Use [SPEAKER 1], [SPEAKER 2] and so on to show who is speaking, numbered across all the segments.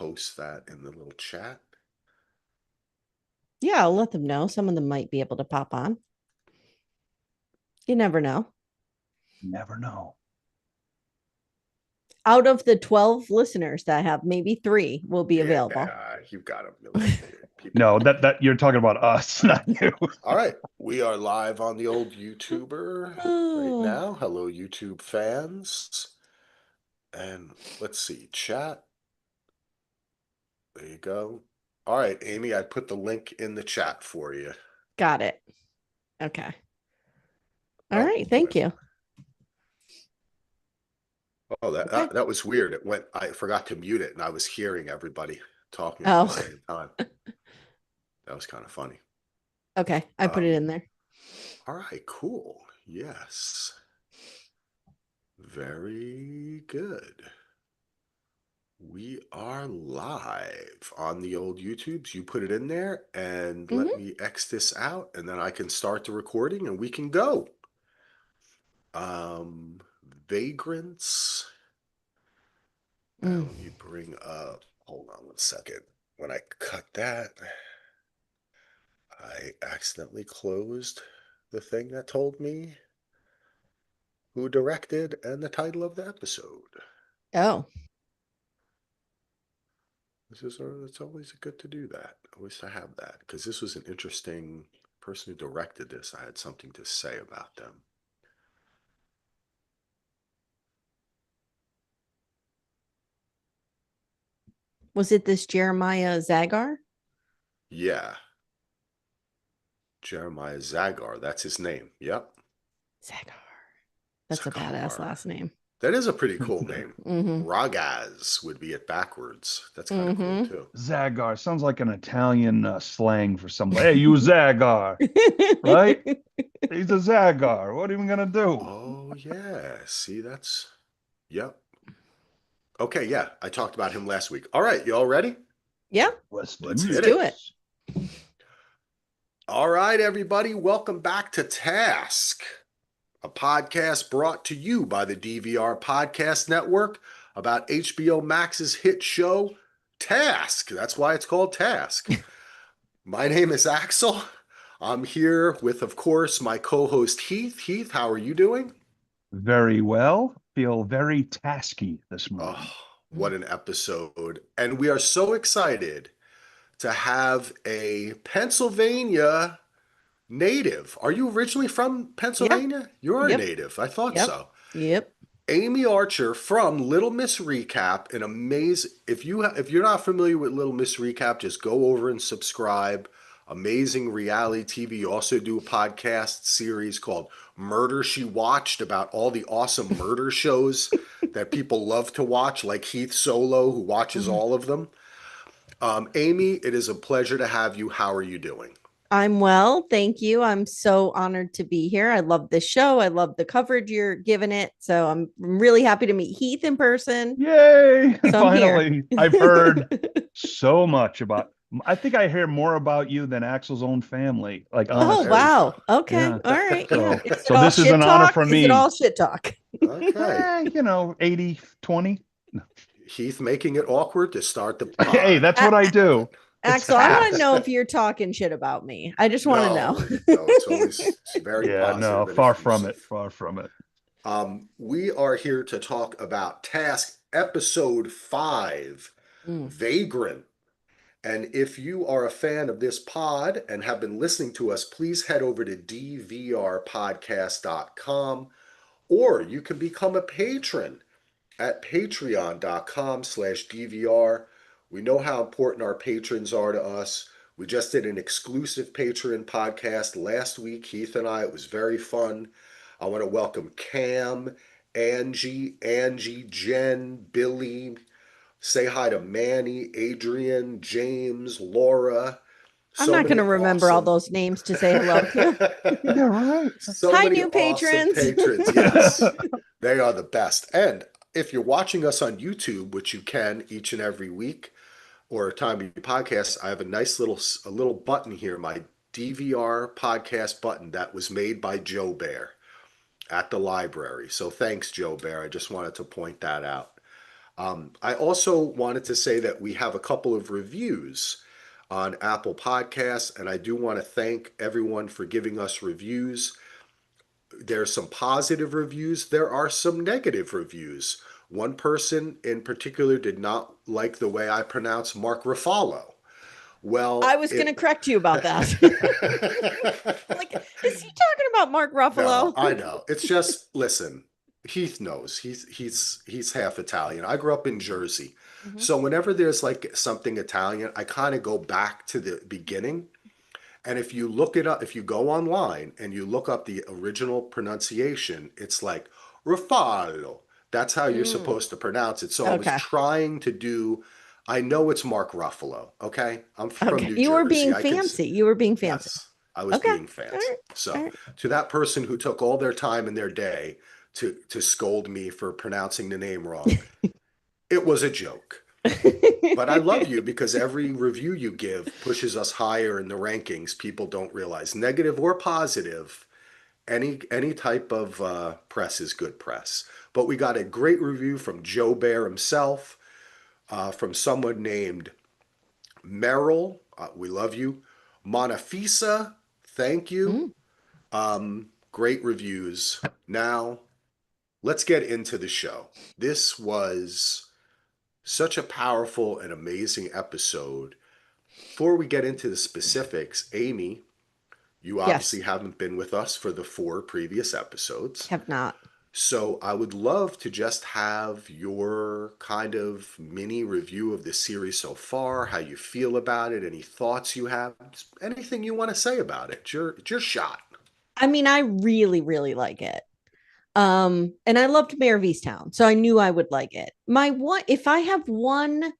[SPEAKER 1] post that in the little chat.
[SPEAKER 2] Yeah, I'll let them know. Some of them might be able to pop on. You never know.
[SPEAKER 3] Never know.
[SPEAKER 2] Out of the 12 listeners that I have, maybe 3 will be available.
[SPEAKER 1] You've got a million people.
[SPEAKER 3] No, that you're talking about us, not you.
[SPEAKER 1] All right, we are live on the old YouTuber right now. Hello, YouTube fans. And let's see, chat. There you go. All right, Amy, I put the link in the chat for you.
[SPEAKER 2] Got it. Okay. All right. Thank you.
[SPEAKER 1] Oh, that was weird. It went. I forgot to mute it, and I was hearing everybody talking at the same time. That was kind of funny.
[SPEAKER 2] Okay, I put it in there.
[SPEAKER 1] All right, cool. Yes. Very good. We are live on the old YouTubes. You put it in there and let me X this out, and then I can start the recording and we can go. Vagrants. Let me bring up, hold on 1 second. When I cut that, I accidentally closed the thing that told me who directed and the title of the episode.
[SPEAKER 2] Oh.
[SPEAKER 1] It's always good to do that. Always to have that, because this was an interesting person who directed this. I had something to say about them.
[SPEAKER 2] Was it this Jeremiah Zagar?
[SPEAKER 1] Yeah. Jeremiah Zagar. That's his name. Yep.
[SPEAKER 2] Zagar. That's a badass last name.
[SPEAKER 1] That is a pretty cool name. Ragaz would be it backwards. That's kind of cool too.
[SPEAKER 3] Zagar sounds like an Italian slang for somebody. Hey, you Zagar, right? He's a Zagar. What are we gonna do?
[SPEAKER 1] Oh yeah. See, that's yep. Okay, yeah. I talked about him last week. All right, y'all ready?
[SPEAKER 2] Yeah.
[SPEAKER 1] Let's
[SPEAKER 2] do it.
[SPEAKER 1] All right, everybody. Welcome back to Task, a podcast brought to you by the DVR Podcast Network about HBO Max's hit show, Task. That's why it's called Task. My name is Axel. I'm here with, of course, my co-host Heath. Heath, how are you doing?
[SPEAKER 3] Very well. Feel very tasky this morning.
[SPEAKER 1] Oh, what an episode. And we are so excited to have a Pennsylvania native. Are you originally from Pennsylvania?
[SPEAKER 2] Yep.
[SPEAKER 1] You're a native. I thought so.
[SPEAKER 2] Yep.
[SPEAKER 1] Amy Archer from Little Miss Recap, an amazing. If you're not familiar with Little Miss Recap, just go over and subscribe. Amazing reality TV. You also do a podcast series called Murder She Watched about all the awesome murder shows that people love to watch, like Heath Solo, who watches all of them. Amy, it is a pleasure to have you. How are you doing?
[SPEAKER 2] I'm well, thank you. I'm so honored to be here. I love this show. I love the coverage you're giving it. So I'm really happy to meet Heath in person.
[SPEAKER 3] Yay!
[SPEAKER 2] So
[SPEAKER 3] finally, I've heard so much about. I think I hear more about you than Axel's own family. Like, honestly.
[SPEAKER 2] Oh wow. Okay.
[SPEAKER 3] Yeah.
[SPEAKER 2] All right.
[SPEAKER 3] So,
[SPEAKER 2] Yeah.
[SPEAKER 3] so this is an honor for me.
[SPEAKER 2] Is it all shit talk?
[SPEAKER 1] Okay.
[SPEAKER 3] 80-20.
[SPEAKER 1] Heath making it awkward to start the pod.
[SPEAKER 3] Hey, that's what I do.
[SPEAKER 2] Axel, I want to know if you're talking shit about me. I just want to know.
[SPEAKER 1] No, it's very positive.
[SPEAKER 3] No, far from it. Far from it.
[SPEAKER 1] We are here to talk about Task Episode 5, Vagrant. And if you are a fan of this pod and have been listening to us, please head over to dvrpodcast.com, or you can become a patron at patreon.com/DVR. We know how important our patrons are to us. We just did an exclusive Patreon podcast last week, Heath and I. It was very fun. I want to welcome Cam, Angie, Jen, Billy. Say hi to Manny, Adrian, James, Laura.
[SPEAKER 2] I'm not going to remember all those names to say hello to.
[SPEAKER 3] Yeah, right.
[SPEAKER 2] Hi, new patrons.
[SPEAKER 1] Yes, they are the best. And if you're watching us on YouTube, which you can each and every week, or time you podcast, I have a nice little button here, my DVR podcast button that was made by Joe Bear at the library. So thanks, Joe Bear. I just wanted to point that out. I also wanted to say that we have a couple of reviews on Apple Podcasts, and I do want to thank everyone for giving us reviews. There's some positive reviews, there are some negative reviews. One person in particular did not like the way I pronounce Mark Ruffalo.
[SPEAKER 2] I
[SPEAKER 1] Well,
[SPEAKER 2] was going to
[SPEAKER 1] it.
[SPEAKER 2] correct you about that. Like, is he talking about Mark
[SPEAKER 1] No,
[SPEAKER 2] Ruffalo?
[SPEAKER 1] I know. It's just listen. Heath knows he's half Italian. I grew up in Jersey,
[SPEAKER 2] Mhm.
[SPEAKER 1] so whenever there's like something Italian, I kind of go back to the beginning. And if you look it up, if you go online and you look up the original pronunciation, it's like Ruffalo. That's how you're
[SPEAKER 2] Mm,
[SPEAKER 1] supposed to pronounce it. So I was
[SPEAKER 2] okay.
[SPEAKER 1] trying to do. I know it's Mark Ruffalo. Okay, I'm from
[SPEAKER 2] Okay.
[SPEAKER 1] New
[SPEAKER 2] You were
[SPEAKER 1] Jersey.
[SPEAKER 2] being
[SPEAKER 1] I can.
[SPEAKER 2] fancy. You were being fancy.
[SPEAKER 1] Yes, I was
[SPEAKER 2] Okay.
[SPEAKER 1] being
[SPEAKER 2] All
[SPEAKER 1] fancy.
[SPEAKER 2] right. All
[SPEAKER 1] So
[SPEAKER 2] right.
[SPEAKER 1] to that person who took all their time in their day to scold me for pronouncing the name wrong, it was a joke. But I love you because every review you give pushes us higher in the rankings. People don't realize, negative or positive, any type of press is good press. But we got a great review from Joe Bear himself, from someone named Merrill. We love you. Monafisa, thank you.
[SPEAKER 2] Mm,
[SPEAKER 1] Great reviews. Now, let's get into the show. This was such a powerful and amazing episode. Before we get into the specifics, Amy, you
[SPEAKER 2] yes.
[SPEAKER 1] obviously haven't been with us for the 4 previous episodes.
[SPEAKER 2] Have not.
[SPEAKER 1] So I would love to just have your kind of mini review of the series so far, how you feel about it, any thoughts you have, anything you want to say about it. It's your shot.
[SPEAKER 2] I mean, I really, really like it. And I loved Mayor of Easttown, so I knew I would like it. My one, if I have one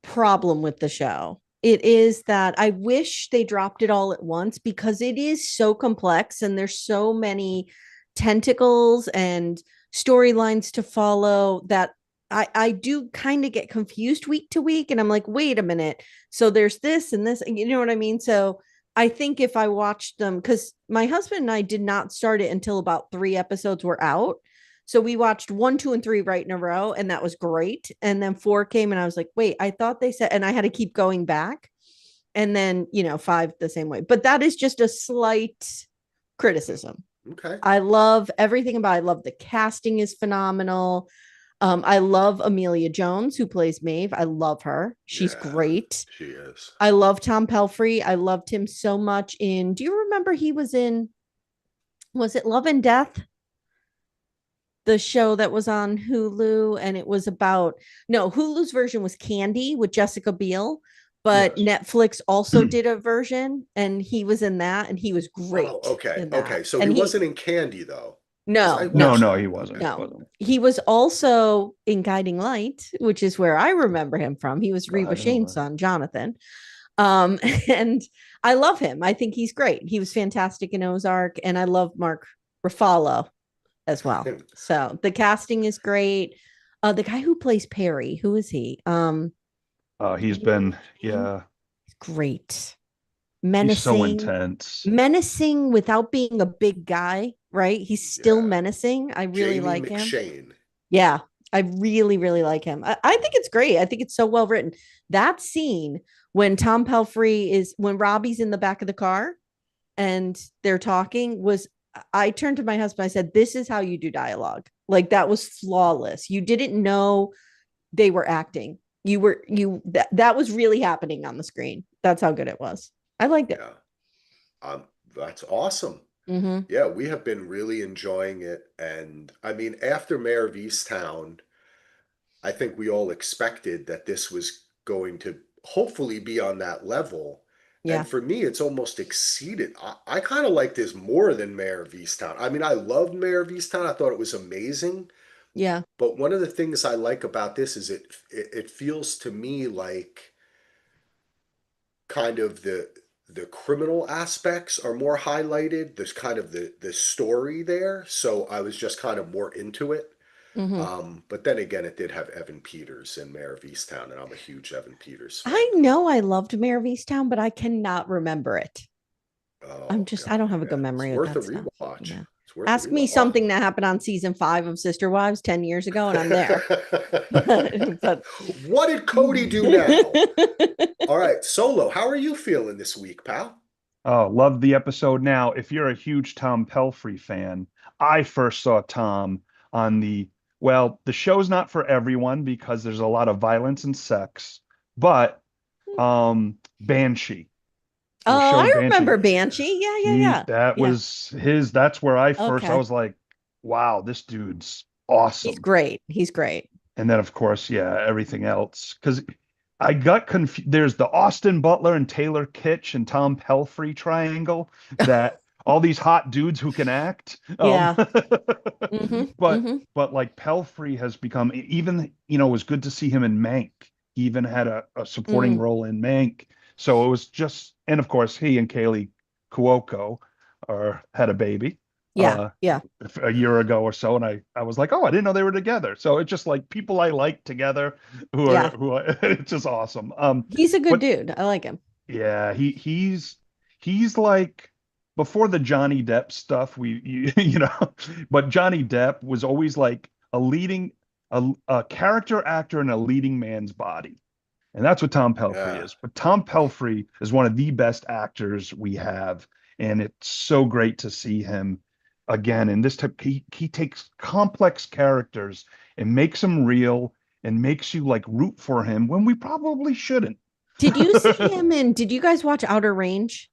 [SPEAKER 2] problem with the show, it is that I wish they dropped it all at once because it is so complex and there's so many tentacles and storylines to follow that I do kind of get confused week to week and I'm like, wait a minute. So there's this and this, you know what I mean? So I think if I watched them, because my husband and I did not start it until about 3 episodes were out. So we watched 1, 2, and 3 right in a row, and that was great. And then 4 came, and I was like, wait, I thought they said, and I had to keep going back. And then, 5 the same way. But that is just a slight criticism.
[SPEAKER 1] Okay.
[SPEAKER 2] I love everything about it. I love the casting is phenomenal. I love Amelia Jones, who plays Maeve. I love her. She's
[SPEAKER 1] Yeah,
[SPEAKER 2] great.
[SPEAKER 1] she is.
[SPEAKER 2] I love Tom Pelfrey. I loved him so much in, do you remember he was in, was it Love and Death? The show that was on Hulu and it was about no, Hulu's version was Candy with Jessica Biel, but
[SPEAKER 1] Yes.
[SPEAKER 2] Netflix also did a version and he was in that and he was
[SPEAKER 1] Oh,
[SPEAKER 2] great
[SPEAKER 1] okay.
[SPEAKER 2] in that.
[SPEAKER 1] Okay. So he
[SPEAKER 2] And he
[SPEAKER 1] wasn't in Candy though, because I
[SPEAKER 2] no,
[SPEAKER 3] No,
[SPEAKER 1] watched
[SPEAKER 2] no,
[SPEAKER 3] no,
[SPEAKER 1] that.
[SPEAKER 3] he wasn't.
[SPEAKER 1] Okay.
[SPEAKER 3] He
[SPEAKER 2] no.
[SPEAKER 3] wasn't.
[SPEAKER 2] He was also in Guiding Light, which is where I remember him from. He was Reba
[SPEAKER 3] God,
[SPEAKER 2] Shane's son, Jonathan. Um, and I love him. I think he's great. He was fantastic in Ozark, and I love Mark Ruffalo as well. So the casting is great. The guy who plays Perry, who is he?
[SPEAKER 3] he's
[SPEAKER 2] Do you know
[SPEAKER 3] been,
[SPEAKER 2] his name?
[SPEAKER 3] yeah,
[SPEAKER 2] Great,
[SPEAKER 3] he's so
[SPEAKER 2] menacing,
[SPEAKER 3] intense.
[SPEAKER 2] menacing without being a big guy. Right? He's still
[SPEAKER 1] Yeah.
[SPEAKER 2] menacing. I really
[SPEAKER 1] Jamie
[SPEAKER 2] like him.
[SPEAKER 1] McShane.
[SPEAKER 2] Yeah, I really, really like him. I think it's great. I think it's so well written. That scene when Tom Pelfrey is when Robbie's in the back of the car and they're talking was I turned to my husband. I said, "This is how you do dialogue. Like that was flawless. You didn't know they were acting. That was really happening on the screen. That's how good it was. I liked it.
[SPEAKER 1] Yeah. That's awesome.
[SPEAKER 2] Mm-hmm.
[SPEAKER 1] Yeah, we have been really enjoying it. And I mean, after Mayor of Easttown, I think we all expected that this was going to hopefully be on that level.
[SPEAKER 2] Yeah,
[SPEAKER 1] And for me, it's almost exceeded. I kind of like this more than Mayor of Easttown. I mean, I loved Mayor of Easttown. I thought it was amazing.
[SPEAKER 2] yeah.
[SPEAKER 1] But one of the things I like about this is it feels to me like kind of the criminal aspects are more highlighted. There's kind of the story there. So I was just kind of more into it.
[SPEAKER 2] Mm-hmm.
[SPEAKER 1] But then again, it did have Evan Peters in Mayor of Easttown, and I'm a huge Evan Peters fan.
[SPEAKER 2] I know I loved Mayor of Easttown, but I cannot remember it.
[SPEAKER 1] Oh
[SPEAKER 2] I
[SPEAKER 1] God,
[SPEAKER 2] don't have a good
[SPEAKER 1] yeah, it's
[SPEAKER 2] memory with
[SPEAKER 1] worth a
[SPEAKER 2] that stuff.
[SPEAKER 1] rewatch.
[SPEAKER 2] Yeah.
[SPEAKER 1] It's worth a
[SPEAKER 2] Ask me
[SPEAKER 1] rewatch.
[SPEAKER 2] something that happened on season 5 of Sister Wives 10 years ago, and I'm there. But
[SPEAKER 1] What did Cody do now? All right, Solo, how are you feeling this week, pal?
[SPEAKER 3] Oh, love the episode. Now, if you're a huge Tom Pelphrey fan, I first saw Tom on the show's not for everyone because there's a lot of violence and sex, but Banshee, the
[SPEAKER 2] Oh,
[SPEAKER 3] show
[SPEAKER 2] I
[SPEAKER 3] Banshee,
[SPEAKER 2] remember Banshee. Yeah, yeah,
[SPEAKER 3] he
[SPEAKER 2] yeah.
[SPEAKER 3] that
[SPEAKER 2] Yeah.
[SPEAKER 3] was his, that's where I
[SPEAKER 2] Okay.
[SPEAKER 3] was like, wow, this dude's
[SPEAKER 2] He's
[SPEAKER 3] awesome.
[SPEAKER 2] great. He's great.
[SPEAKER 3] And then of course, yeah, everything else. Because I got confused. There's the Austin Butler and Taylor Kitsch and Tom Pelphrey triangle that all these hot dudes who can act.
[SPEAKER 2] Yeah. Mm-hmm.
[SPEAKER 3] But
[SPEAKER 2] Mm-hmm.
[SPEAKER 3] like Pelphrey has become even, it was good to see him in Mank. He even had a supporting
[SPEAKER 2] Mm.
[SPEAKER 3] role in Mank. So it was just, and of course, he and Kaylee Cuoco had a baby.
[SPEAKER 2] Yeah.
[SPEAKER 3] Uh,
[SPEAKER 2] Yeah.
[SPEAKER 3] a year ago or so, and I was like, oh, I didn't know they were together. So it's just like people I like together
[SPEAKER 2] Yeah.
[SPEAKER 3] it's just awesome.
[SPEAKER 2] He's a good
[SPEAKER 3] But
[SPEAKER 2] dude. I like him.
[SPEAKER 3] yeah, he's like before the Johnny Depp stuff, but Johnny Depp was always like a character actor in a leading man's body. And that's what Tom Pelphrey
[SPEAKER 1] Yeah.
[SPEAKER 3] is. But Tom Pelphrey is one of the best actors we have. And it's so great to see him again. And this type, he takes complex characters and makes them real and makes you like root for him when we probably shouldn't.
[SPEAKER 2] Did you guys watch Outer Range?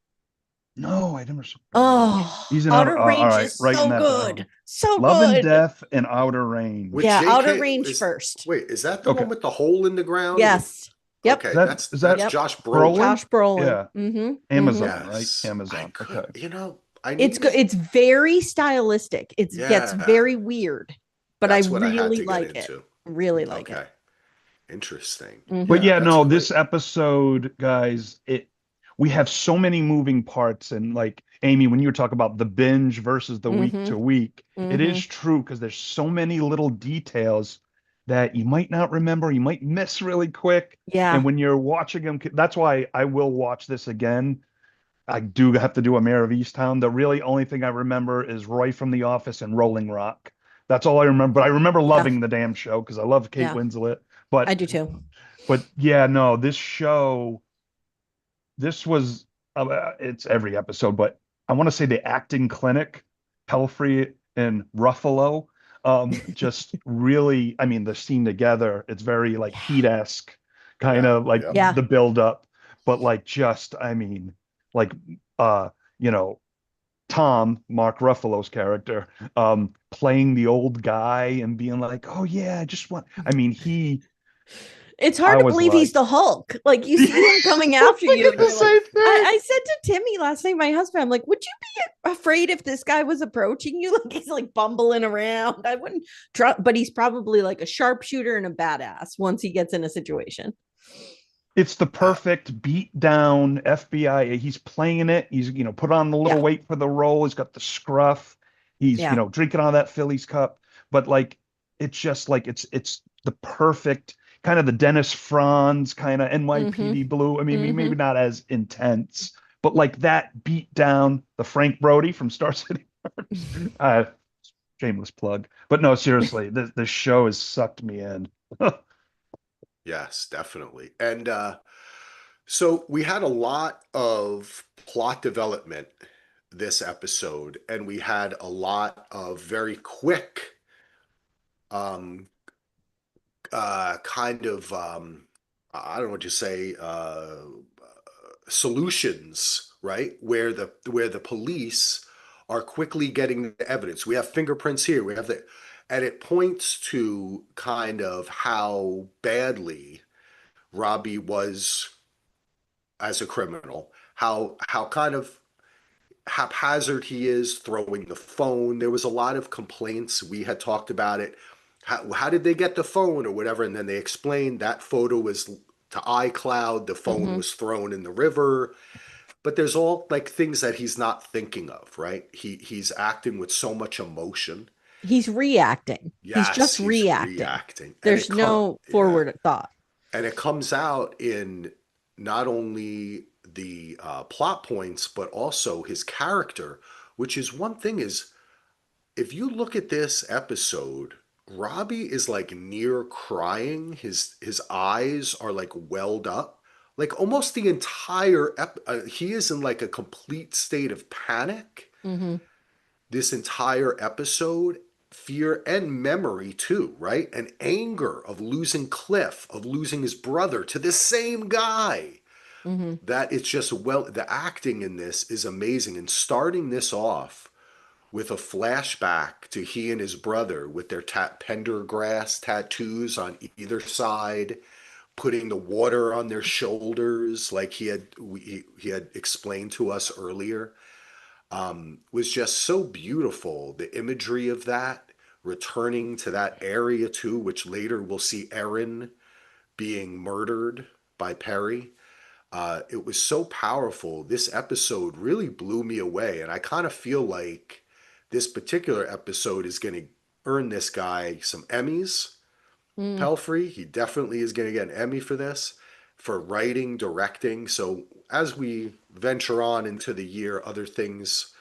[SPEAKER 3] No, I never saw.
[SPEAKER 2] Oh,
[SPEAKER 3] He's in
[SPEAKER 2] Outer
[SPEAKER 3] all
[SPEAKER 2] Range
[SPEAKER 3] right,
[SPEAKER 2] is
[SPEAKER 3] writing
[SPEAKER 2] so
[SPEAKER 3] that down.
[SPEAKER 2] good. So
[SPEAKER 3] Love and
[SPEAKER 2] good.
[SPEAKER 3] Death and Outer
[SPEAKER 1] With
[SPEAKER 2] Yeah,
[SPEAKER 3] Range.
[SPEAKER 2] Outer
[SPEAKER 1] JK
[SPEAKER 2] Range
[SPEAKER 1] is
[SPEAKER 2] first.
[SPEAKER 1] wait, is that the
[SPEAKER 3] Okay.
[SPEAKER 1] one with the hole in the ground with
[SPEAKER 2] Yes. Yep.
[SPEAKER 1] okay,
[SPEAKER 3] That
[SPEAKER 1] that's
[SPEAKER 3] is
[SPEAKER 1] that's
[SPEAKER 3] that
[SPEAKER 2] Yep.
[SPEAKER 1] Josh Brolin.
[SPEAKER 3] Brolin?
[SPEAKER 2] Josh Brolin.
[SPEAKER 3] Yeah.
[SPEAKER 2] Mm-hmm. Mm-hmm.
[SPEAKER 3] Amazon, right?
[SPEAKER 1] Yes. I
[SPEAKER 3] Amazon.
[SPEAKER 1] could,
[SPEAKER 3] Okay.
[SPEAKER 1] I
[SPEAKER 2] It's good.
[SPEAKER 1] needed
[SPEAKER 2] It's very stylistic. It gets
[SPEAKER 1] yeah.
[SPEAKER 2] very weird, but I
[SPEAKER 1] That's what I had
[SPEAKER 2] really
[SPEAKER 1] to get
[SPEAKER 2] like it.
[SPEAKER 1] into.
[SPEAKER 2] Really like it.
[SPEAKER 1] Okay. Interesting.
[SPEAKER 3] But
[SPEAKER 2] Mm-hmm.
[SPEAKER 1] Yeah,
[SPEAKER 3] yeah,
[SPEAKER 1] that's
[SPEAKER 3] no, this
[SPEAKER 1] great.
[SPEAKER 3] episode, guys, we have so many moving parts. And like Amy, when you were talking about the binge versus the week
[SPEAKER 2] Mm-hmm.
[SPEAKER 3] to week, it
[SPEAKER 2] Mm-hmm.
[SPEAKER 3] is true because there's so many little details that you might not remember, you might miss really quick. And
[SPEAKER 2] Yeah.
[SPEAKER 3] when you're watching them, that's why I will watch this again. I do have to do a Mayor of Easttown. The really only thing I remember is Roy from The Office and Rolling Rock. That's all I remember. But I remember
[SPEAKER 2] Yeah.
[SPEAKER 3] loving the damn show because I love Kate
[SPEAKER 2] Yeah.
[SPEAKER 3] Winslet.
[SPEAKER 2] I
[SPEAKER 3] But
[SPEAKER 2] do too.
[SPEAKER 3] but yeah, no, this show, this was it's every episode, but I want to say the acting clinic, Pelfrey and Ruffalo, just really, I mean, the scene together, it's very like Heat-esque, kind
[SPEAKER 1] Yeah.
[SPEAKER 3] of like
[SPEAKER 1] Yep.
[SPEAKER 2] Yeah.
[SPEAKER 3] the build up, but like just, I mean, like uh, you know, Tom, Mark Ruffalo's character, playing the old guy and being like, oh yeah, I just want, I mean,
[SPEAKER 2] It's hard
[SPEAKER 3] I
[SPEAKER 2] to
[SPEAKER 3] was
[SPEAKER 2] believe he's
[SPEAKER 3] like,
[SPEAKER 2] the Hulk. Like you see him coming
[SPEAKER 3] I'm
[SPEAKER 2] after you,
[SPEAKER 3] thinking
[SPEAKER 2] and
[SPEAKER 3] the
[SPEAKER 2] you're like,
[SPEAKER 3] same thing.
[SPEAKER 2] I said to Timmy last night, my husband, I'm like, would you be afraid if this guy was approaching you? Like he's like bumbling around. I wouldn't try, but he's probably like a sharpshooter and a badass once he gets in a situation.
[SPEAKER 3] It's the
[SPEAKER 1] Uh,
[SPEAKER 3] perfect beat down FBI. He's playing it. He's, put on the little
[SPEAKER 2] Yeah.
[SPEAKER 3] weight for the role. He's got the scruff. He's,
[SPEAKER 2] Yeah.
[SPEAKER 3] drinking out of that Phillies cup. But like, it's just like it's the perfect kind of the Dennis Franz kind of
[SPEAKER 2] Mm-hmm.
[SPEAKER 3] NYPD Blue. I mean,
[SPEAKER 2] Mm-hmm.
[SPEAKER 3] maybe not as intense, but like that beat down the Frank Brody from Star City. uh, Shameless plug. But no, seriously, this show has sucked me in.
[SPEAKER 1] yes, definitely. And so we had a lot of plot development this episode, and we had a lot of very quick um kind of I don't know what you say solutions, right? Where the police are quickly getting the evidence. We have fingerprints here, we have the and it points to kind of how badly Robbie was as a criminal, how kind of haphazard he is throwing the phone. There was a lot of complaints. We had talked about it. How did they get the phone or whatever? And then they explained that photo was to iCloud. The phone
[SPEAKER 2] Mm-hmm.
[SPEAKER 1] was thrown in the river. But there's all like things that he's not thinking of, right? He's acting with so much emotion.
[SPEAKER 2] He's reacting. He's
[SPEAKER 1] Yes,
[SPEAKER 2] just
[SPEAKER 1] he's
[SPEAKER 2] reacting.
[SPEAKER 1] reacting, and
[SPEAKER 2] There's no
[SPEAKER 1] yeah,
[SPEAKER 2] forward thought.
[SPEAKER 1] and it comes out in not only the plot points but also his character, which is one thing is if you look at this episode, Robbie is like near crying. His eyes are like welled up. Like almost the entire he is in like a complete state of panic
[SPEAKER 2] Mm-hmm.
[SPEAKER 1] this entire episode, fear and memory too, right? And anger of losing Cliff, of losing his brother to the same guy.
[SPEAKER 2] Mm-hmm.
[SPEAKER 1] That it's just the acting in this is amazing. And starting this off with a flashback to he and his brother with their pendergrass tattoos on either side, putting the water on their shoulders, like he had explained to us earlier, was just so beautiful. The imagery of that, returning to that area too, which later we'll see Erin being murdered by Perry. It was so powerful. This episode really blew me away, and I kind of feel like this particular episode is going to earn this guy some Emmys.
[SPEAKER 2] Mm.
[SPEAKER 1] Pelfrey, he definitely is going to get an Emmy for this, for writing, directing. So as we venture on into the year, other things,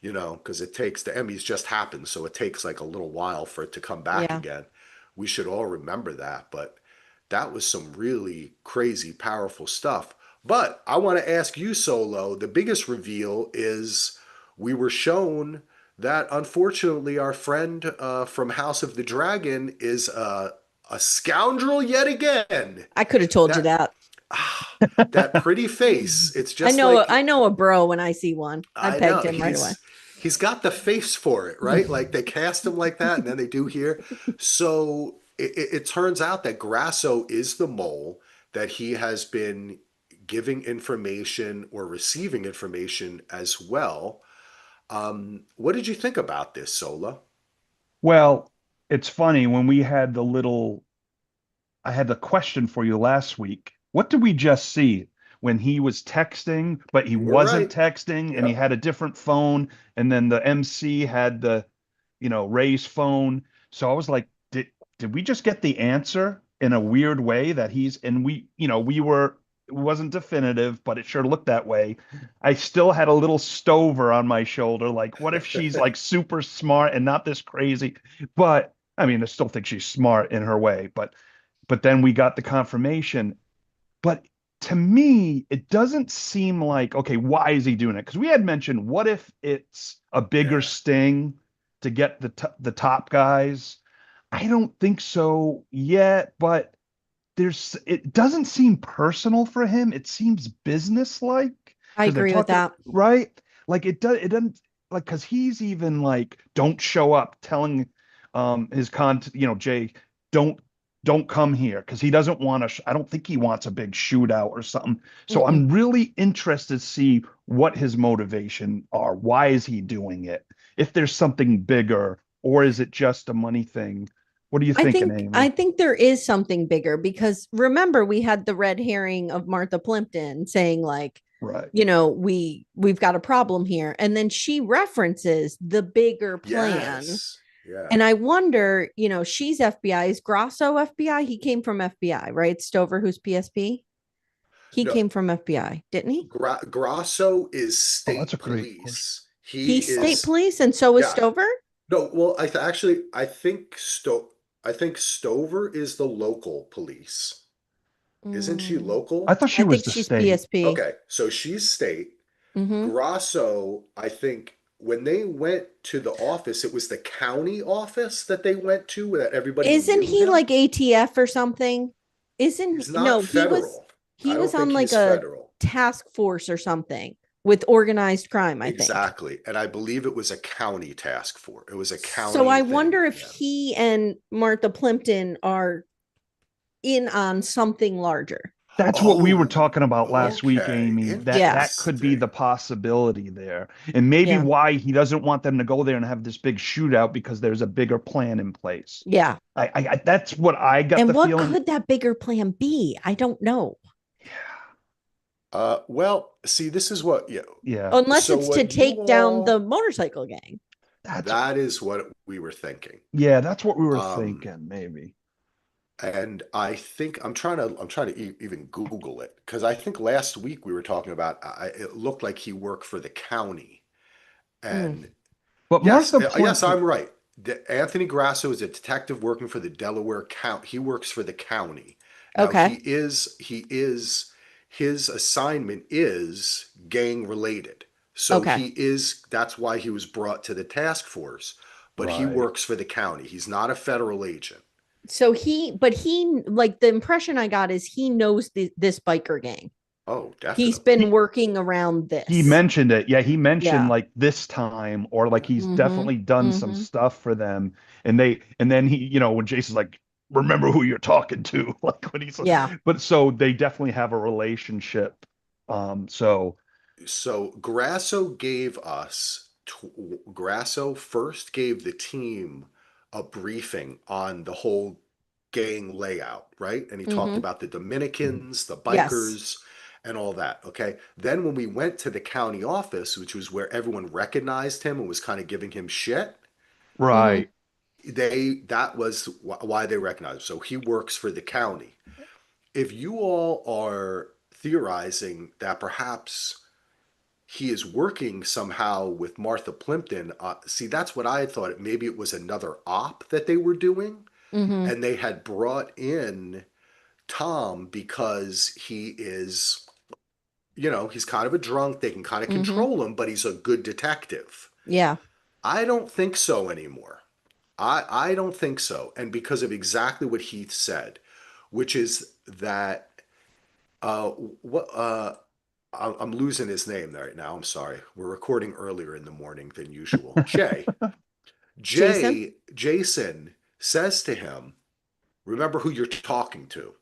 [SPEAKER 1] because it takes the Emmys just happen, so it takes like a little while for it to come back
[SPEAKER 2] Yeah.
[SPEAKER 1] again. We should all remember that. But that was some really crazy, powerful stuff. But I want to ask you, Solo, the biggest reveal is we were shown that unfortunately our friend from House of the Dragon is a scoundrel yet again.
[SPEAKER 2] I could have told you
[SPEAKER 1] That
[SPEAKER 2] that.
[SPEAKER 1] that pretty face. It's
[SPEAKER 2] I
[SPEAKER 1] just
[SPEAKER 2] know
[SPEAKER 1] like
[SPEAKER 2] I know a bro when I see one. I
[SPEAKER 1] I know
[SPEAKER 2] pegged him right away.
[SPEAKER 1] he's got the face for it, right? Like they cast him like that, and then they do here. So it turns out that Grasso is the mole, that he has been giving information or receiving information as well. What did you think about this, Sola?
[SPEAKER 3] Well, it's funny when we had the little I had the question for you last week. What did we just see when he was texting, but he
[SPEAKER 1] You were
[SPEAKER 3] wasn't
[SPEAKER 1] right.
[SPEAKER 3] texting and he
[SPEAKER 1] Yep.
[SPEAKER 3] had a different phone, and then the MC had the, Ray's phone. So I was like, did we just get the answer in a weird way that he's and we were it wasn't definitive, but it sure looked that way. I still had a little stover on my shoulder, like, what if she's like super smart and not this crazy? But I mean, I still think she's smart in her way, but then we got the confirmation. But to me, it doesn't seem like, okay, why is he doing it? Because we had mentioned, what if it's a bigger
[SPEAKER 1] Yeah.
[SPEAKER 3] sting to get the top guys? I don't think so yet, but it doesn't seem personal for him. It seems business-like
[SPEAKER 2] I
[SPEAKER 3] because they're
[SPEAKER 2] agree with
[SPEAKER 3] talking,
[SPEAKER 2] that.
[SPEAKER 3] right? Like it doesn't like because he's even like, don't show up, telling his Jay, don't don't come here because he doesn't want to. I don't think he wants a big shootout or something. So
[SPEAKER 2] Mm-mm.
[SPEAKER 3] I'm really interested to see what his motivation are. Why is he doing it? If there's something bigger, or is it just a money thing? What are you thinking,
[SPEAKER 2] I
[SPEAKER 3] Amy?
[SPEAKER 2] think there is something bigger because remember we had the red herring of Martha Plimpton saying like,
[SPEAKER 3] Right.
[SPEAKER 2] we've got a problem here, and then she references the bigger plan.
[SPEAKER 1] Yes. Yeah.
[SPEAKER 2] And I wonder, she's FBI. Is Grosso FBI? He came from FBI, right? Stover, who's PSP, he
[SPEAKER 1] No,
[SPEAKER 2] came from FBI, didn't he?
[SPEAKER 1] Grasso is
[SPEAKER 3] Oh, that's a
[SPEAKER 1] state
[SPEAKER 3] great question.
[SPEAKER 1] police. He
[SPEAKER 2] He's state
[SPEAKER 1] is,
[SPEAKER 2] police, and so is
[SPEAKER 1] yeah.
[SPEAKER 2] Stover.
[SPEAKER 1] No, well, actually, I think Stover is the local police. Isn't she
[SPEAKER 2] Mm,
[SPEAKER 3] I
[SPEAKER 1] local?
[SPEAKER 3] thought she
[SPEAKER 2] I
[SPEAKER 3] was
[SPEAKER 2] think
[SPEAKER 3] the
[SPEAKER 2] she's
[SPEAKER 3] state.
[SPEAKER 2] PSP.
[SPEAKER 1] Okay, so she's state.
[SPEAKER 2] Hmm.
[SPEAKER 1] Grasso, I think when they went to the office, it was the county office that they went to, that everybody
[SPEAKER 2] Isn't
[SPEAKER 1] knew
[SPEAKER 2] he
[SPEAKER 1] him.
[SPEAKER 2] like ATF or something? Isn't
[SPEAKER 1] He's
[SPEAKER 2] he?
[SPEAKER 1] not
[SPEAKER 2] No,
[SPEAKER 1] federal.
[SPEAKER 2] he
[SPEAKER 1] I
[SPEAKER 2] was
[SPEAKER 1] don't
[SPEAKER 2] on
[SPEAKER 1] think
[SPEAKER 2] like
[SPEAKER 1] he's
[SPEAKER 2] a
[SPEAKER 1] federal.
[SPEAKER 2] task force or something with organized crime, I think.
[SPEAKER 1] Exactly. And I believe it was a county task force. It was a
[SPEAKER 2] So
[SPEAKER 1] county
[SPEAKER 2] I
[SPEAKER 1] thing.
[SPEAKER 2] wonder if
[SPEAKER 1] Yeah.
[SPEAKER 2] he and Martha Plimpton are in on something larger.
[SPEAKER 3] That's what we were
[SPEAKER 1] Oh,
[SPEAKER 3] talking about last week,
[SPEAKER 1] okay.
[SPEAKER 3] Amy.
[SPEAKER 2] Yeah.
[SPEAKER 3] That could be
[SPEAKER 1] Interesting.
[SPEAKER 3] the possibility there. And maybe
[SPEAKER 2] Yeah.
[SPEAKER 3] why he doesn't want them to go there and have this big shootout because there's a bigger plan in place.
[SPEAKER 2] Yeah.
[SPEAKER 3] That's what I got
[SPEAKER 2] And
[SPEAKER 3] the
[SPEAKER 2] what
[SPEAKER 3] feeling.
[SPEAKER 2] could that bigger plan be? I don't know.
[SPEAKER 1] Well, see, this is what,
[SPEAKER 3] Yeah.
[SPEAKER 2] Unless
[SPEAKER 1] so
[SPEAKER 2] it's to
[SPEAKER 1] what you
[SPEAKER 2] take down the
[SPEAKER 1] all,
[SPEAKER 2] motorcycle gang.
[SPEAKER 3] That's
[SPEAKER 1] that is what we were thinking.
[SPEAKER 3] that's what we were
[SPEAKER 1] Um,
[SPEAKER 3] thinking, maybe.
[SPEAKER 1] and I think I'm trying to even Google it because I think last week we were talking about, it looked like he worked for the county.
[SPEAKER 2] Mm.
[SPEAKER 1] And
[SPEAKER 3] But
[SPEAKER 1] Yes,
[SPEAKER 3] Martha
[SPEAKER 1] yes,
[SPEAKER 3] Plimpton,
[SPEAKER 1] I'm right. Anthony Grasso is a detective working for the Delaware County. He works for the county. Now
[SPEAKER 2] Okay.
[SPEAKER 1] his assignment is gang related. So
[SPEAKER 2] Okay.
[SPEAKER 1] that's why he was brought to the task force, but he
[SPEAKER 3] right?
[SPEAKER 1] works for the county. He's not a federal agent.
[SPEAKER 2] So he like the impression I got is he knows this biker gang.
[SPEAKER 1] Oh,
[SPEAKER 2] He's
[SPEAKER 1] definitely.
[SPEAKER 2] been working around
[SPEAKER 3] He
[SPEAKER 2] this.
[SPEAKER 3] mentioned it. Yeah, he mentioned
[SPEAKER 2] Yeah.
[SPEAKER 3] like this time, or like he's
[SPEAKER 2] Mm-hmm.
[SPEAKER 3] definitely done some
[SPEAKER 2] Mm-hmm.
[SPEAKER 3] stuff for them. And then he, when Jason's like, remember who you're talking to, like when he's,
[SPEAKER 2] Yeah.
[SPEAKER 3] but so they definitely have a relationship. So
[SPEAKER 1] So Grasso first gave the team a briefing on the whole gang layout, right? And he talked
[SPEAKER 2] Mm-hmm.
[SPEAKER 1] about the Dominicans, the
[SPEAKER 2] Yes.
[SPEAKER 1] bikers, and all that. Okay. Then when we went to the county office, which was where everyone recognized him and was kind of giving him shit,
[SPEAKER 2] Mm-hmm.
[SPEAKER 3] right.
[SPEAKER 1] that was why they recognized him. So he works for the county. If you all are theorizing that perhaps he is working somehow with Martha Plimpton. See, that's what I had thought. Maybe it was another op that they were doing,
[SPEAKER 2] Mm-hmm.
[SPEAKER 1] and they had brought in Tom because he's kind of a drunk. They can kind of
[SPEAKER 2] Mm-hmm.
[SPEAKER 1] control him, but he's a good detective.
[SPEAKER 2] Yeah.
[SPEAKER 1] I don't think so anymore. I don't think so. And because of exactly what Heath said, which is that uh, what I'm losing his name right now. I'm sorry. We're recording earlier in the morning than usual.
[SPEAKER 2] Jason.
[SPEAKER 1] Jason says to him, remember who you're talking to,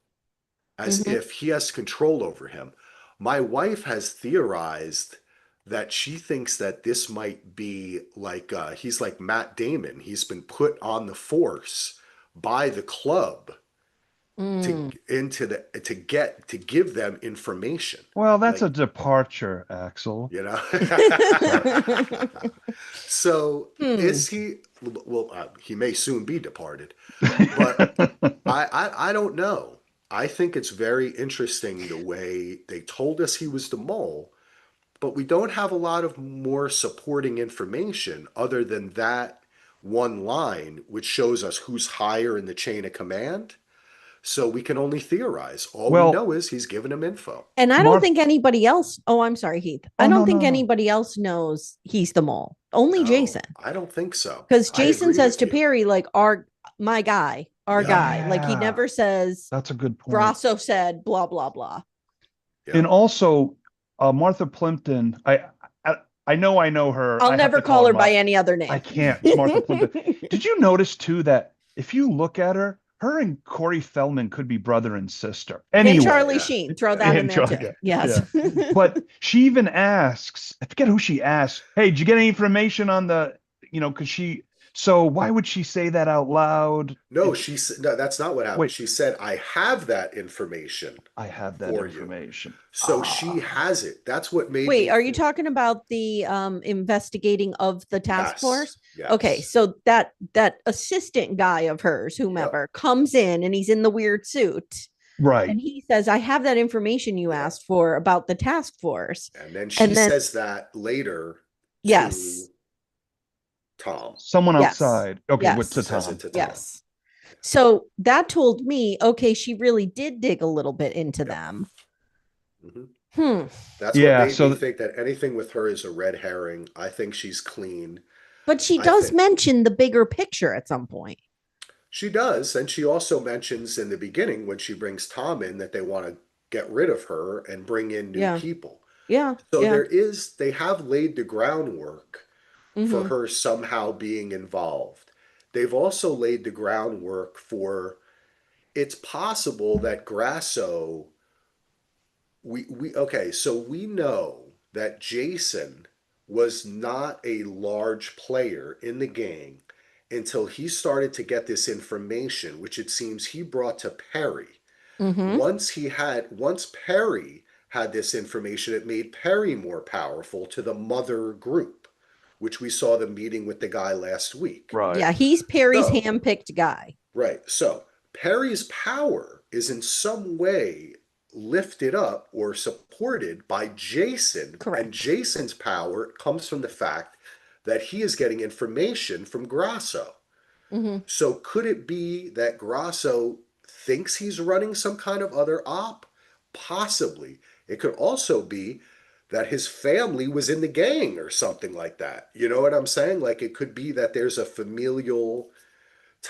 [SPEAKER 1] as
[SPEAKER 2] Mm-hmm.
[SPEAKER 1] if he has control over him. My wife has theorized that she thinks that this might be like he's like Matt Damon. He's been put on the force by the club
[SPEAKER 2] Mm.
[SPEAKER 1] to give them information.
[SPEAKER 3] Well, that's a
[SPEAKER 1] Like,
[SPEAKER 3] departure, Axel.
[SPEAKER 1] you know.
[SPEAKER 3] So,
[SPEAKER 1] So
[SPEAKER 2] Hmm.
[SPEAKER 1] is he? Well, he may soon be departed, but I don't know. I think it's very interesting the way they told us he was the mole, but we don't have a lot of more supporting information other than that one line, which shows us who's higher in the chain of command. So we can only theorize. All we
[SPEAKER 3] well,
[SPEAKER 1] know is he's giving him info.
[SPEAKER 2] And I don't
[SPEAKER 3] Mark.
[SPEAKER 2] think anybody else. Oh, I'm sorry, Heath. I
[SPEAKER 3] Oh
[SPEAKER 2] don't
[SPEAKER 3] no,
[SPEAKER 2] think
[SPEAKER 3] no, no.
[SPEAKER 2] anybody else knows he's the mole. Only
[SPEAKER 1] No,
[SPEAKER 2] Jason.
[SPEAKER 1] I don't think so.
[SPEAKER 2] Because
[SPEAKER 1] I
[SPEAKER 2] Jason
[SPEAKER 1] agree
[SPEAKER 2] says
[SPEAKER 1] with
[SPEAKER 2] to
[SPEAKER 1] you.
[SPEAKER 2] Perry, like, our
[SPEAKER 1] Yep,
[SPEAKER 2] guy. Like he
[SPEAKER 3] Yeah,
[SPEAKER 2] never says
[SPEAKER 3] that's a good point.
[SPEAKER 2] Grasso said blah blah blah.
[SPEAKER 3] And
[SPEAKER 1] yep.
[SPEAKER 3] also, Martha Plimpton. I know her.
[SPEAKER 2] I'll
[SPEAKER 3] I have
[SPEAKER 2] never
[SPEAKER 3] to call
[SPEAKER 2] call
[SPEAKER 3] her
[SPEAKER 2] her by
[SPEAKER 3] Martha.
[SPEAKER 2] any other
[SPEAKER 3] I
[SPEAKER 2] name.
[SPEAKER 3] can't. It's Martha Plimpton. Did you notice too that if you look at her, her and Corey Feldman could be brother and sister.
[SPEAKER 2] And
[SPEAKER 1] Oh
[SPEAKER 3] Anyway,
[SPEAKER 2] Charlie
[SPEAKER 1] yeah,
[SPEAKER 2] Sheen, throw
[SPEAKER 1] yeah.
[SPEAKER 2] that in
[SPEAKER 3] and
[SPEAKER 2] there too.
[SPEAKER 3] yeah,
[SPEAKER 2] Yes.
[SPEAKER 3] yeah. But she even asks, I forget who she asked, hey, did you get any information on because so why would she say that out loud?
[SPEAKER 1] No, no. That's not what happened.
[SPEAKER 3] Wait,
[SPEAKER 1] She said, "I have that information
[SPEAKER 3] I have that
[SPEAKER 1] for you."
[SPEAKER 3] information.
[SPEAKER 1] So she
[SPEAKER 3] Ah,
[SPEAKER 1] has it. That's what made
[SPEAKER 2] Wait,
[SPEAKER 1] me
[SPEAKER 2] are you
[SPEAKER 1] think.
[SPEAKER 2] talking about the investigating of the task
[SPEAKER 1] Yes,
[SPEAKER 2] force? Okay,
[SPEAKER 1] yes,
[SPEAKER 2] so that assistant guy of hers,
[SPEAKER 1] yep,
[SPEAKER 2] whomever, comes in and he's in the weird suit
[SPEAKER 3] right.
[SPEAKER 2] and he says, I have that information you
[SPEAKER 1] yep.
[SPEAKER 2] asked for about the task force.
[SPEAKER 1] And then she
[SPEAKER 2] And then
[SPEAKER 1] says that later
[SPEAKER 2] yes,
[SPEAKER 1] to Tom.
[SPEAKER 3] Someone
[SPEAKER 2] yes,
[SPEAKER 3] outside. Okay, with
[SPEAKER 1] She
[SPEAKER 3] to
[SPEAKER 2] yes,
[SPEAKER 1] says it
[SPEAKER 3] Tom.
[SPEAKER 1] to
[SPEAKER 3] Okay.
[SPEAKER 1] Tom.
[SPEAKER 2] yes. So that told me, okay, she really did dig a little bit into
[SPEAKER 1] Yep.
[SPEAKER 2] them.
[SPEAKER 1] Hmm.
[SPEAKER 2] Hmm.
[SPEAKER 1] That's what
[SPEAKER 3] Yeah,
[SPEAKER 1] made me
[SPEAKER 3] so
[SPEAKER 1] think that anything with her is a red herring. I think she's clean.
[SPEAKER 2] But she
[SPEAKER 1] I
[SPEAKER 2] does
[SPEAKER 1] think
[SPEAKER 2] mention the bigger picture at some point.
[SPEAKER 1] she does, and she also mentions in the beginning when she brings Tom in that they want to get rid of her and bring in new
[SPEAKER 2] Yeah.
[SPEAKER 1] people.
[SPEAKER 2] Yeah.
[SPEAKER 1] So
[SPEAKER 2] Yeah.
[SPEAKER 1] they have laid the groundwork for
[SPEAKER 2] Mm-hmm.
[SPEAKER 1] her somehow being involved. They've also laid the groundwork for it's possible that Grasso we okay, so we know that Jason was not a large player in the gang until he started to get this information, which it seems he brought to Perry.
[SPEAKER 2] Mm-hmm.
[SPEAKER 1] Once Perry had this information, it made Perry more powerful to the mother group, which we saw the meeting with the guy last week.
[SPEAKER 3] right.
[SPEAKER 2] Yeah, he's Perry's
[SPEAKER 1] So,
[SPEAKER 2] handpicked guy.
[SPEAKER 1] right. So Perry's power is in some way lifted up or supported by Jason, and
[SPEAKER 2] Correct.
[SPEAKER 1] Jason's power comes from the fact that he is getting information from Grasso.
[SPEAKER 2] Mm-hmm.
[SPEAKER 1] So could it be that Grasso thinks he's running some kind of other op? Possibly. It could also be that his family was in the gang or something like that. You know what I'm saying? Like it could be that there's a familial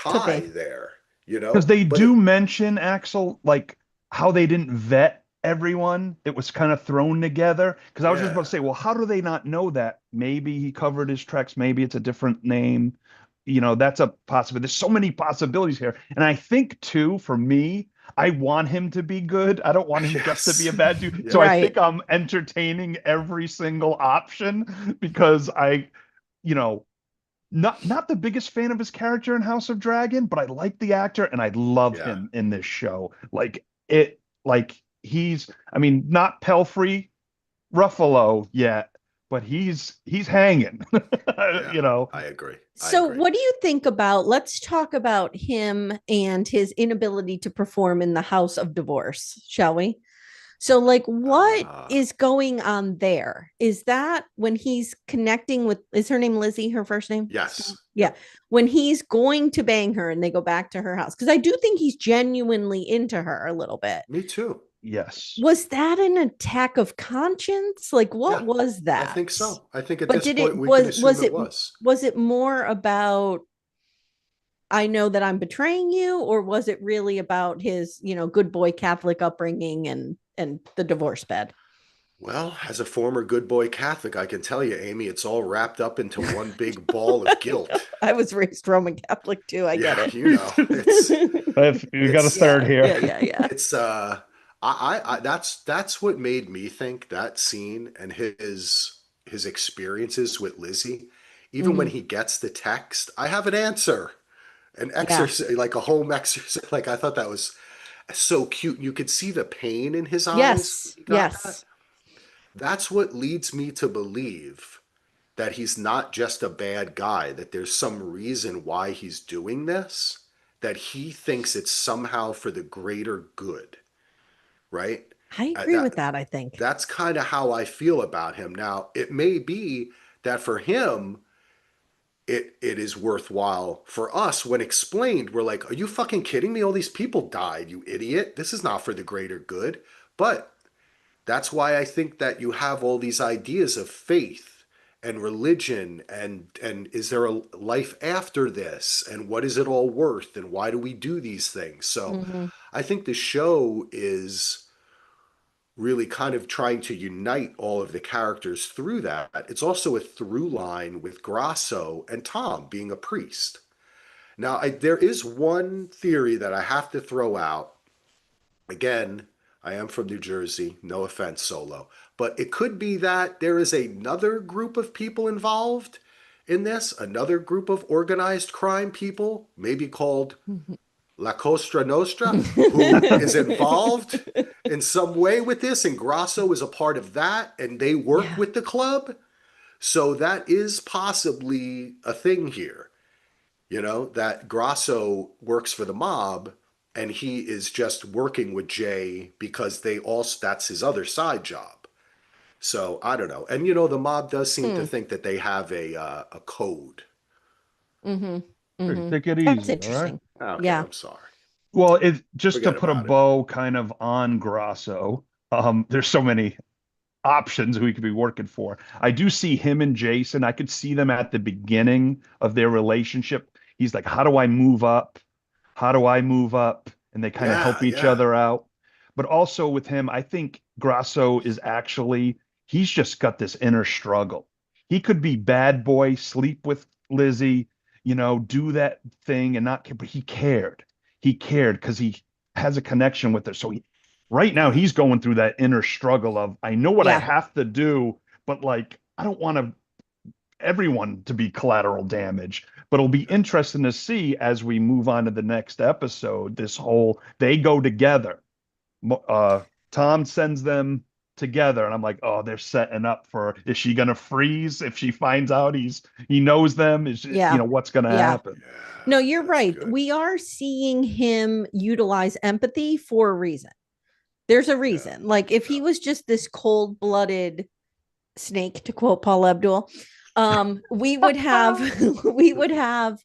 [SPEAKER 2] Could
[SPEAKER 1] tie
[SPEAKER 2] be.
[SPEAKER 1] there,
[SPEAKER 3] Because they
[SPEAKER 1] But
[SPEAKER 3] do mention, Axel, like how they didn't vet everyone. It was kind of thrown together. Because I was just about to
[SPEAKER 1] yeah.
[SPEAKER 3] say, well, how do they not know that? Maybe he covered his tracks. Maybe it's a different name. That's a possibility. There's so many possibilities here. And I think, too, for me, I want him to be good. I don't want him just to be a
[SPEAKER 1] Yes.
[SPEAKER 3] bad dude. So
[SPEAKER 1] Yeah.
[SPEAKER 3] I
[SPEAKER 2] Right.
[SPEAKER 3] think I'm entertaining every single option because you know, not the biggest fan of his character in House of Dragon, but I like the actor and I love
[SPEAKER 1] Yeah.
[SPEAKER 3] him in this show. I mean, not Pelfrey Ruffalo yet, but he's hanging.
[SPEAKER 1] Yeah.
[SPEAKER 3] you know.
[SPEAKER 1] I agree. I
[SPEAKER 2] So,
[SPEAKER 1] agree.
[SPEAKER 2] what do you think about? Let's talk about him and his inability to perform in the House of Divorce, shall we? So, like, what
[SPEAKER 1] Uh,
[SPEAKER 2] is going on there? Is that when he's connecting with, is her name Lizzie, her first name? Still?
[SPEAKER 1] yes.
[SPEAKER 2] Yeah.
[SPEAKER 1] Yep.
[SPEAKER 2] When he's going to bang her and they go back to her house. Because I do think he's genuinely into her a little bit.
[SPEAKER 1] Me too.
[SPEAKER 3] Yes.
[SPEAKER 2] Was that an attack of conscience? Like, what
[SPEAKER 1] Yeah.
[SPEAKER 2] was
[SPEAKER 1] I
[SPEAKER 2] that?
[SPEAKER 1] think so. I think at
[SPEAKER 2] But
[SPEAKER 1] this
[SPEAKER 2] did
[SPEAKER 1] point
[SPEAKER 2] it
[SPEAKER 1] we can assume
[SPEAKER 2] was
[SPEAKER 1] it
[SPEAKER 2] it
[SPEAKER 1] was.
[SPEAKER 2] was it more about I know that I'm betraying you, or was it really about his, good boy Catholic upbringing and the divorce bed?
[SPEAKER 1] Well, as a former good boy Catholic, I can tell you, Amy, it's all wrapped up into one big ball of guilt.
[SPEAKER 2] I was raised Roman Catholic too. I get
[SPEAKER 1] Yeah,
[SPEAKER 2] it.
[SPEAKER 3] If we got a
[SPEAKER 1] it's
[SPEAKER 3] third
[SPEAKER 2] Yeah,
[SPEAKER 3] here.
[SPEAKER 2] yeah, yeah, yeah.
[SPEAKER 1] it's I that's what made me think that scene and his experiences with Lizzie, even when
[SPEAKER 2] Hmm.
[SPEAKER 1] he gets the text, I have an answer, an
[SPEAKER 2] Yeah.
[SPEAKER 1] exorcist, like a home exorcist. Like I thought that was so cute. You could see the pain in his eyes when
[SPEAKER 2] Yes.
[SPEAKER 1] he got that.
[SPEAKER 2] Yes.
[SPEAKER 1] That's what leads me to believe that he's not just a bad guy, that there's some reason why he's doing this, that he thinks it's somehow for the greater good, right?
[SPEAKER 2] I agree
[SPEAKER 1] That
[SPEAKER 2] with that, I think.
[SPEAKER 1] that's kind of how I feel about him. Now, it may be that for him it is worthwhile. For us, when explained, we're like, "Are you fucking kidding me? All these people died, you idiot. This is not for the greater good." But that's why I think that you have all these ideas of faith and religion and is there a life after this and what is it all worth and why do we do these things? So
[SPEAKER 2] Hmm.
[SPEAKER 1] I think the show is really kind of trying to unite all of the characters through that. It's also a through line with Grasso and Tom being a priest. Now, there is one theory that I have to throw out. Again, I am from New Jersey. No offense, Solo. But it could be that there is another group of people involved in this, another group of organized crime people, maybe called La Costra Nostra, who is involved in some way with this, and Grasso is a part of that, and they work
[SPEAKER 2] Yeah.
[SPEAKER 1] with the club. So that is possibly a thing here, that Grasso works for the mob and he is just working with Jay because they also that's his other side job. So I don't know. And the mob does seem to
[SPEAKER 2] Hmm.
[SPEAKER 1] think that they have a code.
[SPEAKER 2] Hmm.
[SPEAKER 3] Hey,
[SPEAKER 2] Hmm.
[SPEAKER 3] take it
[SPEAKER 2] That's
[SPEAKER 3] easy, all right?
[SPEAKER 2] interesting.
[SPEAKER 1] Okay,
[SPEAKER 2] Yeah.
[SPEAKER 1] I'm sorry.
[SPEAKER 3] Well, just to
[SPEAKER 1] Forget
[SPEAKER 3] put a
[SPEAKER 1] about it.
[SPEAKER 3] bow kind of on Grasso, there's so many options we could be working for. I do see him and Jason. I could see them at the beginning of their relationship. He's like, how do I move up? How do I move up? And they kind of help
[SPEAKER 1] Yeah,
[SPEAKER 3] each
[SPEAKER 1] yeah.
[SPEAKER 3] other out. But also with him, I think Grasso is actually, he's just got this inner struggle. He could be bad boy, sleep with Lizzie, do that thing and not care, but he cared. He cared because he has a connection with her. So right now
[SPEAKER 1] Yeah.
[SPEAKER 3] he's going through that inner struggle of, I know what I
[SPEAKER 2] Yeah.
[SPEAKER 3] have to do, but like, I don't want everyone to be collateral damage. But it'll be interesting to see as we move on to the next episode. They go together. Uh, Tom sends them together, and I'm like, oh, they're setting up for. Is she gonna freeze if she finds out he knows them?
[SPEAKER 2] Yeah.
[SPEAKER 3] What's gonna
[SPEAKER 2] Yeah.
[SPEAKER 3] happen?
[SPEAKER 2] No,
[SPEAKER 1] Yeah,
[SPEAKER 2] you're
[SPEAKER 1] that's
[SPEAKER 2] right.
[SPEAKER 1] good.
[SPEAKER 2] We are seeing him utilize empathy for a reason. There's a
[SPEAKER 1] Yeah.
[SPEAKER 2] reason. Like if
[SPEAKER 1] Yeah.
[SPEAKER 2] he was just this cold-blooded snake, to quote Paul Abdul, we would have we would have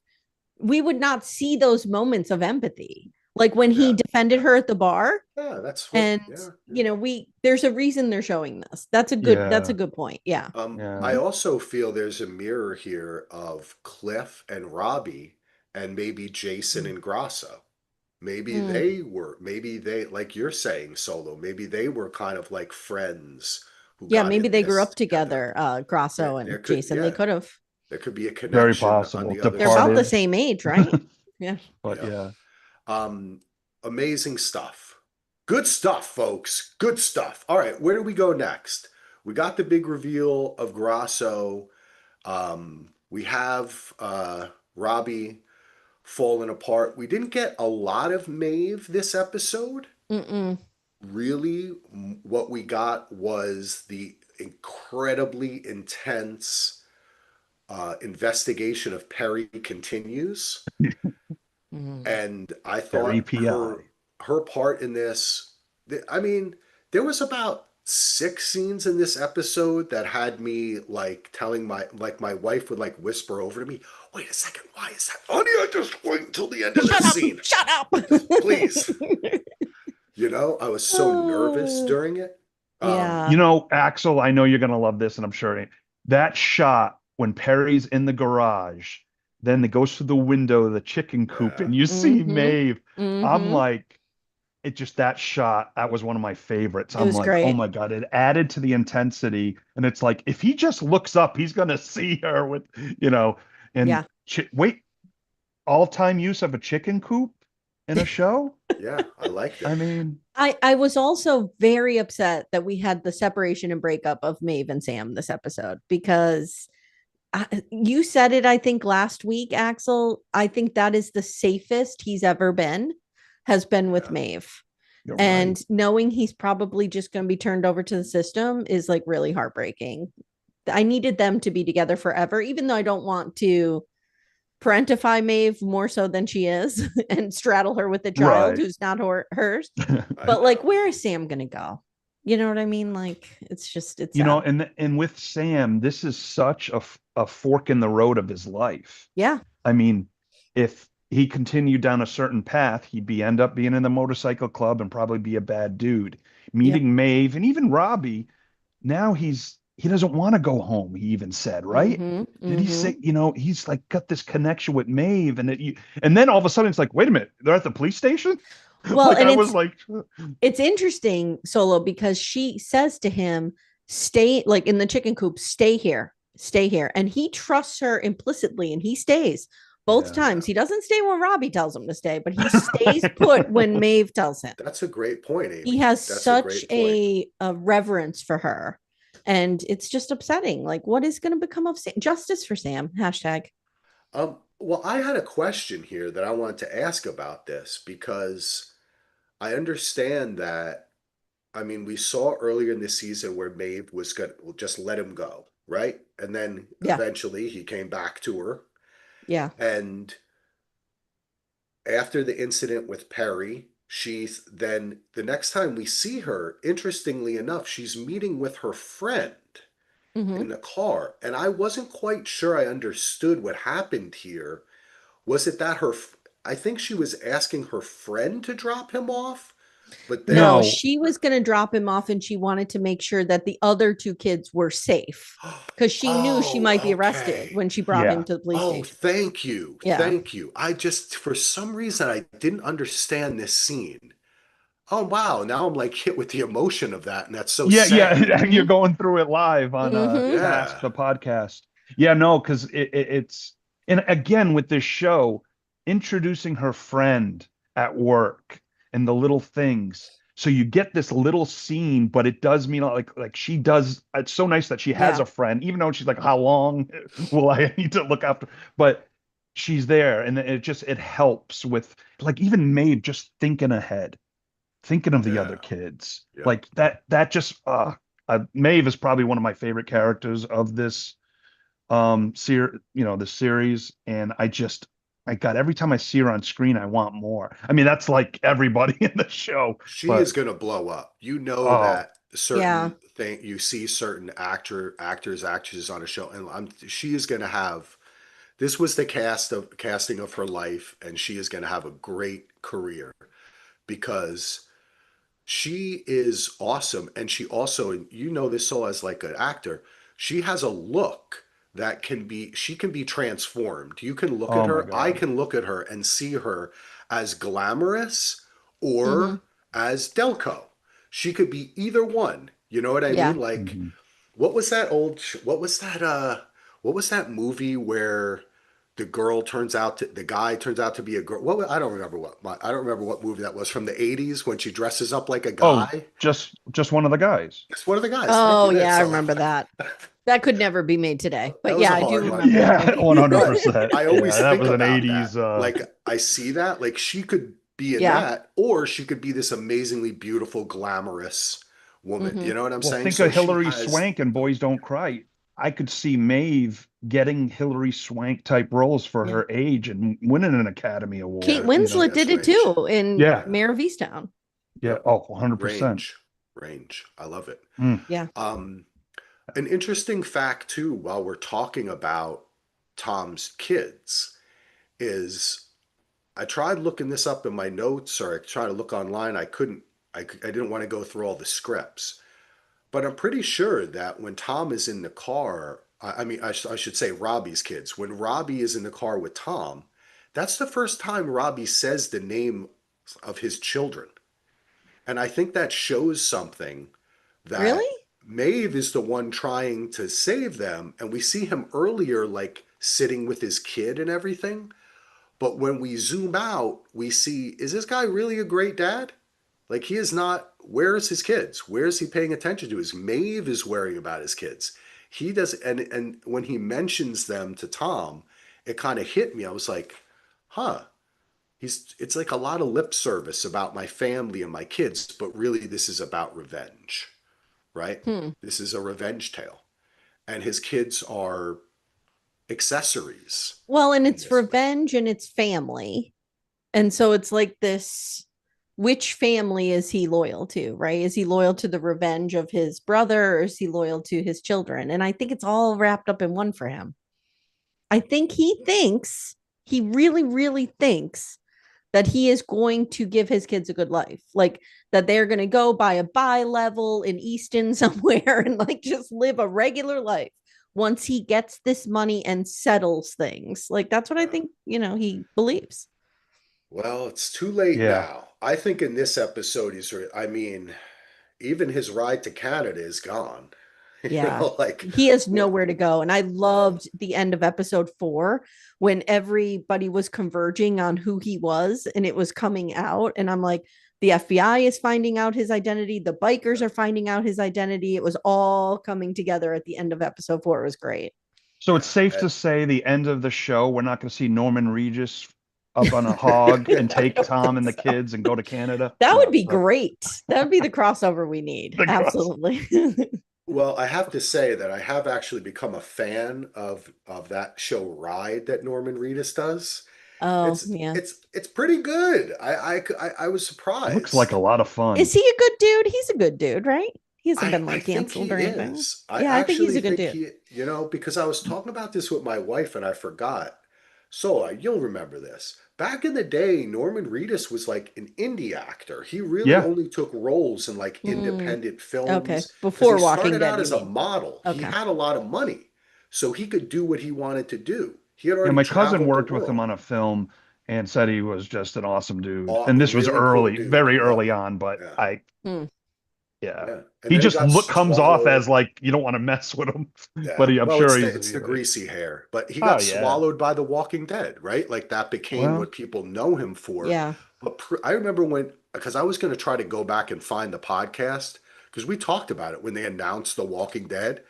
[SPEAKER 2] we would not see those moments of empathy. Like when he
[SPEAKER 1] Yeah,
[SPEAKER 2] defended
[SPEAKER 1] yeah,
[SPEAKER 2] her at the bar,
[SPEAKER 1] yeah. That's what.
[SPEAKER 2] and
[SPEAKER 1] Yeah, yeah.
[SPEAKER 2] you know, there's a reason they're showing this. That's a
[SPEAKER 3] Yeah,
[SPEAKER 2] good point. Yeah.
[SPEAKER 1] I
[SPEAKER 3] yeah.
[SPEAKER 1] also feel there's a mirror here of Cliff and Robbie, and maybe Jason and Grasso.
[SPEAKER 2] Mm.
[SPEAKER 1] Maybe they, like you're saying, Solo. Maybe they were kind of like friends who
[SPEAKER 2] Yeah,
[SPEAKER 1] got
[SPEAKER 2] maybe
[SPEAKER 1] in
[SPEAKER 2] they grew
[SPEAKER 1] this
[SPEAKER 2] up
[SPEAKER 1] together.
[SPEAKER 2] together, Grasso
[SPEAKER 1] There
[SPEAKER 2] and
[SPEAKER 1] could,
[SPEAKER 2] Jason. They
[SPEAKER 1] yeah,
[SPEAKER 2] could have.
[SPEAKER 1] there could be a
[SPEAKER 3] Very
[SPEAKER 1] connection on
[SPEAKER 3] possible.
[SPEAKER 1] the other
[SPEAKER 2] They're about the
[SPEAKER 3] Departed.
[SPEAKER 1] side.
[SPEAKER 2] same age, right? Yeah.
[SPEAKER 3] But
[SPEAKER 1] Yeah.
[SPEAKER 3] yeah.
[SPEAKER 1] Um, Amazing stuff. Good stuff, folks. Good stuff. All right, where do we go next? We got the big reveal of Grasso. We have Robbie falling apart. We didn't get a lot of Maeve this episode.
[SPEAKER 2] Mm-mm.
[SPEAKER 1] Really, what we got was the incredibly intense investigation of Perry continues,
[SPEAKER 2] Mm.
[SPEAKER 1] and I
[SPEAKER 3] Very
[SPEAKER 1] thought her
[SPEAKER 3] PI.
[SPEAKER 1] her part in this. I mean, there was about 6 scenes in this episode that had me like telling my wife would like whisper over to me, "Wait a second, why is that funny? I just wait until the end of
[SPEAKER 2] Shut
[SPEAKER 1] this
[SPEAKER 2] up!
[SPEAKER 1] scene,
[SPEAKER 2] Shut up!
[SPEAKER 1] just please." I was so nervous
[SPEAKER 2] Oh,
[SPEAKER 1] during it.
[SPEAKER 2] yeah.
[SPEAKER 3] You know, Axel, I know you're gonna love this, and I'm sure that shot when Perry's in the garage, then it goes through the window of the chicken coop,
[SPEAKER 1] Yeah,
[SPEAKER 3] and you see
[SPEAKER 2] Mm-hmm.
[SPEAKER 3] Maeve. I'm
[SPEAKER 2] Mm-hmm.
[SPEAKER 3] like, it just that shot, that was one of my favorites.
[SPEAKER 2] It
[SPEAKER 3] I'm
[SPEAKER 2] was
[SPEAKER 3] like, oh
[SPEAKER 2] great.
[SPEAKER 3] my God, it added to the intensity. And it's like, if he just looks up, he's gonna see her with, you know, and
[SPEAKER 2] Yeah.
[SPEAKER 3] wait, all-time use of a chicken coop in a show?
[SPEAKER 1] yeah, I liked
[SPEAKER 3] I
[SPEAKER 1] it.
[SPEAKER 3] mean,
[SPEAKER 2] I was also very upset that we had the separation and breakup of Maeve and Sam this episode because you said it, I think, last week, Axel. I think that is the safest he's ever been, has been with
[SPEAKER 1] Yeah,
[SPEAKER 2] Maeve.
[SPEAKER 3] you're right.
[SPEAKER 2] And knowing he's probably just going to be turned over to the system is like really heartbreaking. I needed them to be together forever, even though I don't want to parentify Maeve more so than she is and straddle her with a child
[SPEAKER 3] Right.
[SPEAKER 2] who's not hers.
[SPEAKER 1] I
[SPEAKER 2] But like,
[SPEAKER 1] know.
[SPEAKER 2] where is Sam going to go? You know what I mean? Like, it's
[SPEAKER 3] You know,
[SPEAKER 2] sad.
[SPEAKER 3] and with Sam, this is such a fork in the road of his life.
[SPEAKER 2] Yeah.
[SPEAKER 3] I mean, if he continued down a certain path, end up being in the motorcycle club and probably be a bad dude.
[SPEAKER 2] Yep.
[SPEAKER 3] Meeting Maeve and even Robbie, now he doesn't want to go home, he even said, right?
[SPEAKER 2] Mm-hmm.
[SPEAKER 3] Did he
[SPEAKER 2] Mm-hmm.
[SPEAKER 3] say, he's like got this connection with Maeve and then all of a sudden it's like, wait a minute, they're at the police station?
[SPEAKER 2] Well,
[SPEAKER 3] Like
[SPEAKER 2] and
[SPEAKER 3] I was like,
[SPEAKER 2] it's interesting, Solo, because she says to him, stay like in the chicken coop, stay here. And he trusts her implicitly and he stays both
[SPEAKER 3] yeah.
[SPEAKER 2] times.
[SPEAKER 1] Yeah,
[SPEAKER 2] He doesn't stay when Robbie tells him to stay, but he stays put when Maeve tells him.
[SPEAKER 1] that's a great point,
[SPEAKER 2] He
[SPEAKER 1] Amy.
[SPEAKER 2] has
[SPEAKER 1] That's a
[SPEAKER 2] such
[SPEAKER 1] great point.
[SPEAKER 2] a reverence for her. And it's just upsetting. Like, what is going to become of Sam? Justice for Sam. Hashtag.
[SPEAKER 1] Well, I had a question here that I wanted to ask about this because I understand that. I mean, we saw earlier in the season where Maeve was going to just let him go, right? And then
[SPEAKER 2] Yeah.
[SPEAKER 1] eventually he came back to her.
[SPEAKER 2] Yeah.
[SPEAKER 1] And after the incident with Perry, she's then the next time we see her, interestingly enough, she's meeting with her friend
[SPEAKER 2] Mm-hmm.
[SPEAKER 1] in the car. And I wasn't quite sure I understood what happened here. Was it that I think she was asking her friend to drop him off, but
[SPEAKER 2] No,
[SPEAKER 1] then,
[SPEAKER 3] No,
[SPEAKER 2] she was going to drop him off and she wanted to make sure that the other two kids were safe because she knew she might be
[SPEAKER 1] oh,
[SPEAKER 2] arrested
[SPEAKER 1] okay.
[SPEAKER 2] when she brought him
[SPEAKER 3] yeah.
[SPEAKER 2] to the police
[SPEAKER 1] Oh,
[SPEAKER 2] station.
[SPEAKER 1] thank you.
[SPEAKER 2] Yeah.
[SPEAKER 1] Thank you. I just, for some reason, I didn't understand this scene. Oh, wow. Now I'm like hit with the emotion of that, and that's so
[SPEAKER 3] Yeah,
[SPEAKER 1] sad.
[SPEAKER 3] yeah. You're
[SPEAKER 2] Mm-hmm.
[SPEAKER 3] going through it live on
[SPEAKER 2] Mm-hmm.
[SPEAKER 3] Task
[SPEAKER 1] Yeah.
[SPEAKER 3] the podcast. Yeah, no, because it's and again with this show, introducing her friend at work and the little things. So you get this little scene, but it does mean like she does. It's so nice that she has
[SPEAKER 2] Yeah.
[SPEAKER 3] a friend, even though she's like, how long will I need to look after? But she's there, and it helps with like even Maeve just thinking ahead, thinking of the other
[SPEAKER 1] Yeah.
[SPEAKER 3] kids
[SPEAKER 1] Yep.
[SPEAKER 3] like that just Maeve is probably one of my favorite characters of this the series, and I got every time I see her on screen I want more. I mean that's like everybody in the show,
[SPEAKER 1] She is
[SPEAKER 3] but
[SPEAKER 1] going to blow up. You know
[SPEAKER 3] oh
[SPEAKER 1] that certain
[SPEAKER 2] Yeah.
[SPEAKER 1] think you see certain actors, actresses on a show, and she is going to have. This was the casting of her life, and she is going to have a great career because she is awesome, and she also, and you know this so as like an actor, she has a look that can be she can be transformed. You can look at
[SPEAKER 3] Oh my
[SPEAKER 1] her, I
[SPEAKER 3] God.
[SPEAKER 1] can look at her and see her as glamorous or
[SPEAKER 2] Hmm.
[SPEAKER 1] as Delco. She could be either one. You know what I
[SPEAKER 2] Yeah.
[SPEAKER 1] mean? Like,
[SPEAKER 3] Mhm.
[SPEAKER 1] what was that old what was that what was that movie where the guy turns out to be a girl. I don't remember I don't remember what movie that was from the 80s when she dresses up like a
[SPEAKER 3] Oh,
[SPEAKER 1] guy.
[SPEAKER 3] just one of the guys.
[SPEAKER 1] It's one of the guys. Thank
[SPEAKER 2] Oh,
[SPEAKER 1] you.
[SPEAKER 2] yeah, I
[SPEAKER 1] So
[SPEAKER 2] remember that. That could never be made today.
[SPEAKER 1] that
[SPEAKER 2] But
[SPEAKER 1] was
[SPEAKER 2] yeah,
[SPEAKER 1] a
[SPEAKER 2] I do
[SPEAKER 1] hard one.
[SPEAKER 2] remember that
[SPEAKER 3] Yeah,
[SPEAKER 2] movie.
[SPEAKER 3] 100%.
[SPEAKER 1] I
[SPEAKER 3] Yeah,
[SPEAKER 1] always
[SPEAKER 3] that
[SPEAKER 1] think
[SPEAKER 3] was an
[SPEAKER 1] about
[SPEAKER 3] 80s
[SPEAKER 1] that. Like I see that. Like she could be in
[SPEAKER 2] Yeah.
[SPEAKER 1] that, or she could be this amazingly beautiful, glamorous woman.
[SPEAKER 2] Hmm.
[SPEAKER 1] You know what I'm
[SPEAKER 3] well,
[SPEAKER 1] saying?
[SPEAKER 3] think
[SPEAKER 1] So
[SPEAKER 3] of
[SPEAKER 1] she
[SPEAKER 3] Hillary
[SPEAKER 1] has.
[SPEAKER 3] Swank and Boys Don't Cry. I could see Maeve getting Hillary Swank type roles for
[SPEAKER 2] Yeah.
[SPEAKER 3] her age and winning an Academy
[SPEAKER 2] Kate
[SPEAKER 3] Award,
[SPEAKER 1] She
[SPEAKER 2] Winslet
[SPEAKER 1] has
[SPEAKER 2] did it
[SPEAKER 1] range.
[SPEAKER 2] too in
[SPEAKER 3] Yeah,
[SPEAKER 2] Mayor of Easttown.
[SPEAKER 3] yeah.
[SPEAKER 1] Yep.
[SPEAKER 3] Oh, 100%.
[SPEAKER 1] Range. Range. I love it.
[SPEAKER 3] Mm.
[SPEAKER 2] Yeah.
[SPEAKER 1] Um, An interesting fact, too, while we're talking about Tom's kids, is I tried looking this up in my notes or I tried to look online. I couldn't, I didn't want to go through all the scripts. But I'm pretty sure that when Tom is in the car, I mean, I should say Robbie's kids, when Robbie is in the car with Tom, that's the first time Robbie says the name of his children. And I think that shows something
[SPEAKER 2] Really?
[SPEAKER 1] that Maeve is the one trying to save them, and we see him earlier, like sitting with his kid and everything. But when we zoom out, we see, is this guy really a great dad? Like, he is not. Where is his kids? Where is he paying attention to? His Maeve is worrying about his kids. He does, and when he mentions them to Tom, it kind of hit me. I was like, huh. It's like a lot of lip service about my family and my kids, but really this is about revenge, right?
[SPEAKER 2] Hmm.
[SPEAKER 1] This is a revenge tale. And his kids are accessories
[SPEAKER 2] Well, and
[SPEAKER 1] in
[SPEAKER 2] it's
[SPEAKER 1] this.
[SPEAKER 2] revenge and it's family. And so it's like this, which family is he loyal to, right? Is he loyal to the revenge of his brother or is he loyal to his children? And I think it's all wrapped up in one for him. I think he really, really thinks that he is going to give his kids a good life. Like that they're going to go buy a buy level in Easton somewhere and like just live a regular life once he gets this money and settles things. Like that's what I
[SPEAKER 1] Yeah.
[SPEAKER 2] think, he believes.
[SPEAKER 1] Well, it's too late
[SPEAKER 3] Yeah.
[SPEAKER 1] now. I think in this episode, I mean, even his ride to Canada is gone.
[SPEAKER 2] Yeah.
[SPEAKER 1] Like,
[SPEAKER 2] He has
[SPEAKER 1] what?
[SPEAKER 2] nowhere to go. And I loved the end of episode 4 when everybody was converging on who he was and it was coming out. And I'm like, the FBI is finding out his identity. The bikers are finding out his identity. It was all coming together at the end of episode 4. It was great.
[SPEAKER 3] So it's safe
[SPEAKER 1] Yeah.
[SPEAKER 3] to say the end of the show, we're not going to see Norman Regis up on a hog and
[SPEAKER 2] I
[SPEAKER 3] take
[SPEAKER 2] don't
[SPEAKER 3] Tom
[SPEAKER 2] think
[SPEAKER 3] and the
[SPEAKER 2] so.
[SPEAKER 3] kids and go to Canada.
[SPEAKER 2] That would
[SPEAKER 3] No,
[SPEAKER 2] be great. That would be the crossover we need.
[SPEAKER 3] the cross.
[SPEAKER 2] Absolutely.
[SPEAKER 1] Well, I have to say that I have actually become a fan of that show Ride that Norman Reedus does.
[SPEAKER 2] Oh,
[SPEAKER 1] It's
[SPEAKER 2] yeah.
[SPEAKER 1] it's pretty good. I was
[SPEAKER 3] Looks like
[SPEAKER 1] surprised.
[SPEAKER 3] a lot of fun.
[SPEAKER 2] Is he a good dude? He's a good dude, right? He hasn't been
[SPEAKER 1] I
[SPEAKER 2] like
[SPEAKER 1] think he
[SPEAKER 2] canceled or anything.
[SPEAKER 1] is. I
[SPEAKER 2] Yeah, I think he's
[SPEAKER 1] actually
[SPEAKER 2] a good
[SPEAKER 1] think
[SPEAKER 2] dude.
[SPEAKER 1] he, because I was talking about this with my wife and I forgot. So you'll remember this. Back in the day, Norman Reedus was like an indie actor. He really
[SPEAKER 3] Yeah.
[SPEAKER 1] only took roles in like
[SPEAKER 2] Mm,
[SPEAKER 1] independent
[SPEAKER 2] okay.
[SPEAKER 1] films because he
[SPEAKER 2] Before Walking
[SPEAKER 1] started
[SPEAKER 2] Dead,
[SPEAKER 1] out
[SPEAKER 2] you
[SPEAKER 1] as a
[SPEAKER 2] mean?
[SPEAKER 1] model. He
[SPEAKER 2] Okay.
[SPEAKER 1] had a lot of money, so he could do what he wanted to do. He had
[SPEAKER 3] Yeah,
[SPEAKER 1] already
[SPEAKER 3] my cousin
[SPEAKER 1] traveled the
[SPEAKER 3] worked with him
[SPEAKER 1] world.
[SPEAKER 3] on a film and said he was just an awesome dude. And this was
[SPEAKER 1] Really cool
[SPEAKER 3] early,
[SPEAKER 1] dude.
[SPEAKER 3] very
[SPEAKER 1] Yep.
[SPEAKER 3] early on, but
[SPEAKER 1] Yeah.
[SPEAKER 2] Hmm.
[SPEAKER 3] yeah.
[SPEAKER 1] Yeah. And
[SPEAKER 3] He
[SPEAKER 1] then he
[SPEAKER 3] just
[SPEAKER 1] got
[SPEAKER 3] comes off as
[SPEAKER 1] swallowed.
[SPEAKER 3] like you don't want to mess with him, but
[SPEAKER 1] Yeah.
[SPEAKER 3] I'm
[SPEAKER 1] Well,
[SPEAKER 3] sure he's,
[SPEAKER 1] it's the greasy hair, but he
[SPEAKER 3] oh
[SPEAKER 1] got
[SPEAKER 3] yeah.
[SPEAKER 1] swallowed by The Walking Dead, right? Like that became
[SPEAKER 3] Well,
[SPEAKER 1] what people know him for.
[SPEAKER 2] Yeah.
[SPEAKER 1] But I remember because I was going to try to go back and find the podcast because we talked about it when they announced The Walking Dead,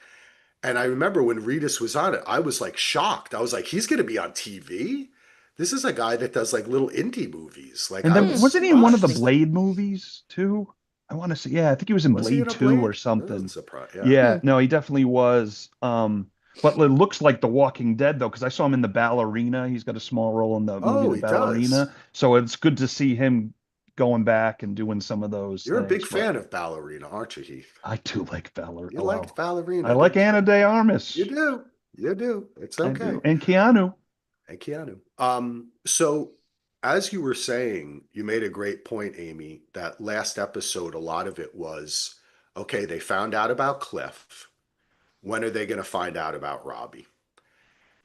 [SPEAKER 1] and I remember when Reedus was on it, I was like shocked. I was like, he's going to be on TV. This is a guy that does like little indie movies. Like
[SPEAKER 3] and
[SPEAKER 1] I
[SPEAKER 3] then
[SPEAKER 2] Hmm.
[SPEAKER 1] was
[SPEAKER 3] wasn't he in one of the
[SPEAKER 2] Interesting.
[SPEAKER 1] surprised.
[SPEAKER 3] Blade movies too? I want to say, yeah, I think he was in
[SPEAKER 1] Was he in
[SPEAKER 3] Blade
[SPEAKER 1] a
[SPEAKER 3] 2 or
[SPEAKER 1] Blade? That doesn't
[SPEAKER 3] something.
[SPEAKER 1] surprise. Yeah.
[SPEAKER 3] Yeah,
[SPEAKER 2] Hmm.
[SPEAKER 3] no, he definitely was. But it looks like The Walking Dead though, because I saw him in The Ballerina. He's got a small role in the movie
[SPEAKER 1] Oh,
[SPEAKER 3] The
[SPEAKER 1] he does.
[SPEAKER 3] Ballerina. So it's good to see him going back and doing some of those
[SPEAKER 1] You're a big
[SPEAKER 3] things. But
[SPEAKER 1] fan of Ballerina, aren't you, Heath?
[SPEAKER 3] I do like Valor.
[SPEAKER 1] You like
[SPEAKER 3] Well, I
[SPEAKER 1] Ballerina,
[SPEAKER 3] like
[SPEAKER 1] don't you?
[SPEAKER 3] Anna de
[SPEAKER 1] You
[SPEAKER 3] Armas.
[SPEAKER 1] do. You do. It's
[SPEAKER 3] I
[SPEAKER 1] okay.
[SPEAKER 3] do. And Keanu.
[SPEAKER 1] And Keanu. So as you were saying, you made a great point, Amy. That last episode, a lot of it was, okay, they found out about Cliff. When are they going to find out about Robbie?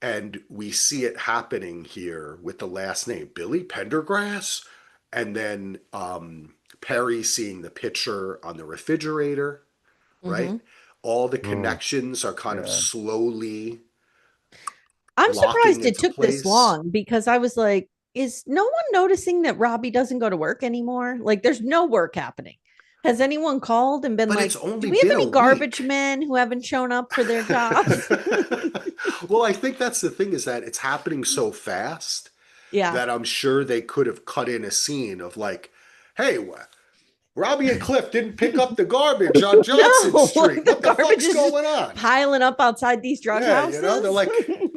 [SPEAKER 1] And we see it happening here with the last name, Billy Pendergrass. And then Perry seeing the picture on the refrigerator, right?
[SPEAKER 2] Mm-hmm.
[SPEAKER 1] All the
[SPEAKER 3] Oh,
[SPEAKER 1] connections are kind of
[SPEAKER 3] yeah.
[SPEAKER 1] slowly
[SPEAKER 2] I'm
[SPEAKER 1] locking
[SPEAKER 2] surprised it
[SPEAKER 1] into
[SPEAKER 2] took this
[SPEAKER 1] place.
[SPEAKER 2] long because I was like, is no one noticing that Robbie doesn't go to work anymore? Like, there's no work happening. Has anyone called and been
[SPEAKER 1] But
[SPEAKER 2] like,
[SPEAKER 1] it's
[SPEAKER 2] do
[SPEAKER 1] only
[SPEAKER 2] we have
[SPEAKER 1] been a
[SPEAKER 2] any garbage
[SPEAKER 1] week.
[SPEAKER 2] men who haven't shown up for their jobs?
[SPEAKER 1] Well, I think that's the thing is that it's happening so fast
[SPEAKER 2] Yeah.
[SPEAKER 1] that I'm sure they could have cut in a scene of like, hey, Robbie and Cliff didn't pick up the garbage on Johnson
[SPEAKER 2] No, like
[SPEAKER 1] Street.
[SPEAKER 2] the
[SPEAKER 1] What the
[SPEAKER 2] garbage
[SPEAKER 1] fuck's
[SPEAKER 2] is just
[SPEAKER 1] going on?
[SPEAKER 2] piling up outside these drug
[SPEAKER 1] Yeah, they're
[SPEAKER 2] houses.
[SPEAKER 1] like,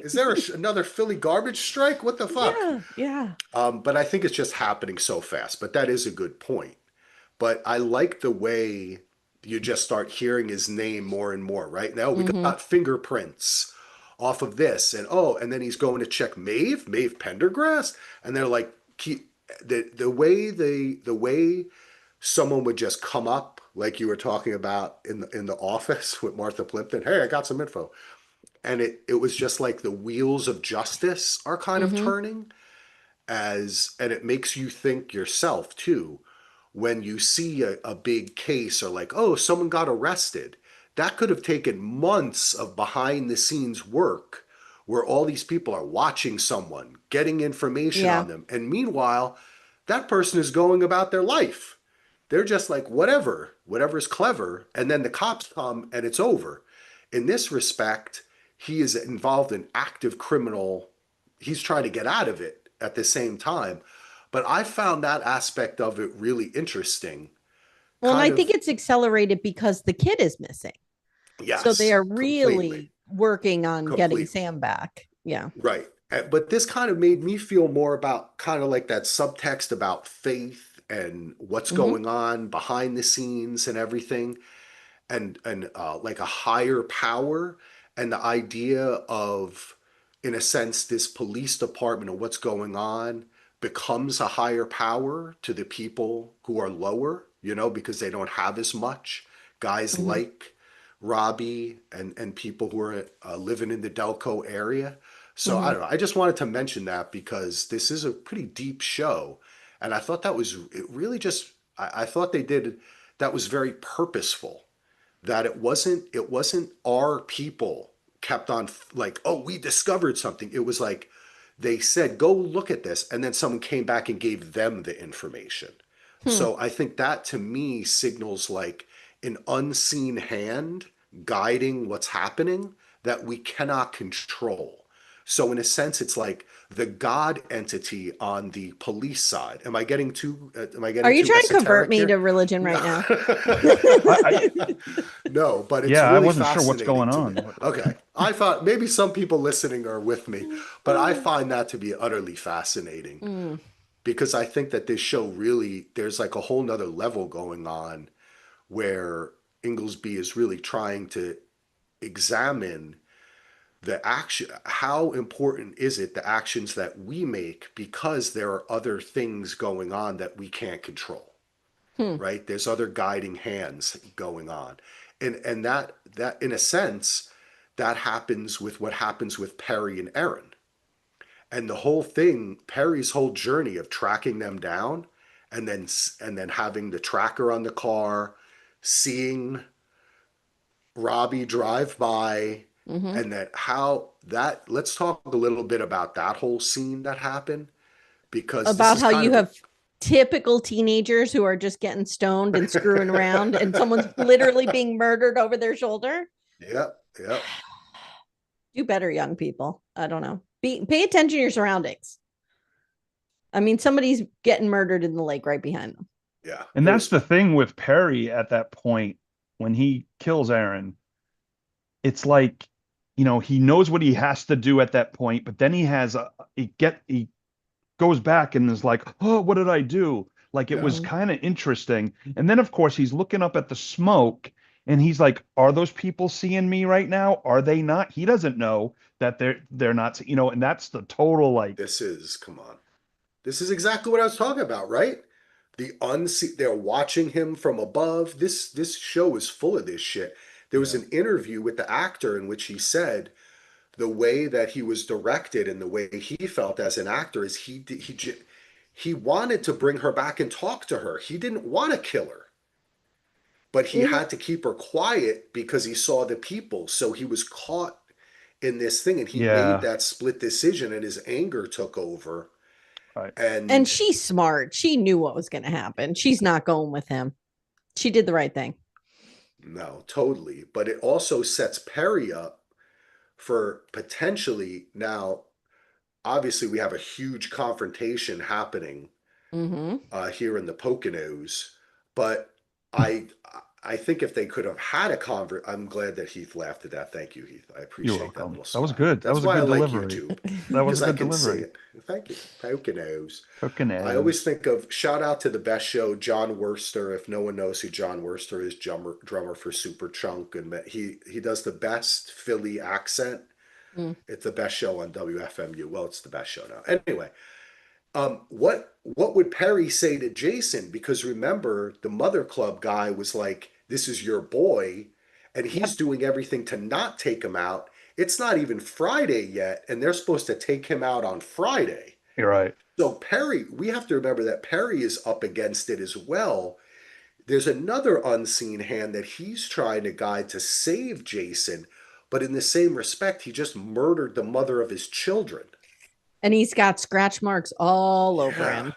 [SPEAKER 1] is there another Philly garbage strike? What the fuck?
[SPEAKER 2] Yeah, yeah.
[SPEAKER 1] But I think it's just happening so fast. But that is a good point. But I like the way you just start hearing his name more and more, right? Now we
[SPEAKER 2] Mm-hmm.
[SPEAKER 1] got fingerprints off of this, and oh, and then he's going to check Maeve Pendergrass, and they're like, the way someone would just come up, like you were talking about in the office with Martha Plimpton. Hey, I got some info, and it was just like the wheels of justice are kind of
[SPEAKER 2] Mm-hmm.
[SPEAKER 1] turning and it makes you think yourself too when you see a big case or like, oh, someone got arrested. That could have taken months of behind the scenes work where all these people are watching someone, getting information
[SPEAKER 2] Yeah.
[SPEAKER 1] on them. And meanwhile, that person is going about their life. They're just like, whatever's clever. And then the cops come and it's over. In this respect, he is involved in active criminal. He's trying to get out of it at the same time. But I found that aspect of it really interesting.
[SPEAKER 2] Well, and I
[SPEAKER 1] Kind
[SPEAKER 2] think
[SPEAKER 1] of,
[SPEAKER 2] it's accelerated because the kid is missing. So they
[SPEAKER 1] yes,
[SPEAKER 2] are
[SPEAKER 1] completely,
[SPEAKER 2] really working on getting
[SPEAKER 1] completely.
[SPEAKER 2] Sam back. Yeah.
[SPEAKER 1] Right. But this kind of made me feel more about kind of like that subtext about faith and what's
[SPEAKER 2] Mm-hmm.
[SPEAKER 1] going on behind the scenes and everything. And like a higher power and the idea of in a sense this police department and what's going on becomes a higher power to the people who are lower, because they don't have as much guys
[SPEAKER 2] Mm-hmm.
[SPEAKER 1] like Robbie and people who are living in the Delco area. So I
[SPEAKER 2] Mm-hmm.
[SPEAKER 1] don't know, I just wanted to mention that because this is a pretty deep show and I thought that was it really just I thought they did that was very purposeful, that it wasn't our people kept on like, oh, we discovered something. It was like they said go look at this and then someone came back and gave them the information.
[SPEAKER 2] Hmm.
[SPEAKER 1] So I think that to me signals like an unseen hand guiding what's happening that we cannot control. So in a sense it's like the god entity on the police side. Am I
[SPEAKER 2] Are
[SPEAKER 1] getting
[SPEAKER 2] you
[SPEAKER 1] too
[SPEAKER 2] trying to convert
[SPEAKER 1] esoteric
[SPEAKER 2] me
[SPEAKER 1] here?
[SPEAKER 2] to religion
[SPEAKER 1] No.
[SPEAKER 2] right now?
[SPEAKER 3] I
[SPEAKER 1] No, but it's
[SPEAKER 3] yeah, I
[SPEAKER 1] really
[SPEAKER 3] wasn't sure what's
[SPEAKER 1] fascinating
[SPEAKER 3] going
[SPEAKER 1] to me.
[SPEAKER 3] on.
[SPEAKER 1] Okay. I thought maybe some people listening are with me, but I find that to be utterly fascinating
[SPEAKER 2] Mm.
[SPEAKER 1] because I think that this show really, there's like a whole nother level going on where Inglesby is really trying to examine the action, how important is it, the actions that we make because there are other things going on that we can't control,
[SPEAKER 2] Hmm.
[SPEAKER 1] right? There's other guiding hands going on. And that in a sense, that happens with what happens with Perry and Aaron. And the whole thing, Perry's whole journey of tracking them down and then having the tracker on the car, seeing Robbie drive by
[SPEAKER 2] Mm-hmm.
[SPEAKER 1] and that how that let's talk a little bit about that whole scene that happened because this
[SPEAKER 2] About
[SPEAKER 1] is
[SPEAKER 2] how
[SPEAKER 1] kind
[SPEAKER 2] you
[SPEAKER 1] of a
[SPEAKER 2] have typical teenagers who are just getting stoned and screwing around, and someone's literally being murdered over their shoulder.
[SPEAKER 1] yep, yep.
[SPEAKER 2] Do better, young people. I don't know. Pay attention to your surroundings. I mean, somebody's getting murdered in the lake right behind them.
[SPEAKER 1] Yeah,
[SPEAKER 3] And
[SPEAKER 1] it
[SPEAKER 3] that's
[SPEAKER 1] was
[SPEAKER 3] the thing with Perry at that point when he kills Aaron. It's like, he knows what he has to do at that point, but then he goes back and is like, oh, what did I do? Like it
[SPEAKER 1] Yeah.
[SPEAKER 3] was kind of interesting. And then of course he's looking up at the smoke and he's like, are those people seeing me right now? Are they not? He doesn't know that they're not, and that's the total like,
[SPEAKER 1] Come on. This is exactly what I was talking about, right? They're watching him from above. This show is full of this shit. There was
[SPEAKER 3] yeah,
[SPEAKER 1] an interview with the actor in which he said the way that he was directed and the way he felt as an actor is he wanted to bring her back and talk to her. He didn't want to kill her, but he
[SPEAKER 2] Mhm.
[SPEAKER 1] had to keep her quiet because he saw the people. So he was caught in this thing and he made
[SPEAKER 3] yeah,
[SPEAKER 1] that split decision and his anger took over.
[SPEAKER 3] right.
[SPEAKER 2] And
[SPEAKER 1] And
[SPEAKER 2] she's smart. She knew what was going to happen. She's not going with him. She did the right thing.
[SPEAKER 1] no, totally. But it also sets Perry up for potentially now. Obviously, we have a huge confrontation happening
[SPEAKER 2] Mm-hmm.
[SPEAKER 1] here in the Poconos, but I I think if they could have had a convert, I'm glad that Heath laughed at that. Thank you, Heath. I
[SPEAKER 3] You're
[SPEAKER 1] appreciate that
[SPEAKER 3] welcome.
[SPEAKER 1] little
[SPEAKER 3] That was
[SPEAKER 1] smile.
[SPEAKER 3] good. That
[SPEAKER 1] That's
[SPEAKER 3] was a
[SPEAKER 1] why I
[SPEAKER 3] good
[SPEAKER 1] like
[SPEAKER 3] delivery.
[SPEAKER 1] YouTube
[SPEAKER 3] That was a
[SPEAKER 1] because I
[SPEAKER 3] good
[SPEAKER 1] can see
[SPEAKER 3] delivery.
[SPEAKER 1] it. Thank you, Poconos. I always
[SPEAKER 3] Poconos.
[SPEAKER 1] think of shout out to the best show, John Worster. If no one knows who John Worster is, drummer for Superchunk, and he does the best Philly accent.
[SPEAKER 2] Mm.
[SPEAKER 1] It's the best show on WFMU. Well, it's the best show now. Anyway, what would Perry say to Jason? Because remember, the Mother Club guy was like, "This is your boy," and he's
[SPEAKER 2] Yep.
[SPEAKER 1] doing everything to not take him out. It's not even Friday yet, and they're supposed to take him out on Friday.
[SPEAKER 3] You're right.
[SPEAKER 1] So Perry, we have to remember that Perry is up against it as well. There's another unseen hand that he's trying to guide to save Jason, but in the same respect, he just murdered the mother of his children.
[SPEAKER 2] And he's got scratch marks all over
[SPEAKER 1] Yeah,
[SPEAKER 2] him.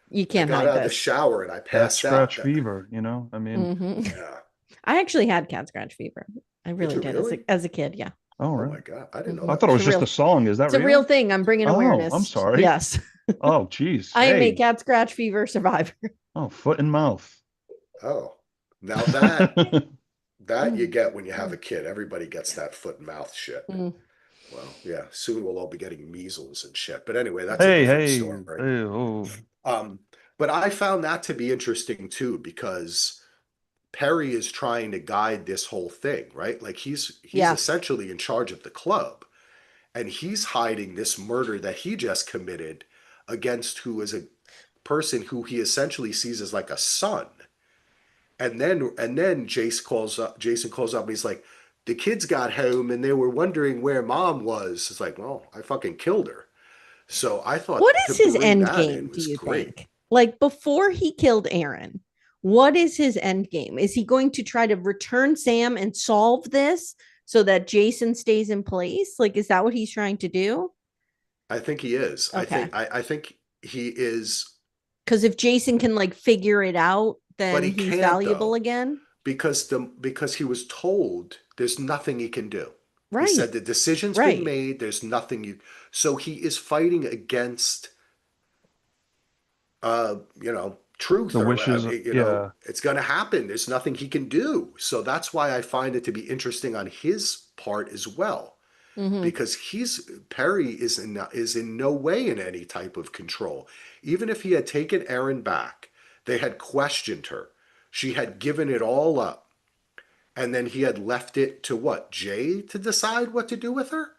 [SPEAKER 2] You
[SPEAKER 1] I
[SPEAKER 2] can't
[SPEAKER 1] got
[SPEAKER 2] hide
[SPEAKER 1] out of the
[SPEAKER 2] this.
[SPEAKER 1] shower and I
[SPEAKER 3] Cat
[SPEAKER 1] passed out.
[SPEAKER 3] scratch fever, I mean,
[SPEAKER 2] Hmm.
[SPEAKER 1] Yeah.
[SPEAKER 2] I actually had cat scratch fever. I
[SPEAKER 1] Did
[SPEAKER 2] really
[SPEAKER 1] you
[SPEAKER 2] did
[SPEAKER 1] really?
[SPEAKER 2] as a kid. Yeah.
[SPEAKER 3] oh,
[SPEAKER 1] Oh
[SPEAKER 3] really?
[SPEAKER 1] my God. I didn't know
[SPEAKER 2] Hmm.
[SPEAKER 3] I
[SPEAKER 1] that
[SPEAKER 3] thought it
[SPEAKER 1] was
[SPEAKER 2] It's
[SPEAKER 3] was
[SPEAKER 2] a
[SPEAKER 3] just
[SPEAKER 1] true.
[SPEAKER 3] a
[SPEAKER 2] real,
[SPEAKER 3] song. Is that
[SPEAKER 2] it's a real
[SPEAKER 3] real?
[SPEAKER 2] thing. I'm bringing
[SPEAKER 3] Oh, I'm
[SPEAKER 2] awareness.
[SPEAKER 3] sorry.
[SPEAKER 2] Yes.
[SPEAKER 3] Oh, geez.
[SPEAKER 2] I am a
[SPEAKER 3] Hey.
[SPEAKER 2] cat scratch fever survivor.
[SPEAKER 3] Oh, foot and mouth.
[SPEAKER 1] Oh. Now that you
[SPEAKER 2] Mm.
[SPEAKER 1] get when you have a kid. Everybody gets that foot and mouth shit.
[SPEAKER 2] Mm.
[SPEAKER 1] Well, yeah, soon we'll all be getting measles and shit. But anyway, that's a
[SPEAKER 3] Hey,
[SPEAKER 1] different
[SPEAKER 3] hey,
[SPEAKER 1] story.
[SPEAKER 3] hey, oh,
[SPEAKER 1] Um, but I found that to be interesting too because Perry is trying to guide this whole thing, right? Like he's
[SPEAKER 2] Yeah.
[SPEAKER 1] essentially in charge of the club and he's hiding this murder that he just committed against who is a person who he essentially sees as like a son. And then Jason calls up and he's like, the kids got home and they were wondering where mom was. It's like, well, I fucking killed her. So I
[SPEAKER 2] What
[SPEAKER 1] thought to
[SPEAKER 2] is his
[SPEAKER 1] bring
[SPEAKER 2] end
[SPEAKER 1] that
[SPEAKER 2] game,
[SPEAKER 1] in
[SPEAKER 2] do
[SPEAKER 1] was
[SPEAKER 2] you
[SPEAKER 1] great.
[SPEAKER 2] think? Like before he killed Aaron, what is his end game? Is he going to try to return Sam and solve this so that Jason stays in place? Like, is that what he's trying to do?
[SPEAKER 1] I think he is.
[SPEAKER 2] Okay.
[SPEAKER 1] I think he is,
[SPEAKER 2] Because if Jason can like figure it out,
[SPEAKER 1] but
[SPEAKER 2] then
[SPEAKER 1] he
[SPEAKER 2] he's
[SPEAKER 1] can't
[SPEAKER 2] valuable
[SPEAKER 1] though
[SPEAKER 2] again.
[SPEAKER 1] because he was told there's nothing he can do. He
[SPEAKER 2] Right.
[SPEAKER 1] said the decision's been
[SPEAKER 2] Right.
[SPEAKER 1] made. There's nothing you. So he is fighting against truth
[SPEAKER 3] the
[SPEAKER 1] or
[SPEAKER 3] wishes. Yeah.
[SPEAKER 1] it's going to happen. There's nothing he can do. So that's why I find it to be interesting on his part as well,
[SPEAKER 2] Mm-hmm.
[SPEAKER 1] because Perry is in no way in any type of control. Even if he had taken Erin back, they had questioned her. She had given it all up, and then he had left it to what, Jay to decide what to do with her?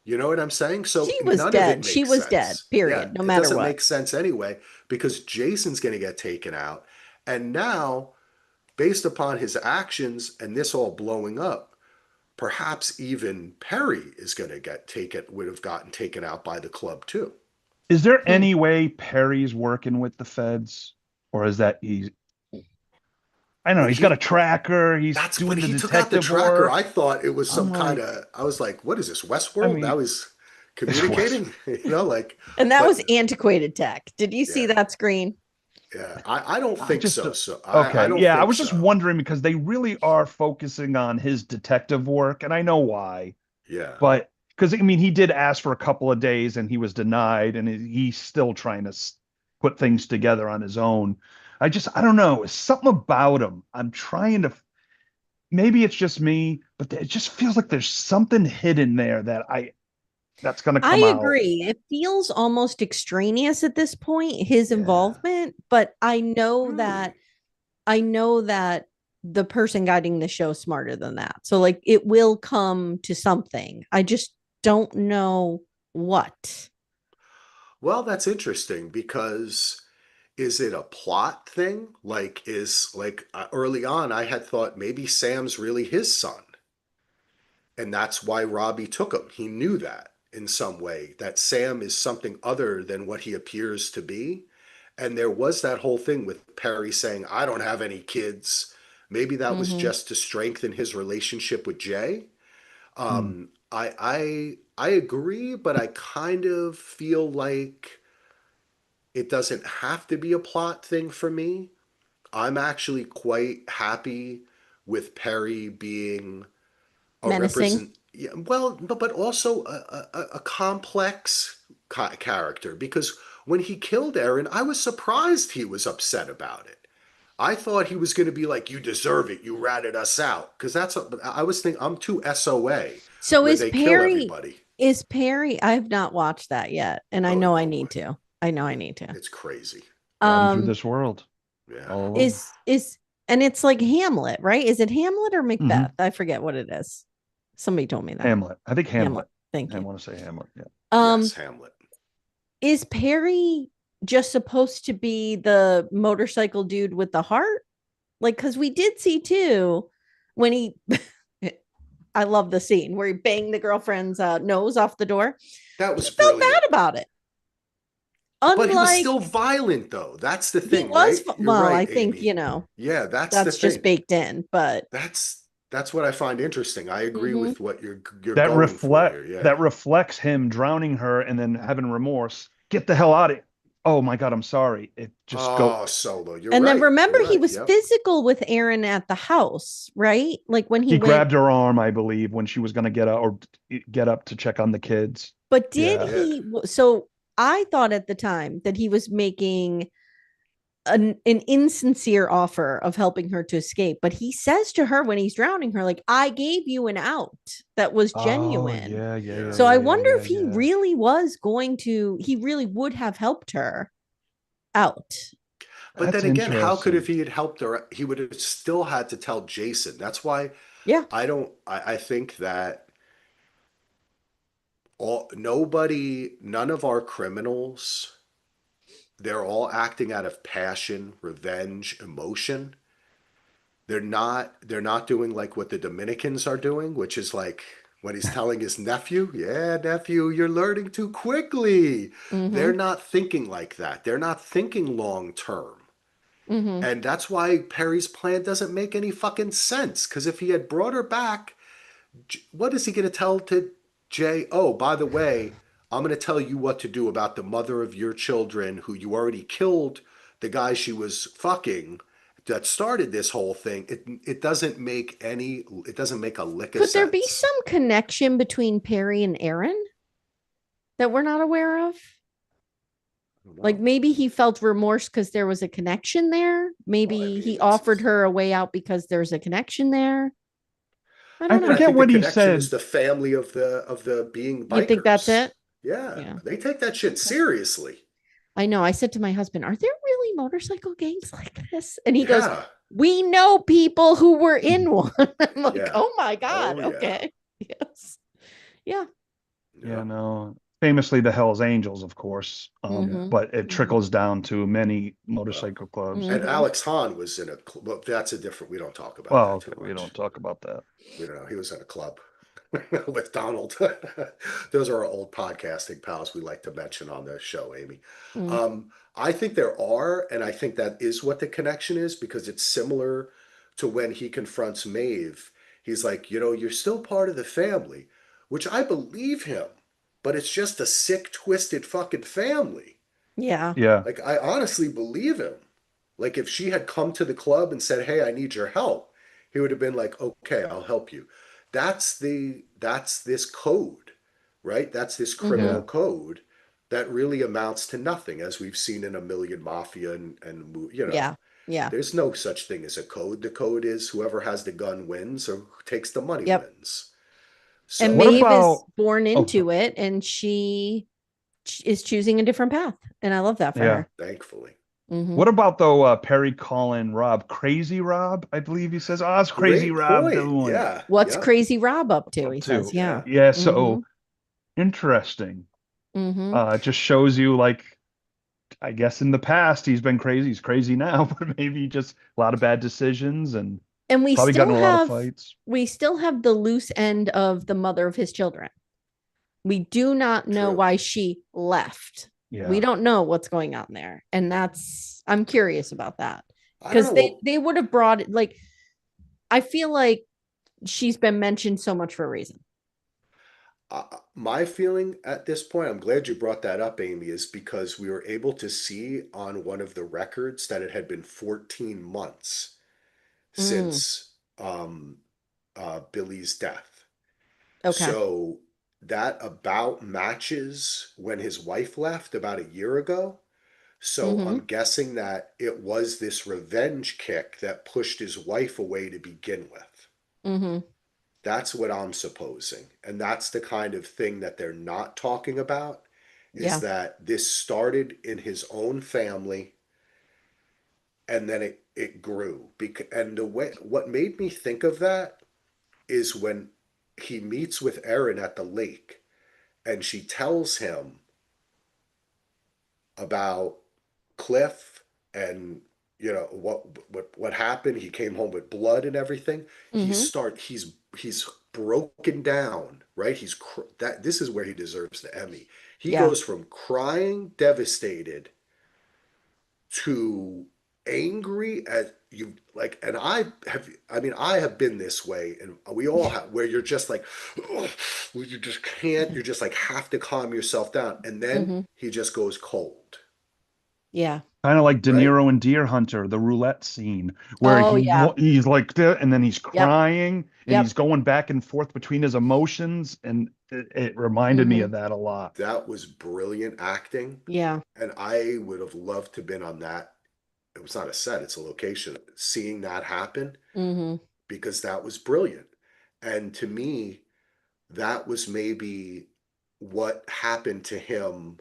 [SPEAKER 1] You know what I'm saying? So
[SPEAKER 2] She was
[SPEAKER 1] none of it
[SPEAKER 2] dead. She
[SPEAKER 1] makes
[SPEAKER 2] was dead,
[SPEAKER 1] sense. Yeah,
[SPEAKER 2] period, no
[SPEAKER 1] it
[SPEAKER 2] matter
[SPEAKER 1] doesn't
[SPEAKER 2] what.
[SPEAKER 1] make sense anyway because Jason's going to get taken out. And now, based upon his actions and this all blowing up, perhaps even Perry is going to would have gotten taken out by the club too.
[SPEAKER 3] Is there
[SPEAKER 2] Hmm.
[SPEAKER 3] any way Perry's working with the feds? Or is that I don't know,
[SPEAKER 1] When
[SPEAKER 3] he's got a
[SPEAKER 1] he
[SPEAKER 3] tracker, he's
[SPEAKER 1] That's when
[SPEAKER 3] doing the
[SPEAKER 1] he took out the
[SPEAKER 3] detective
[SPEAKER 1] tracker. I
[SPEAKER 3] work.
[SPEAKER 1] thought it was
[SPEAKER 3] I'm
[SPEAKER 1] some kind
[SPEAKER 3] like,
[SPEAKER 1] of. I was like, "What is this,
[SPEAKER 3] I
[SPEAKER 1] Westworld?"
[SPEAKER 3] mean,
[SPEAKER 1] Now he's
[SPEAKER 3] it's West.
[SPEAKER 1] communicating. Like,
[SPEAKER 2] And that was
[SPEAKER 1] but
[SPEAKER 2] antiquated tech. Did you see
[SPEAKER 1] yeah,
[SPEAKER 2] that screen?
[SPEAKER 1] yeah. I don't
[SPEAKER 3] I
[SPEAKER 1] think
[SPEAKER 3] just
[SPEAKER 1] so. So I
[SPEAKER 3] okay,
[SPEAKER 1] don't
[SPEAKER 3] yeah, I
[SPEAKER 1] think
[SPEAKER 3] was just
[SPEAKER 1] so.
[SPEAKER 3] wondering because they really are focusing on his detective work, and I know why.
[SPEAKER 1] Yeah.
[SPEAKER 3] But because I mean, he did ask for a couple of days and he was denied, and he's still trying to put things together on his own. I don't know. It's something about him. I'm trying to, maybe it's just me, but it just feels like there's something hidden there that That's going to
[SPEAKER 2] I
[SPEAKER 3] come out.
[SPEAKER 2] agree. It feels almost extraneous at this point, his
[SPEAKER 1] Yeah.
[SPEAKER 2] involvement, but
[SPEAKER 1] Really?
[SPEAKER 2] I know that the person guiding the show is smarter than that. So like it will come to something. I just don't know what.
[SPEAKER 1] Well, that's interesting because is it a plot thing? Like, early on, I had thought maybe Sam's really his son. And that's why Robbie took him. He knew that in some way, that Sam is something other than what he appears to be. And there was that whole thing with Perry saying, I don't have any kids. Maybe that was
[SPEAKER 2] Mm-hmm.
[SPEAKER 1] just to strengthen his relationship with Jay.
[SPEAKER 3] Hmm.
[SPEAKER 1] I agree, but I kind of feel like it doesn't have to be a plot thing for me. I'm actually quite happy with Perry being a
[SPEAKER 2] Menacing.
[SPEAKER 1] represent yeah, well, but also a complex character because when he killed Aaron, I was surprised he was upset about it. I thought he was going to be like, "You deserve it. You ratted us out," because I was thinking I'm too SOA
[SPEAKER 2] So
[SPEAKER 1] where they kill everybody.
[SPEAKER 2] is Perry I have not watched that yet and I
[SPEAKER 1] Oh
[SPEAKER 2] know I
[SPEAKER 1] no,
[SPEAKER 2] need to. I know I need to.
[SPEAKER 1] it's crazy.
[SPEAKER 3] Running through
[SPEAKER 2] Um
[SPEAKER 3] this world
[SPEAKER 1] Yeah,
[SPEAKER 3] all alone.
[SPEAKER 2] is and it's like Hamlet, right? Is it Hamlet or Macbeth?
[SPEAKER 3] Hmm.
[SPEAKER 2] I forget what it is. Somebody told me that.
[SPEAKER 3] Hamlet. I think
[SPEAKER 2] Hamlet.
[SPEAKER 3] Hamlet.
[SPEAKER 2] Thank
[SPEAKER 3] I
[SPEAKER 2] you.
[SPEAKER 3] want to say Hamlet. Yeah.
[SPEAKER 2] Um
[SPEAKER 1] yes, Hamlet.
[SPEAKER 2] is Perry just supposed to be the motorcycle dude with the heart? Like cuz we did see too when he I love the scene where he banged the girlfriend's nose off the door.
[SPEAKER 1] That
[SPEAKER 2] He
[SPEAKER 1] was
[SPEAKER 2] felt bad
[SPEAKER 1] brilliant.
[SPEAKER 2] about it.
[SPEAKER 1] But he was
[SPEAKER 2] Unlike
[SPEAKER 1] still violent, though. That's the
[SPEAKER 2] he
[SPEAKER 1] thing,
[SPEAKER 2] was
[SPEAKER 1] right? You're
[SPEAKER 2] well,
[SPEAKER 1] right,
[SPEAKER 2] I think,
[SPEAKER 1] Amy. Yeah, that's the
[SPEAKER 2] that's just
[SPEAKER 1] thing.
[SPEAKER 2] baked in, but
[SPEAKER 1] That's that's what I find interesting. I agree
[SPEAKER 2] mhm.
[SPEAKER 1] with what you're going for here. Yeah.
[SPEAKER 3] That reflects him drowning her and then having remorse. Get the hell out of it. Oh my God, I'm sorry. It just go.
[SPEAKER 1] Oh, Solo. You're
[SPEAKER 2] And then
[SPEAKER 1] right.
[SPEAKER 2] remember
[SPEAKER 1] You're
[SPEAKER 2] he
[SPEAKER 1] right.
[SPEAKER 2] was
[SPEAKER 1] Yep.
[SPEAKER 2] physical with Aaron at the house, right? Like when he
[SPEAKER 3] He
[SPEAKER 2] went,
[SPEAKER 3] grabbed her arm, I believe, when she was going to get up to check on the kids.
[SPEAKER 2] but
[SPEAKER 1] He
[SPEAKER 2] did
[SPEAKER 3] Yeah.
[SPEAKER 1] did.
[SPEAKER 2] he so I thought at the time that he was making an insincere offer of helping her to escape, but he says to her when he's drowning her like I gave you an out that was
[SPEAKER 3] Oh
[SPEAKER 2] genuine.
[SPEAKER 3] yeah, yeah, yeah,
[SPEAKER 1] Yeah.
[SPEAKER 2] So I
[SPEAKER 3] yeah, yeah,
[SPEAKER 2] wonder
[SPEAKER 3] yeah,
[SPEAKER 2] if he
[SPEAKER 3] yeah.
[SPEAKER 2] really was going to he really would have helped her out.
[SPEAKER 1] But
[SPEAKER 3] That's
[SPEAKER 1] then again, how could if
[SPEAKER 3] interesting.
[SPEAKER 1] he had helped her, he would have still had to tell Jason. That's why
[SPEAKER 2] Yeah.
[SPEAKER 1] I don't. I think that none of our criminals, they're all acting out of passion, revenge, emotion. They're not doing like what the Dominicans are doing, which is like when he's telling his nephew, "Yeah, nephew, you're learning too quickly." They're
[SPEAKER 2] Mm-hmm.
[SPEAKER 1] not thinking like that. They're not thinking long term.
[SPEAKER 2] Mm-hmm.
[SPEAKER 1] And that's why Perry's plan doesn't make any fucking sense. Because if he had brought her back, what is he going to tell to Jay? Oh, by the way, I'm going to tell you what to do about the mother of your children who you already killed, the guy she was fucking that started this whole thing. It doesn't make any, it doesn't make a lick of
[SPEAKER 2] Could there be
[SPEAKER 1] sense.
[SPEAKER 2] some connection between Perry and Aaron that we're not aware of?
[SPEAKER 1] I don't
[SPEAKER 2] Like
[SPEAKER 1] know.
[SPEAKER 2] maybe he felt remorse because there was a connection there.
[SPEAKER 1] Well, I
[SPEAKER 2] Maybe
[SPEAKER 1] mean,
[SPEAKER 2] he offered her a way out because there's a connection there. I
[SPEAKER 3] I
[SPEAKER 2] don't
[SPEAKER 1] and I
[SPEAKER 2] know.
[SPEAKER 3] forget
[SPEAKER 1] think the
[SPEAKER 3] what he
[SPEAKER 1] connection is
[SPEAKER 3] said.
[SPEAKER 1] the family of the being
[SPEAKER 2] You think that's
[SPEAKER 1] bikers.
[SPEAKER 2] it?
[SPEAKER 1] Yeah,
[SPEAKER 2] Yeah.
[SPEAKER 1] they take that shit
[SPEAKER 2] Okay.
[SPEAKER 1] seriously.
[SPEAKER 2] I know. I said to my husband, "Are there really motorcycle gangs like this?" And he goes,
[SPEAKER 1] Yeah,
[SPEAKER 2] "We know people who were in one." I'm like,
[SPEAKER 1] yeah.
[SPEAKER 2] "Oh my
[SPEAKER 1] Oh
[SPEAKER 2] god,
[SPEAKER 1] yeah.
[SPEAKER 2] okay." Yes. Yeah.
[SPEAKER 3] Yeah,
[SPEAKER 1] Yeah.
[SPEAKER 3] no. Famously, the Hell's Angels, of course,
[SPEAKER 1] Yeah.
[SPEAKER 2] Mhm.
[SPEAKER 3] but it
[SPEAKER 2] Mhm.
[SPEAKER 3] trickles down to many
[SPEAKER 1] Well,
[SPEAKER 3] motorcycle clubs.
[SPEAKER 1] and
[SPEAKER 2] Mhm.
[SPEAKER 1] Alex Hahn was in a well, that's a different. We don't talk about
[SPEAKER 3] Well,
[SPEAKER 1] that
[SPEAKER 3] okay,
[SPEAKER 1] too
[SPEAKER 3] we
[SPEAKER 1] much.
[SPEAKER 3] don't talk about that.
[SPEAKER 1] We don't know. He was in a club with Donald. Those are our old podcasting pals we like to mention on the show, Amy.
[SPEAKER 2] Mhm.
[SPEAKER 1] I think there are, and I think that is what the connection is because it's similar to when he confronts Maeve. He's like, you're still part of the family, which I believe him, but it's just a sick, twisted fucking family.
[SPEAKER 2] Yeah.
[SPEAKER 3] Yeah.
[SPEAKER 1] Like, I honestly believe him. Like, if she had come to the club and said, "Hey, I need your help," he would have been like, "Okay, I'll help you." That's this code, right? That's this criminal
[SPEAKER 2] Mhm.
[SPEAKER 3] Yeah.
[SPEAKER 1] code that really amounts to nothing, as we've seen in a million mafia and.
[SPEAKER 2] Yeah. Yeah.
[SPEAKER 1] There's no such thing as a code. The code is whoever has the gun wins or who takes the money
[SPEAKER 2] Yep.
[SPEAKER 1] wins.
[SPEAKER 2] And
[SPEAKER 3] What
[SPEAKER 1] So
[SPEAKER 2] Maeve is
[SPEAKER 3] about,
[SPEAKER 2] born
[SPEAKER 3] oh,
[SPEAKER 2] into it, and she is choosing a different path, and I love that for
[SPEAKER 3] yeah.
[SPEAKER 2] her.
[SPEAKER 1] thankfully,
[SPEAKER 2] Hmm.
[SPEAKER 3] What about though Perry calling Rob Crazy Rob? I believe he says, "Oh, it's Crazy
[SPEAKER 1] great
[SPEAKER 3] Rob
[SPEAKER 1] point.
[SPEAKER 3] doing
[SPEAKER 1] Yeah.
[SPEAKER 2] What's
[SPEAKER 1] Yep.
[SPEAKER 2] Crazy Rob up to?
[SPEAKER 3] up
[SPEAKER 2] He says,
[SPEAKER 3] to."
[SPEAKER 2] yeah.
[SPEAKER 1] Yeah.
[SPEAKER 3] Yeah,
[SPEAKER 2] Hmm.
[SPEAKER 3] so interesting.
[SPEAKER 2] Hmm.
[SPEAKER 3] It just shows you, like, I guess in the past he's been crazy. He's crazy now, but maybe just a lot of bad decisions and
[SPEAKER 2] And
[SPEAKER 3] probably gotten in a lot of fights.
[SPEAKER 2] we still have the loose end of the mother of his children. We do not know
[SPEAKER 1] True.
[SPEAKER 2] why she left. We
[SPEAKER 3] Yeah.
[SPEAKER 2] don't know what's going on there. And that's, I'm curious about that.
[SPEAKER 1] I don't
[SPEAKER 2] Because
[SPEAKER 1] know. Well,
[SPEAKER 2] they would have brought it, like, I feel like she's been mentioned so much for a reason.
[SPEAKER 1] my feeling at this point, I'm glad you brought that up, Amy, is because we were able to see on one of the records that it had been 14 months
[SPEAKER 2] Mm,
[SPEAKER 1] since Billy's death.
[SPEAKER 2] okay.
[SPEAKER 1] So that about matches when his wife left about a year ago. So
[SPEAKER 2] Mm-hmm.
[SPEAKER 1] I'm guessing that it was this revenge kick that pushed his wife away to begin with.
[SPEAKER 2] Mm-hmm.
[SPEAKER 1] That's what I'm supposing. And that's the kind of thing that they're not talking about is
[SPEAKER 2] Yeah.
[SPEAKER 1] that this started in his own family and then it grew. And the way what made me think of that is when he meets with Erin at the lake and she tells him about Cliff and what happened. He came home with blood and everything.
[SPEAKER 2] Mm-hmm.
[SPEAKER 1] He's broken down, right? That this is where he deserves the Emmy. He
[SPEAKER 2] Yeah.
[SPEAKER 1] goes from crying devastated to angry at you, like, and I have been this way, and we all have, where you're just like, ugh, you just can't, you just like have to calm yourself down, and then
[SPEAKER 2] Mm-hmm.
[SPEAKER 1] he just goes cold,
[SPEAKER 2] Yeah.
[SPEAKER 3] Kind of like De
[SPEAKER 1] right?
[SPEAKER 3] Niro and Deer Hunter, the roulette scene where
[SPEAKER 2] Oh, yeah.
[SPEAKER 3] he's like and then he's
[SPEAKER 2] Yep.
[SPEAKER 3] crying and he's
[SPEAKER 2] Yep.
[SPEAKER 3] going back and forth between his emotions, and it reminded me
[SPEAKER 2] Mm-hmm.
[SPEAKER 3] of that a lot.
[SPEAKER 1] That was brilliant acting,
[SPEAKER 2] Yeah.
[SPEAKER 1] and I would have loved to have been on that. It was not a set; it's a location. Seeing that happen,
[SPEAKER 2] Mm-hmm.
[SPEAKER 1] because that was brilliant, and to me, that was maybe what happened to him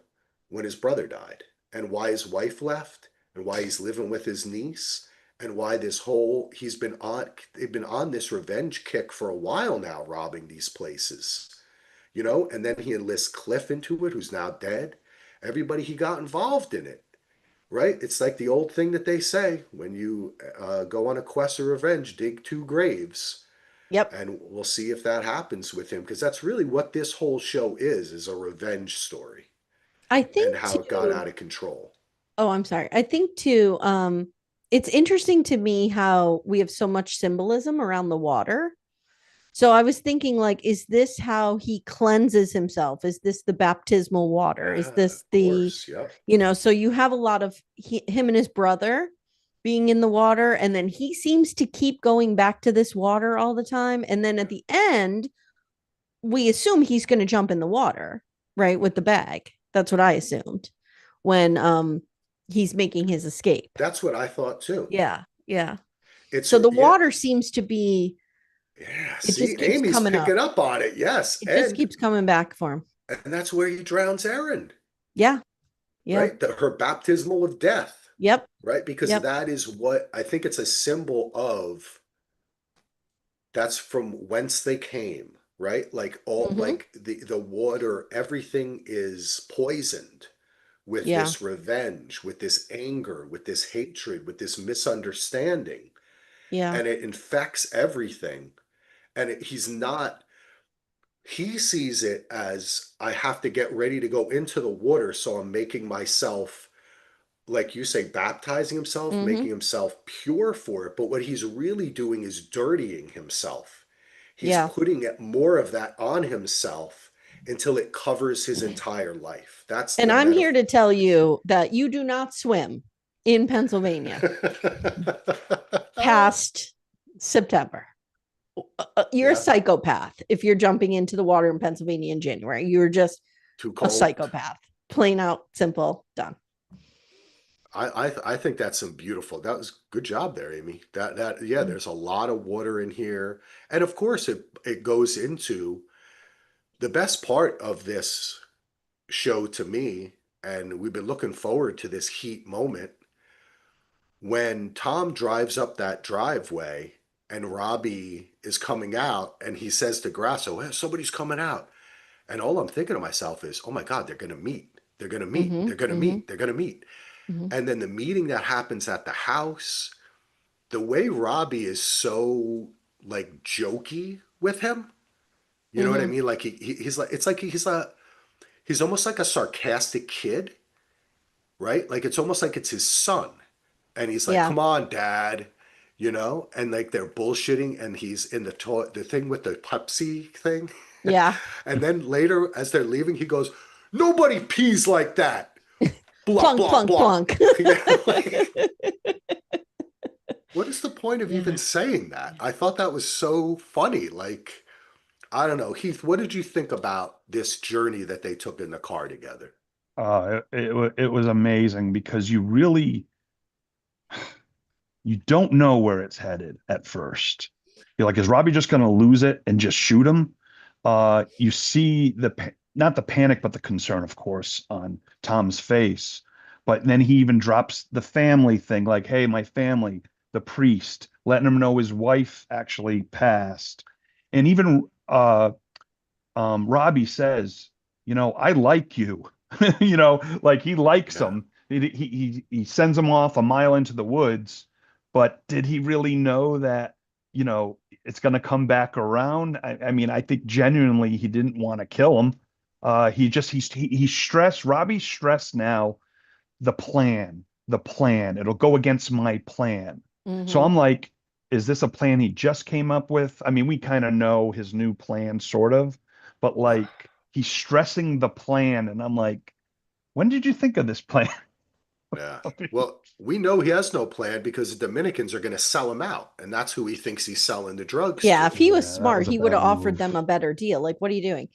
[SPEAKER 1] when his brother died, and why his wife left, and why he's living with his niece, and why this whole they've been on this revenge kick for a while now, robbing these places, and then he enlists Cliff into it, who's now dead. Everybody he got involved in it, right? It's like the old thing that they say when you go on a quest of revenge, dig two graves.
[SPEAKER 2] Yep.
[SPEAKER 1] And we'll see if that happens with him, because that's really what this whole show is a revenge story
[SPEAKER 2] I
[SPEAKER 1] and
[SPEAKER 2] think
[SPEAKER 1] how it got
[SPEAKER 2] too.
[SPEAKER 1] out of control.
[SPEAKER 2] Oh, I'm sorry. I think too, it's interesting to me how we have so much symbolism around the water. So I was thinking, like, is this how he cleanses himself? Is this the baptismal water? Is
[SPEAKER 1] Yeah,
[SPEAKER 2] this
[SPEAKER 1] of
[SPEAKER 2] the,
[SPEAKER 1] course. Yep.
[SPEAKER 2] so you have a lot of him and his brother being in the water, and then he seems to keep going back to this water all the time. And then at the end, we assume he's going to jump in the water, right, with the bag. That's what I assumed when he's making his escape.
[SPEAKER 1] That's what I thought too.
[SPEAKER 2] Yeah, yeah.
[SPEAKER 1] It's
[SPEAKER 2] So the
[SPEAKER 1] yeah,
[SPEAKER 2] water seems to be,
[SPEAKER 1] yeah.
[SPEAKER 2] it
[SPEAKER 1] See,
[SPEAKER 2] just keeps
[SPEAKER 1] Amy's
[SPEAKER 2] coming up.
[SPEAKER 1] picking up on it. Yes,
[SPEAKER 2] It just
[SPEAKER 1] and
[SPEAKER 2] keeps coming back for him.
[SPEAKER 1] and that's where he drowns Aaron,
[SPEAKER 2] Yeah, yeah.
[SPEAKER 1] right? Her baptismal of death,
[SPEAKER 2] Yep,
[SPEAKER 1] right? Because
[SPEAKER 2] yep.
[SPEAKER 1] that is what I think it's a symbol of. That's from whence they came, right? Like all
[SPEAKER 2] Mm-hmm.
[SPEAKER 1] like the water, everything is poisoned with
[SPEAKER 2] Yeah,
[SPEAKER 1] this revenge, with this anger, with this hatred, with this misunderstanding,
[SPEAKER 2] yeah.
[SPEAKER 1] and it infects everything. And he sees it as I have to get ready to go into the water, so I'm making myself, like you say, baptizing himself,
[SPEAKER 2] Mm-hmm.
[SPEAKER 1] making himself pure for it. But what he's really doing is dirtying himself. He's
[SPEAKER 2] Yeah.
[SPEAKER 1] putting more of that on himself until it covers his entire life. That's
[SPEAKER 2] And
[SPEAKER 1] the
[SPEAKER 2] I'm here
[SPEAKER 1] metaphor.
[SPEAKER 2] to tell you that you do not swim in Pennsylvania past September. You're a
[SPEAKER 1] Yeah,
[SPEAKER 2] psychopath if you're jumping into the water in Pennsylvania in January. You're just
[SPEAKER 1] too
[SPEAKER 2] a
[SPEAKER 1] cold.
[SPEAKER 2] psychopath. Plain out, simple, done.
[SPEAKER 1] I think that's some beautiful. That was good job there, Amy. That yeah, there's a lot of water in here, and of course it goes into. The best part of this show to me, and we've been looking forward to this heat moment, when Tom drives up that driveway and Robbie is coming out and he says to Grasso, hey, somebody's coming out. And all I'm thinking to myself is, oh my God, they're going to meet. They're going to meet.
[SPEAKER 2] Mm-hmm.
[SPEAKER 1] They're going to
[SPEAKER 2] Mm-hmm.
[SPEAKER 1] meet. They're going to meet.
[SPEAKER 2] Mm-hmm.
[SPEAKER 1] And then the meeting that happens at the house, the way Robbie is so like jokey with him, you know what I
[SPEAKER 2] Mm-hmm.
[SPEAKER 1] mean? Like he's like, it's like he's almost like a sarcastic kid, right? Like it's almost like it's his son. And he's like,
[SPEAKER 2] Yeah.
[SPEAKER 1] come on, dad, you know? And like they're bullshitting and he's in the thing with the Pepsi thing.
[SPEAKER 2] Yeah.
[SPEAKER 1] And then later, as they're leaving, he goes, nobody pees like that. Blah,
[SPEAKER 2] Plunk,
[SPEAKER 1] blah,
[SPEAKER 2] plunk,
[SPEAKER 1] blah.
[SPEAKER 2] plunk.
[SPEAKER 1] Yeah, like, what is the point of even
[SPEAKER 2] Yeah.
[SPEAKER 1] saying that? I thought that was so funny. Like, I don't know. Heath, what did you think about this journey that they took in the car together?
[SPEAKER 3] It was amazing because you don't know where it's headed at first. You're like, is Robbie just going to lose it and just shoot him? You see not the panic, but the concern, of course, on Tom's face. But then he even drops the family thing, like, hey, my family, the priest, letting him know his wife actually passed. And even Robbie says, I like you. Like he likes
[SPEAKER 1] Yeah.
[SPEAKER 3] him. He sends him off a mile into the woods, but did he really know that, it's going to come back around? I mean, I think genuinely he didn't want to kill him. He's stressed. Robbie's stressed now. The plan. It'll go against my plan. So
[SPEAKER 2] Mm-hmm.
[SPEAKER 3] I'm like, is this a plan he just came up with? I mean, we kind of know his new plan, sort of, but like he's stressing the plan, and I'm like, when did you think of this plan?
[SPEAKER 1] Yeah. Well, we know he has no plan because the Dominicans are going to sell him out, and that's who he thinks he's selling the drugs
[SPEAKER 2] Yeah, if
[SPEAKER 1] to.
[SPEAKER 2] he was
[SPEAKER 3] Yeah, that
[SPEAKER 2] smart,
[SPEAKER 3] was a
[SPEAKER 2] he would have
[SPEAKER 3] bad
[SPEAKER 2] offered them
[SPEAKER 3] move.
[SPEAKER 2] a better deal. Like, what are you doing?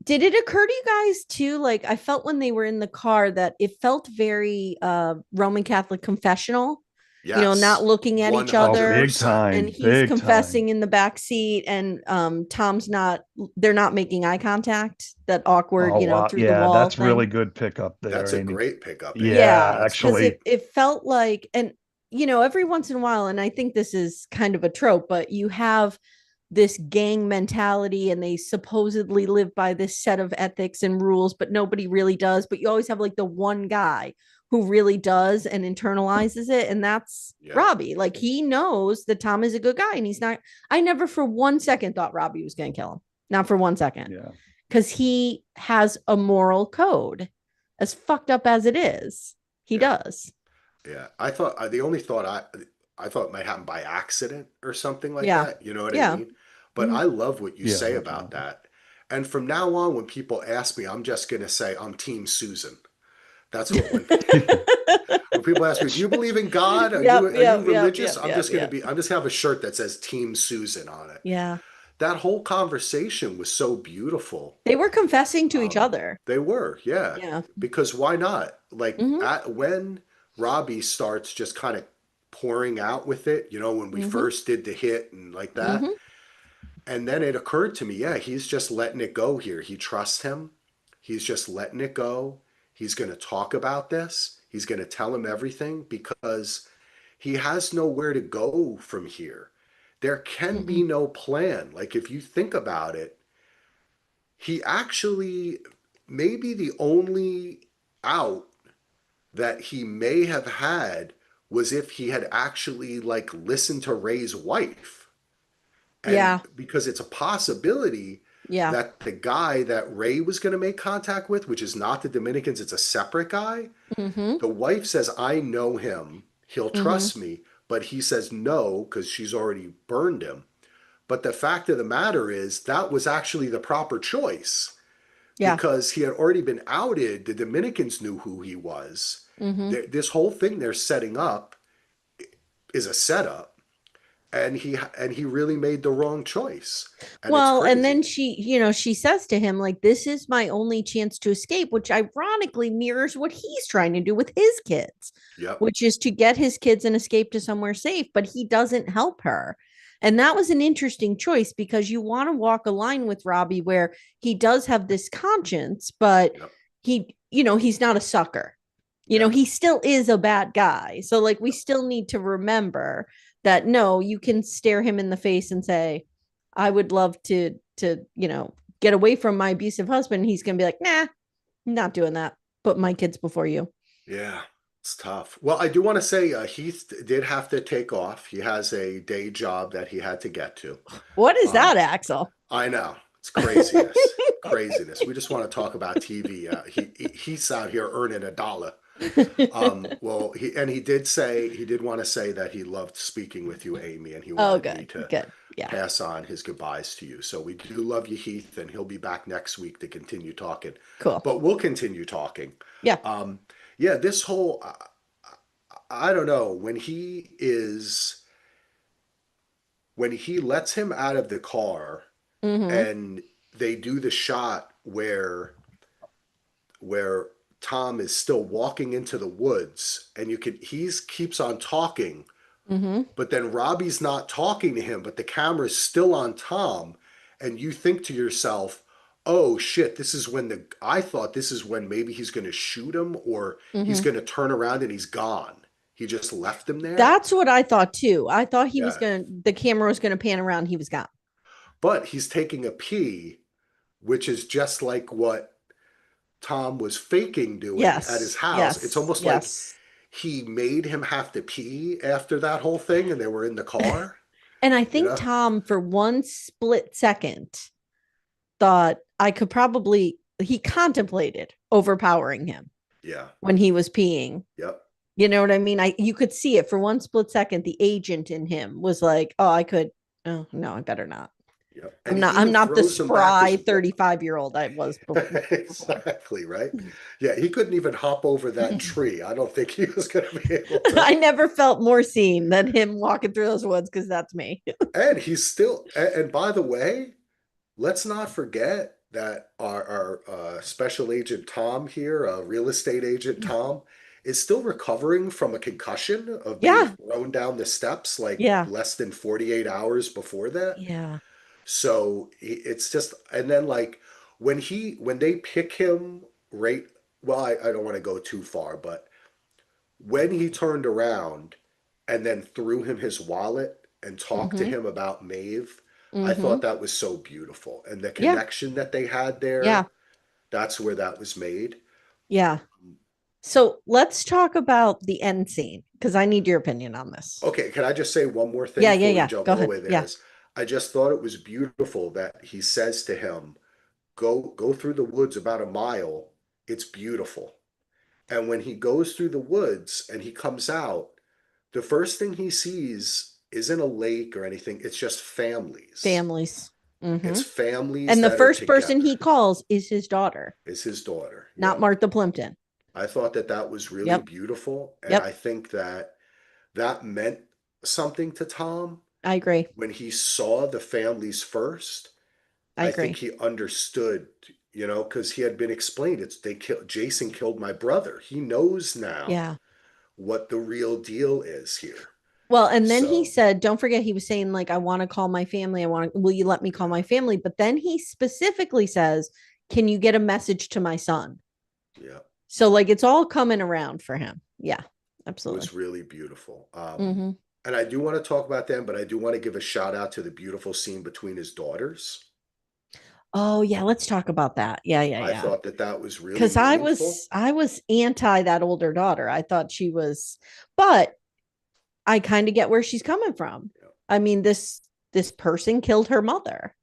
[SPEAKER 2] Did it occur to you guys too? Like, I felt when they were in the car that it felt very Roman Catholic confessional, not
[SPEAKER 1] Yes,
[SPEAKER 2] looking at each
[SPEAKER 3] Oh,
[SPEAKER 2] other,
[SPEAKER 3] big
[SPEAKER 1] 100%.
[SPEAKER 2] and
[SPEAKER 3] time,
[SPEAKER 2] he's
[SPEAKER 3] big time.
[SPEAKER 2] confessing in the back seat, and Tom's not, they're not making eye contact, that awkward,
[SPEAKER 3] Oh wow,
[SPEAKER 2] through the
[SPEAKER 3] yeah,
[SPEAKER 2] wall
[SPEAKER 3] that's
[SPEAKER 2] thing.
[SPEAKER 3] really good pickup there,
[SPEAKER 1] That's a
[SPEAKER 3] Amy.
[SPEAKER 1] great pickup, Amy.
[SPEAKER 3] Yeah,
[SPEAKER 2] Yeah,
[SPEAKER 1] That's
[SPEAKER 2] because
[SPEAKER 1] great.
[SPEAKER 3] actually,
[SPEAKER 2] it felt like, and every once in a while, and I think this is kind of a trope, but you have this gang mentality and they supposedly live by this set of ethics and rules, but nobody really does. But you always have like the one guy who really does and internalizes it. And that's
[SPEAKER 1] Yeah.
[SPEAKER 2] Robbie. Like he knows that Tom is a good guy and he's not. I never for 1 second thought Robbie was going to kill him. Not for 1 second.
[SPEAKER 3] yeah.
[SPEAKER 2] Because he has a moral code, as fucked up as it is. He
[SPEAKER 1] Yeah.
[SPEAKER 2] does.
[SPEAKER 1] Yeah. I thought the only thought I thought it might happen by accident or something like
[SPEAKER 2] Yeah.
[SPEAKER 1] that. You know what I
[SPEAKER 2] Yeah.
[SPEAKER 1] mean? But
[SPEAKER 2] Mm-hmm.
[SPEAKER 1] I love what you
[SPEAKER 3] Yeah,
[SPEAKER 1] say about
[SPEAKER 3] definitely.
[SPEAKER 1] that. And from now on, when people ask me, I'm just gonna say I'm Team Susan. That's what when people ask me, do you believe in God?
[SPEAKER 2] Yep,
[SPEAKER 1] Are you
[SPEAKER 2] yep, yep,
[SPEAKER 1] religious?
[SPEAKER 2] yep, yep, yep.
[SPEAKER 1] I'm just gonna have a shirt that says Team Susan on it.
[SPEAKER 2] Yeah.
[SPEAKER 1] That whole conversation was so beautiful.
[SPEAKER 2] They were confessing to each
[SPEAKER 1] Um,
[SPEAKER 2] other.
[SPEAKER 1] they were, yeah.
[SPEAKER 2] Yeah.
[SPEAKER 1] Because why not? Like
[SPEAKER 2] Mm-hmm.
[SPEAKER 1] when Robbie starts just kind of pouring out with it, when we
[SPEAKER 2] Mm-hmm.
[SPEAKER 1] first did the hit and like that,
[SPEAKER 2] Mm-hmm.
[SPEAKER 1] and then it occurred to me, yeah, he's just letting it go here. He trusts him. He's just letting it go. He's going to talk about this. He's going to tell him everything because he has nowhere to go from here. There can
[SPEAKER 2] Mm-hmm.
[SPEAKER 1] be no plan. Like if you think about it, he actually maybe the only out that he may have had was if he had actually like listened to Ray's wife. And
[SPEAKER 2] Yeah.
[SPEAKER 1] because it's a possibility
[SPEAKER 2] Yeah.
[SPEAKER 1] that the guy that Ray was going to make contact with, which is not the Dominicans, it's a separate guy,
[SPEAKER 2] Mm-hmm.
[SPEAKER 1] the wife says, I know him. He'll
[SPEAKER 2] Mm-hmm.
[SPEAKER 1] trust me. But he says no because she's already burned him. But the fact of the matter is, that was actually the proper choice
[SPEAKER 2] Yeah.
[SPEAKER 1] because he had already been outed. The Dominicans knew who he was.
[SPEAKER 2] Mm-hmm.
[SPEAKER 1] This whole thing they're setting up is a setup, and he really made the wrong choice, and it's
[SPEAKER 2] Well, and then
[SPEAKER 1] crazy.
[SPEAKER 2] she says to him, like, this is my only chance to escape, which ironically mirrors what he's trying to do with his kids,
[SPEAKER 1] Yep.
[SPEAKER 2] which is to get his kids and escape to somewhere safe, but he doesn't help her. And that was an interesting choice because you want to walk a line with Robbie where he does have this conscience, but
[SPEAKER 1] Yep.
[SPEAKER 2] he's not a sucker.
[SPEAKER 1] Yeah.
[SPEAKER 2] He still is a bad guy. So like we still need to remember that no, you can stare him in the face and say, I would love to get away from my abusive husband. He's gonna be like, nah, I'm not doing that. Put my kids before you.
[SPEAKER 1] Yeah. It's tough. Well, I do want to say Heath did have to take off. He has a day job that he had to get to.
[SPEAKER 2] What is
[SPEAKER 1] Um,
[SPEAKER 2] that, Axel?
[SPEAKER 1] I know. It's craziness. Craziness. We just want to talk about TV. He's out here earning a dollar. Well, he did want to say that he loved speaking with you, Amy, and he
[SPEAKER 2] Oh,
[SPEAKER 1] wanted me
[SPEAKER 2] good,
[SPEAKER 1] to
[SPEAKER 2] good. Yeah,
[SPEAKER 1] pass on his goodbyes to you. So we do love you, Heath, and he'll be back next week to continue talking.
[SPEAKER 2] cool.
[SPEAKER 1] But we'll continue talking.
[SPEAKER 2] Yeah.
[SPEAKER 1] Um, yeah, this whole I don't know when he lets him out of the car
[SPEAKER 2] Mm-hmm.
[SPEAKER 1] and they do the shot where Tom is still walking into the woods and he's keeps on talking,
[SPEAKER 2] Mm-hmm.
[SPEAKER 1] but then Robbie's not talking to him, but the camera's still on Tom, and you think to yourself, oh shit, I thought this is when maybe he's gonna shoot him or he's
[SPEAKER 2] Mm-hmm.
[SPEAKER 1] gonna turn around and he's gone. He just left him there.
[SPEAKER 2] That's what I thought too. I thought
[SPEAKER 1] Yeah.
[SPEAKER 2] the camera was gonna pan around, he was gone.
[SPEAKER 1] But he's taking a pee, which is just like what Tom was faking doing at his
[SPEAKER 2] Yes,
[SPEAKER 1] house. It's
[SPEAKER 2] yes,
[SPEAKER 1] almost like
[SPEAKER 2] yes.
[SPEAKER 1] he made him have to pee after that whole thing and they were in the car,
[SPEAKER 2] And I
[SPEAKER 1] you
[SPEAKER 2] think
[SPEAKER 1] know?
[SPEAKER 2] Tom, for one split second, thought he contemplated overpowering him
[SPEAKER 1] Yeah.
[SPEAKER 2] when he was peeing.
[SPEAKER 1] Yep.
[SPEAKER 2] You know what I mean? You could see it for one split second. The agent in him was like, "Oh, oh no, I better not.
[SPEAKER 1] Yep. And
[SPEAKER 2] I'm
[SPEAKER 1] he
[SPEAKER 2] not. I'm
[SPEAKER 1] even
[SPEAKER 2] not the
[SPEAKER 1] throws him back
[SPEAKER 2] spry
[SPEAKER 1] his
[SPEAKER 2] 35-year-old I was before."
[SPEAKER 1] exactly, right? Yeah, he couldn't even hop over that tree. I don't think he was going to be able to.
[SPEAKER 2] I never felt more seen than him walking through those woods because that's me.
[SPEAKER 1] And he's still, and by the way, let's not forget that our special agent Tom here, real estate agent Tom, is still recovering from a concussion of being
[SPEAKER 2] Yeah,
[SPEAKER 1] thrown down the steps like
[SPEAKER 2] yeah,
[SPEAKER 1] less than 48 hours before that.
[SPEAKER 2] yeah.
[SPEAKER 1] So it's just, and then like when they pick him right, well, I don't want to go too far, but when he turned around and then threw him his wallet and talked to
[SPEAKER 2] Mm-hmm.
[SPEAKER 1] him about Maeve, I
[SPEAKER 2] Mm-hmm.
[SPEAKER 1] thought that was so beautiful. And the
[SPEAKER 2] Yeah,
[SPEAKER 1] connection that they had
[SPEAKER 2] yeah,
[SPEAKER 1] there, that's where that was made.
[SPEAKER 2] yeah. So let's talk about the end scene because I need your opinion on this.
[SPEAKER 1] Okay, can I just say one more thing
[SPEAKER 2] Yeah, yeah,
[SPEAKER 1] before we
[SPEAKER 2] yeah.
[SPEAKER 1] jump
[SPEAKER 2] Go
[SPEAKER 1] all the
[SPEAKER 2] ahead.
[SPEAKER 1] way there?
[SPEAKER 2] Yeah.
[SPEAKER 1] Is I just thought it was beautiful that he says to him, go through the woods about a mile. It's beautiful. And when he goes through the woods and he comes out, the first thing he sees isn't a lake or anything. It's just families.
[SPEAKER 2] Families. Mm-hmm.
[SPEAKER 1] It's families
[SPEAKER 2] And the
[SPEAKER 1] that are
[SPEAKER 2] first person
[SPEAKER 1] together.
[SPEAKER 2] he calls is his daughter,
[SPEAKER 1] Is his daughter.
[SPEAKER 2] not
[SPEAKER 1] Yep.
[SPEAKER 2] Martha Plimpton.
[SPEAKER 1] I thought that that was really
[SPEAKER 2] Yep.
[SPEAKER 1] beautiful. And I
[SPEAKER 2] Yep.
[SPEAKER 1] think that that meant something to Tom
[SPEAKER 2] I agree.
[SPEAKER 1] when he saw the families first.
[SPEAKER 2] I
[SPEAKER 1] I think
[SPEAKER 2] agree.
[SPEAKER 1] he understood, because he had been explained. Jason killed my brother. He knows now
[SPEAKER 2] Yeah.
[SPEAKER 1] what the real deal is here.
[SPEAKER 2] Well, and then he
[SPEAKER 1] So,
[SPEAKER 2] said, don't forget, he was saying, like, I want to call my family. Will you let me call
[SPEAKER 1] yeah,
[SPEAKER 2] my family? But then he specifically says, can you get a message to my son?
[SPEAKER 1] yeah,
[SPEAKER 2] So, like, it's all coming around for him. Yeah,
[SPEAKER 1] it
[SPEAKER 2] absolutely.
[SPEAKER 1] was really beautiful.
[SPEAKER 2] Mm-hmm.
[SPEAKER 1] And I do want to talk about them, but I do want to give a shout out to the beautiful scene between his daughters.
[SPEAKER 2] Oh, yeah. Let's talk about that. Yeah, yeah,
[SPEAKER 1] I
[SPEAKER 2] yeah.
[SPEAKER 1] thought that that was really
[SPEAKER 2] Because I
[SPEAKER 1] meaningful.
[SPEAKER 2] was I was anti that older daughter. I thought she was, but I kind of get where she's coming from.
[SPEAKER 1] Yeah,
[SPEAKER 2] I mean, this person killed her mother.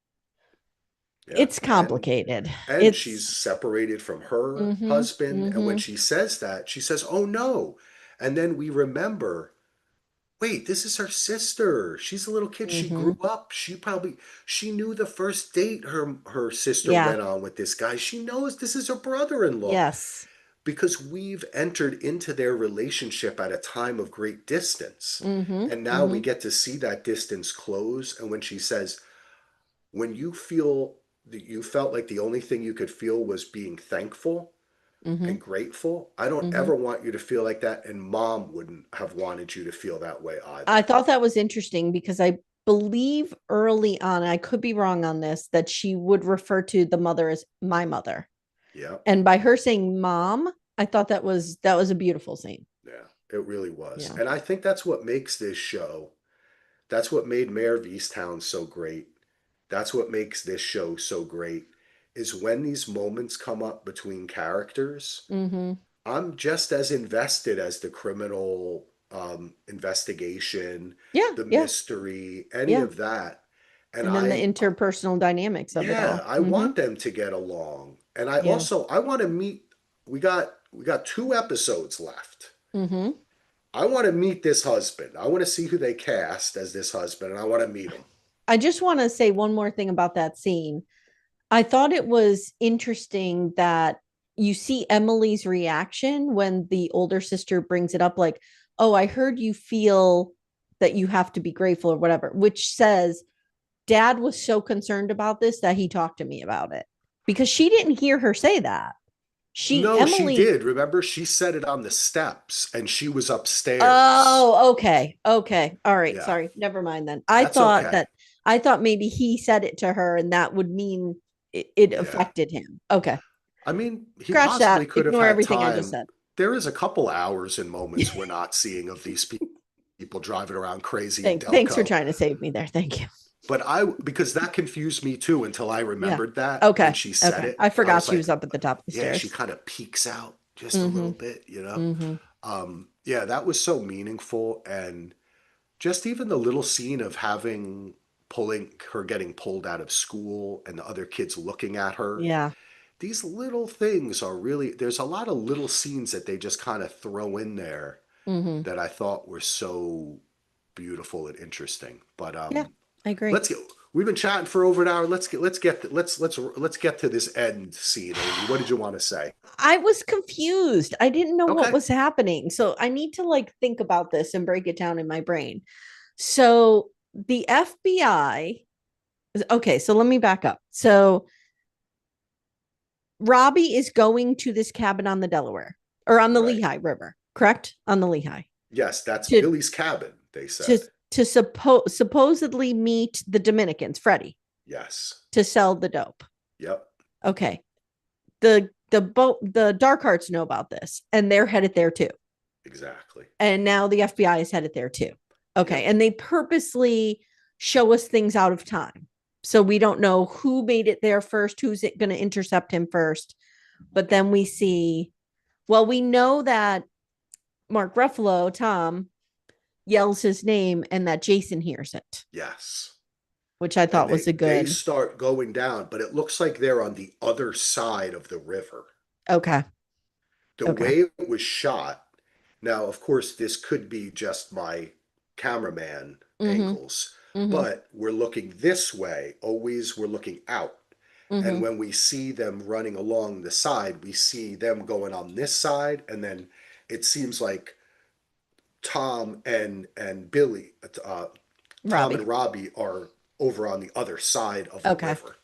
[SPEAKER 1] yeah.
[SPEAKER 2] It's complicated.
[SPEAKER 1] And she's
[SPEAKER 2] It's
[SPEAKER 1] separated from her
[SPEAKER 2] mm-hmm,
[SPEAKER 1] husband. And when
[SPEAKER 2] mm-hmm,
[SPEAKER 1] she says that, she says, "Oh no." And then we remember, wait, this is her sister. She's a little kid. She
[SPEAKER 2] mm-hmm.
[SPEAKER 1] grew up. She knew the first date her sister
[SPEAKER 2] Yeah.
[SPEAKER 1] went on with this guy. She knows this is her brother-in-law
[SPEAKER 2] Yes.
[SPEAKER 1] because we've entered into their relationship at a time of great distance.
[SPEAKER 2] Mm-hmm,
[SPEAKER 1] And now we
[SPEAKER 2] mm-hmm,
[SPEAKER 1] get to see that distance close. And when she says, when you feel that you felt like the only thing you could feel was being thankful
[SPEAKER 2] mm-hmm,
[SPEAKER 1] and grateful, I don't
[SPEAKER 2] mm-hmm.
[SPEAKER 1] ever want you to feel like that. And mom wouldn't have wanted you to feel that way
[SPEAKER 2] I
[SPEAKER 1] either.
[SPEAKER 2] thought that was interesting because I believe early on, I could be wrong on this, that she would refer to the mother as my mother.
[SPEAKER 1] Yeah.
[SPEAKER 2] And by her saying mom, I thought that was a beautiful scene.
[SPEAKER 1] Yeah, it really was.
[SPEAKER 2] Yeah.
[SPEAKER 1] And I think that's what makes this show, that's what made Mayor of Easttown so great. That's what makes this show so great, is when these moments come up between characters,
[SPEAKER 2] Mm-hmm.
[SPEAKER 1] I'm just as invested as the criminal investigation,
[SPEAKER 2] Yeah.
[SPEAKER 1] the
[SPEAKER 2] Yeah.
[SPEAKER 1] mystery, any
[SPEAKER 2] Yeah.
[SPEAKER 1] of that. And
[SPEAKER 2] And then the interpersonal dynamics of it
[SPEAKER 1] yeah,
[SPEAKER 2] all.
[SPEAKER 1] I
[SPEAKER 2] Mm-hmm.
[SPEAKER 1] want them to get along. And I
[SPEAKER 2] Yeah.
[SPEAKER 1] also, I want to meet, we got 2 episodes left.
[SPEAKER 2] Mm-hmm.
[SPEAKER 1] I want to meet this husband. I want to see who they cast as this husband, and I want to meet him.
[SPEAKER 2] I just want to say one more thing about that scene. I thought it was interesting that you see Emily's reaction when the older sister brings it up, like, oh, I heard you feel that you have to be grateful or whatever, which says dad was so concerned about this that he talked to me about it, because she didn't hear her say that.
[SPEAKER 1] No, she
[SPEAKER 2] Emily,
[SPEAKER 1] did. Remember, she said it on the steps, and she was upstairs.
[SPEAKER 2] oh, okay. Okay. All right.
[SPEAKER 1] Yeah,
[SPEAKER 2] Sorry. Never mind then.
[SPEAKER 1] that's okay.
[SPEAKER 2] I thought maybe he said it to her and that would mean it
[SPEAKER 1] Yeah.
[SPEAKER 2] affected him. Okay.
[SPEAKER 1] I mean, he
[SPEAKER 2] Scratch that.
[SPEAKER 1] possibly could have
[SPEAKER 2] Ignore
[SPEAKER 1] had
[SPEAKER 2] everything I just
[SPEAKER 1] time.
[SPEAKER 2] said.
[SPEAKER 1] There is a couple hours and moments we're not seeing of these people driving around crazy in
[SPEAKER 2] Thanks for
[SPEAKER 1] Delco.
[SPEAKER 2] trying to save me there. Thank you.
[SPEAKER 1] But because that confused me too until I
[SPEAKER 2] Yeah.
[SPEAKER 1] remembered that when
[SPEAKER 2] Okay.
[SPEAKER 1] she said
[SPEAKER 2] Okay.
[SPEAKER 1] it.
[SPEAKER 2] I
[SPEAKER 1] I
[SPEAKER 2] forgot
[SPEAKER 1] was
[SPEAKER 2] she
[SPEAKER 1] like,
[SPEAKER 2] was up at the top of the
[SPEAKER 1] yeah, she
[SPEAKER 2] stairs.
[SPEAKER 1] kind of peeks out just a
[SPEAKER 2] Mm-hmm.
[SPEAKER 1] little bit, you know?
[SPEAKER 2] Mm-hmm.
[SPEAKER 1] Yeah, that was so meaningful. And just even the little scene of pulling her getting pulled out of school and the other kids looking at her.
[SPEAKER 2] Yeah.
[SPEAKER 1] These little things are really, there's a lot of little scenes that they just kind of throw in there
[SPEAKER 2] Mm-hmm.
[SPEAKER 1] that I thought were so beautiful and interesting. But
[SPEAKER 2] Yeah. I agree.
[SPEAKER 1] let's get, we've been chatting for over an hour. Let's get to this end scene, Amy. What did you want to say?
[SPEAKER 2] I was confused. I didn't know what
[SPEAKER 1] Okay.
[SPEAKER 2] was happening. So I need to like think about this and break it down in my brain. So the FBI, okay, so let me back up. So Robbie is going to this cabin on the Delaware or on the
[SPEAKER 1] Right.
[SPEAKER 2] Lehigh River, correct? On the Lehigh.
[SPEAKER 1] Yes, that's
[SPEAKER 2] To
[SPEAKER 1] Billy's cabin, they
[SPEAKER 2] to
[SPEAKER 1] said.
[SPEAKER 2] supposedly meet the Dominicans, Freddie,
[SPEAKER 1] Yes.
[SPEAKER 2] to sell the dope.
[SPEAKER 1] Yep.
[SPEAKER 2] Okay. The Dark Hearts know about this and they're headed there too.
[SPEAKER 1] Exactly.
[SPEAKER 2] And now the FBI is headed there too. Okay.
[SPEAKER 1] Yep.
[SPEAKER 2] And they purposely show us things out of time. So we don't know who made it there first, who's going to intercept him first. But then we see, well, we know that Mark Ruffalo, Tom, yells his name and that Jason hears it,
[SPEAKER 1] Yes.
[SPEAKER 2] which I
[SPEAKER 1] And
[SPEAKER 2] thought was a
[SPEAKER 1] they
[SPEAKER 2] good.
[SPEAKER 1] start going down, but it looks like they're on the other side of the river.
[SPEAKER 2] Okay.
[SPEAKER 1] The
[SPEAKER 2] Okay.
[SPEAKER 1] way it was shot. Now, of course, this could be just my cameraman
[SPEAKER 2] Mm-hmm.
[SPEAKER 1] angles,
[SPEAKER 2] Mm-hmm.
[SPEAKER 1] but we're looking this way. Always we're looking out. And
[SPEAKER 2] Mm-hmm.
[SPEAKER 1] when we see them running along the side, we see them going on this side, and then it seems like Tom and Billy, Tom
[SPEAKER 2] Robbie.
[SPEAKER 1] and Robbie are over on the other side of the
[SPEAKER 2] Okay.
[SPEAKER 1] river.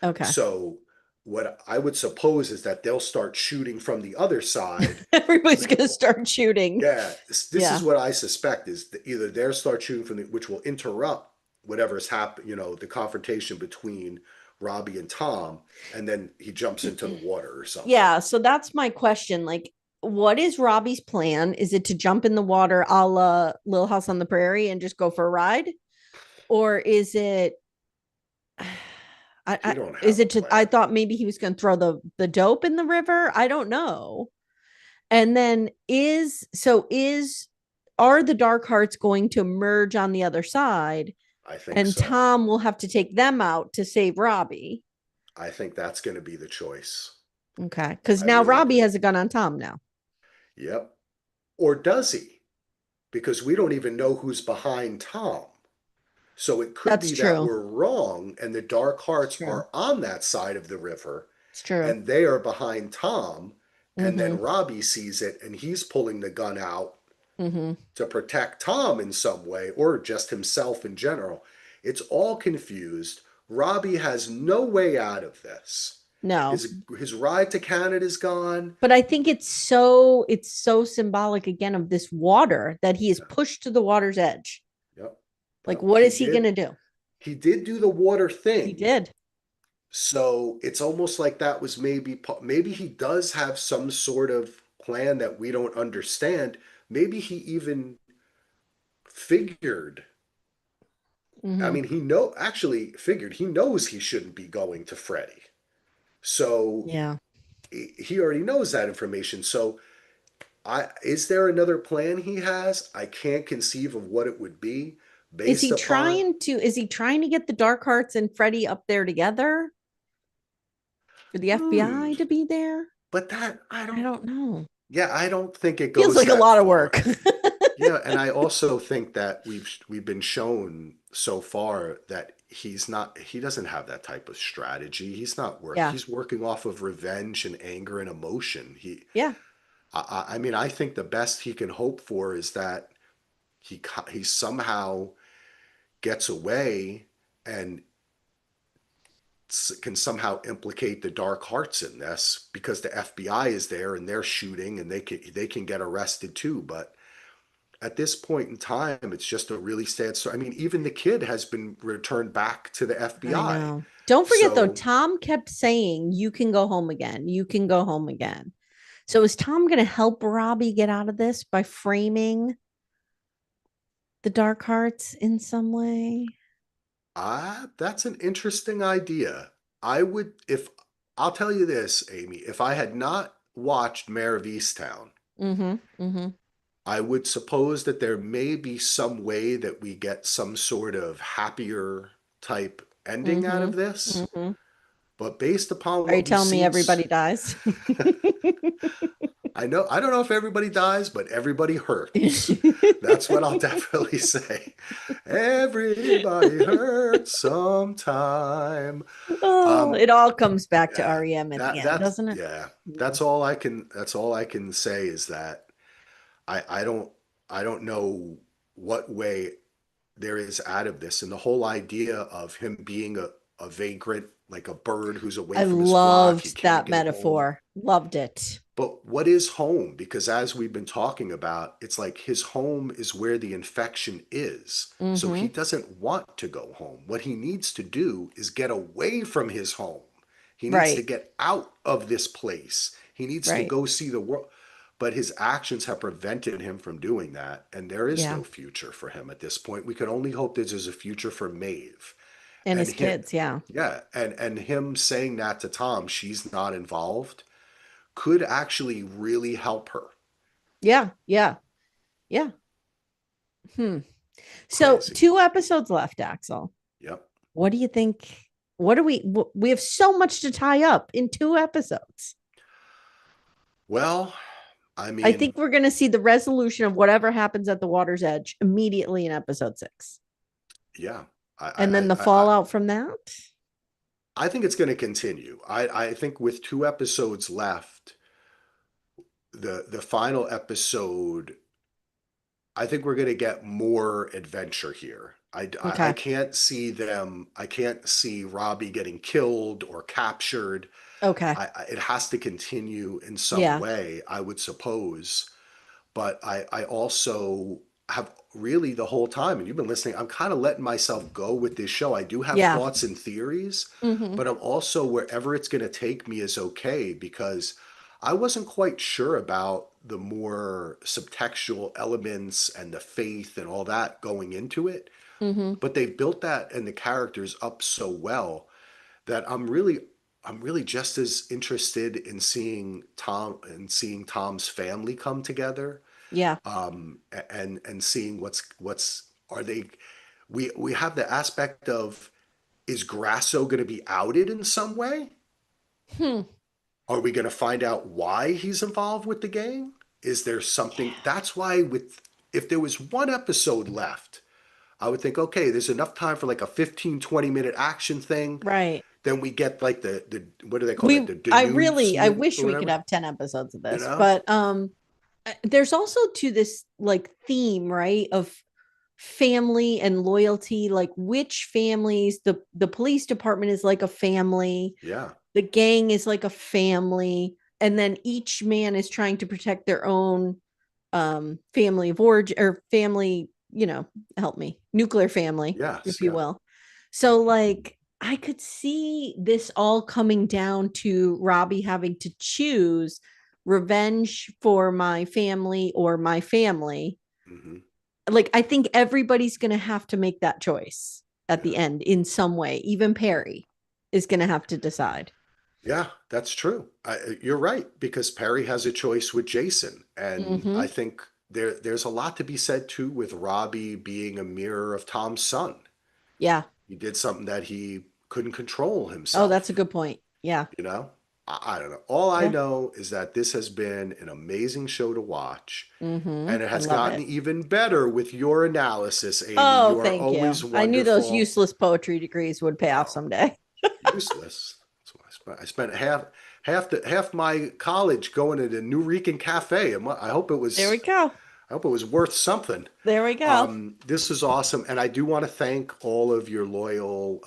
[SPEAKER 2] Okay.
[SPEAKER 1] So what I would suppose is that they'll start shooting from the other side.
[SPEAKER 2] Everybody's going to start shooting.
[SPEAKER 1] Yeah, this
[SPEAKER 2] Yeah.
[SPEAKER 1] is what I suspect is that either they'll start shooting from which will interrupt whatever's happened, the confrontation between Robbie and Tom, and then he jumps into the water or something.
[SPEAKER 2] Yeah. So that's my question. Like, what is Robbie's plan? Is it to jump in the water a la Little House on the Prairie and just go for a ride? Or is it
[SPEAKER 1] You don't
[SPEAKER 2] is
[SPEAKER 1] have a
[SPEAKER 2] it to I
[SPEAKER 1] plan.
[SPEAKER 2] thought maybe he was going to throw the dope in the river? I don't know. And then are the Dark Hearts going to merge on the other side
[SPEAKER 1] I think
[SPEAKER 2] and
[SPEAKER 1] so.
[SPEAKER 2] Tom will have to take them out to save Robbie?
[SPEAKER 1] I think that's going to be the choice.
[SPEAKER 2] Okay. Because
[SPEAKER 1] I
[SPEAKER 2] now
[SPEAKER 1] really
[SPEAKER 2] Robbie
[SPEAKER 1] do.
[SPEAKER 2] has a gun on Tom now.
[SPEAKER 1] Yep. Or does he? Because we don't even know who's behind Tom. So it could
[SPEAKER 2] That's
[SPEAKER 1] be that
[SPEAKER 2] true.
[SPEAKER 1] we're wrong and the Dark
[SPEAKER 2] It's
[SPEAKER 1] Hearts
[SPEAKER 2] true.
[SPEAKER 1] are on that side of the river
[SPEAKER 2] It's true.
[SPEAKER 1] and they are behind Tom. And then
[SPEAKER 2] Mm-hmm.
[SPEAKER 1] Robbie sees it and he's pulling the gun out
[SPEAKER 2] Mm-hmm.
[SPEAKER 1] to protect Tom in some way or just himself in general. It's all confused. Robbie has no way out of this.
[SPEAKER 2] No.
[SPEAKER 1] His ride to Canada's gone.
[SPEAKER 2] But I think it's so symbolic again of this water that he is pushed to the water's edge.
[SPEAKER 1] Yep.
[SPEAKER 2] Like,
[SPEAKER 1] Well,
[SPEAKER 2] what is he gonna do?
[SPEAKER 1] he did do the water
[SPEAKER 2] He
[SPEAKER 1] thing.
[SPEAKER 2] did.
[SPEAKER 1] So it's almost like that was maybe he does have some sort of plan that we don't understand. Maybe he even figured. I
[SPEAKER 2] Hmm.
[SPEAKER 1] mean, actually figured he knows he shouldn't be going to Freddy. So
[SPEAKER 2] Yeah.
[SPEAKER 1] he already knows that information. So is there another plan he has? I can't conceive of what it would be based upon.
[SPEAKER 2] Is he trying to get the Dark Hearts and Freddy up there together for the
[SPEAKER 1] Hmm.
[SPEAKER 2] FBI to be there?
[SPEAKER 1] But that
[SPEAKER 2] I don't know.
[SPEAKER 1] yeah, I don't think it
[SPEAKER 2] Feels
[SPEAKER 1] goes
[SPEAKER 2] like a
[SPEAKER 1] that
[SPEAKER 2] lot of
[SPEAKER 1] far.
[SPEAKER 2] work.
[SPEAKER 1] Yeah, and I also think that we've been shown so far that he doesn't have that type of strategy.
[SPEAKER 2] Yeah.
[SPEAKER 1] He's working off of revenge and anger and emotion.
[SPEAKER 2] Yeah.
[SPEAKER 1] I mean, I think the best he can hope for is that he somehow gets away and can somehow implicate the dark hearts in this because the FBI is there and they're shooting and they can get arrested too. But at this point in time, it's just a really sad story. I mean, even the kid has been returned back to the
[SPEAKER 2] I
[SPEAKER 1] FBI.
[SPEAKER 2] know. Don't forget though,
[SPEAKER 1] So
[SPEAKER 2] Tom kept saying, "You can go home again. You can go home again." So is Tom going to help Robbie get out of this by framing the Dark Hearts in some way?
[SPEAKER 1] that's an interesting idea. I would, if I'll tell you this, Amy, if I had not watched Mayor of Easttown,
[SPEAKER 2] Mm-hmm. Mm-hmm.
[SPEAKER 1] I would suppose that there may be some way that we get some sort of happier type ending out
[SPEAKER 2] Mm-hmm.
[SPEAKER 1] of this.
[SPEAKER 2] Mm-hmm.
[SPEAKER 1] But based upon
[SPEAKER 2] Are you
[SPEAKER 1] what we've
[SPEAKER 2] telling me
[SPEAKER 1] seen,
[SPEAKER 2] everybody dies?
[SPEAKER 1] I don't know if everybody dies, but everybody hurts. That's what I'll definitely say. Everybody hurts sometime.
[SPEAKER 2] Oh,
[SPEAKER 1] Um,
[SPEAKER 2] it all comes back to
[SPEAKER 1] yeah,
[SPEAKER 2] REM at the end,
[SPEAKER 1] that's
[SPEAKER 2] doesn't it?
[SPEAKER 1] yeah.
[SPEAKER 2] Yeah.
[SPEAKER 1] That's all I can say is that I don't I don't know what way there is out of this, and the whole idea of him being a vagrant, like a bird who's away
[SPEAKER 2] I
[SPEAKER 1] from his flock, he
[SPEAKER 2] loved
[SPEAKER 1] can't
[SPEAKER 2] that
[SPEAKER 1] get home.
[SPEAKER 2] metaphor. Loved it.
[SPEAKER 1] But what is home? Because as we've been talking about, it's like his home is where the infection is. So
[SPEAKER 2] Mm-hmm.
[SPEAKER 1] he doesn't want to go home. What he needs to do is get away from his home. He needs to
[SPEAKER 2] Right.
[SPEAKER 1] get out of this place. He needs to
[SPEAKER 2] Right.
[SPEAKER 1] go see the world. But his actions have prevented him from doing that. And there is
[SPEAKER 2] Yeah.
[SPEAKER 1] no future for him at this point. We can only hope that there's a future for Maeve.
[SPEAKER 2] And
[SPEAKER 1] And
[SPEAKER 2] his
[SPEAKER 1] him,
[SPEAKER 2] kids. Yeah.
[SPEAKER 1] yeah, and him saying that to Tom, she's not involved, could actually really help her.
[SPEAKER 2] Yeah. Yeah. Yeah. Hmm. So
[SPEAKER 1] Crazy.
[SPEAKER 2] 2 episodes left, Axel.
[SPEAKER 1] Yep.
[SPEAKER 2] What do you think? What do we have so much to tie up in 2 episodes.
[SPEAKER 1] Well, I
[SPEAKER 2] I
[SPEAKER 1] mean,
[SPEAKER 2] think we're going to see the resolution of whatever happens at the water's edge immediately in episode 6.
[SPEAKER 1] yeah. I
[SPEAKER 2] And
[SPEAKER 1] I
[SPEAKER 2] then the
[SPEAKER 1] I I,
[SPEAKER 2] fallout from that.
[SPEAKER 1] I think it's going to continue. I think with 2 episodes left, the final episode, I think we're going to get more adventure here. I
[SPEAKER 2] Okay.
[SPEAKER 1] can't see them. I can't see Robbie getting killed or captured.
[SPEAKER 2] Okay.
[SPEAKER 1] It has to continue in some
[SPEAKER 2] Yeah.
[SPEAKER 1] way, I would suppose. But I also have really the whole time, and you've been listening, I'm kind of letting myself go with this show. I do have
[SPEAKER 2] Yeah.
[SPEAKER 1] thoughts and theories,
[SPEAKER 2] Mm-hmm.
[SPEAKER 1] but I'm also wherever it's going to take me is okay because I wasn't quite sure about the more subtextual elements and the faith and all that going into it.
[SPEAKER 2] Mm-hmm.
[SPEAKER 1] But they've built that and the characters up so well that I'm really just as interested in seeing Tom's family come together,
[SPEAKER 2] Yeah.
[SPEAKER 1] and seeing what's are they we have the aspect of, is Grasso going to be outed in some way?
[SPEAKER 2] Hmm.
[SPEAKER 1] Are we going to find out why he's involved with the gang? Is there something
[SPEAKER 2] Yeah.
[SPEAKER 1] that's why with if there was one episode left, I would think, okay, there's enough time for like a 15-20 minute action thing.
[SPEAKER 2] Right.
[SPEAKER 1] Then we get like the what do they call that, the nude
[SPEAKER 2] I
[SPEAKER 1] scene
[SPEAKER 2] wish
[SPEAKER 1] or
[SPEAKER 2] we could
[SPEAKER 1] whatever,
[SPEAKER 2] have 10 episodes of
[SPEAKER 1] you
[SPEAKER 2] this,
[SPEAKER 1] know?
[SPEAKER 2] but there's also to this like theme, right, of family and loyalty, like which families, the police department is like a family,
[SPEAKER 1] Yeah.
[SPEAKER 2] the gang is like a family, and then each man is trying to protect their own family of origin or family help me, nuclear family,
[SPEAKER 1] Yes,
[SPEAKER 2] if you
[SPEAKER 1] yeah.
[SPEAKER 2] will. So like I could see this all coming down to Robbie having to choose revenge for my family or my family.
[SPEAKER 1] Hmm.
[SPEAKER 2] Like I think everybody's going to have to make that choice at the
[SPEAKER 1] Yeah.
[SPEAKER 2] end in some way. Even Perry is going to have to decide.
[SPEAKER 1] Yeah, that's true. You're right, because Perry has a choice with Jason. And I
[SPEAKER 2] Mm-hmm.
[SPEAKER 1] think there's a lot to be said too with Robbie being a mirror of Tom's son.
[SPEAKER 2] Yeah.
[SPEAKER 1] He did something that he couldn't control
[SPEAKER 2] Oh, that's a
[SPEAKER 1] himself,
[SPEAKER 2] good point. Yeah.
[SPEAKER 1] you know? I don't know. All I
[SPEAKER 2] Yeah.
[SPEAKER 1] know is that this has been an amazing show to watch,
[SPEAKER 2] Mm-hmm.
[SPEAKER 1] and it
[SPEAKER 2] I
[SPEAKER 1] has
[SPEAKER 2] love
[SPEAKER 1] gotten
[SPEAKER 2] it.
[SPEAKER 1] even better with your analysis, Amy.
[SPEAKER 2] Oh,
[SPEAKER 1] You are
[SPEAKER 2] thank
[SPEAKER 1] always
[SPEAKER 2] you. I knew those
[SPEAKER 1] wonderful.
[SPEAKER 2] useless poetry degrees would pay off
[SPEAKER 1] Oh,
[SPEAKER 2] someday.
[SPEAKER 1] useless. That's what I spent half my college going to the New Rican Cafe.
[SPEAKER 2] There we go.
[SPEAKER 1] I hope it was worth something.
[SPEAKER 2] There we go.
[SPEAKER 1] This is awesome, and I do want to thank all of your loyal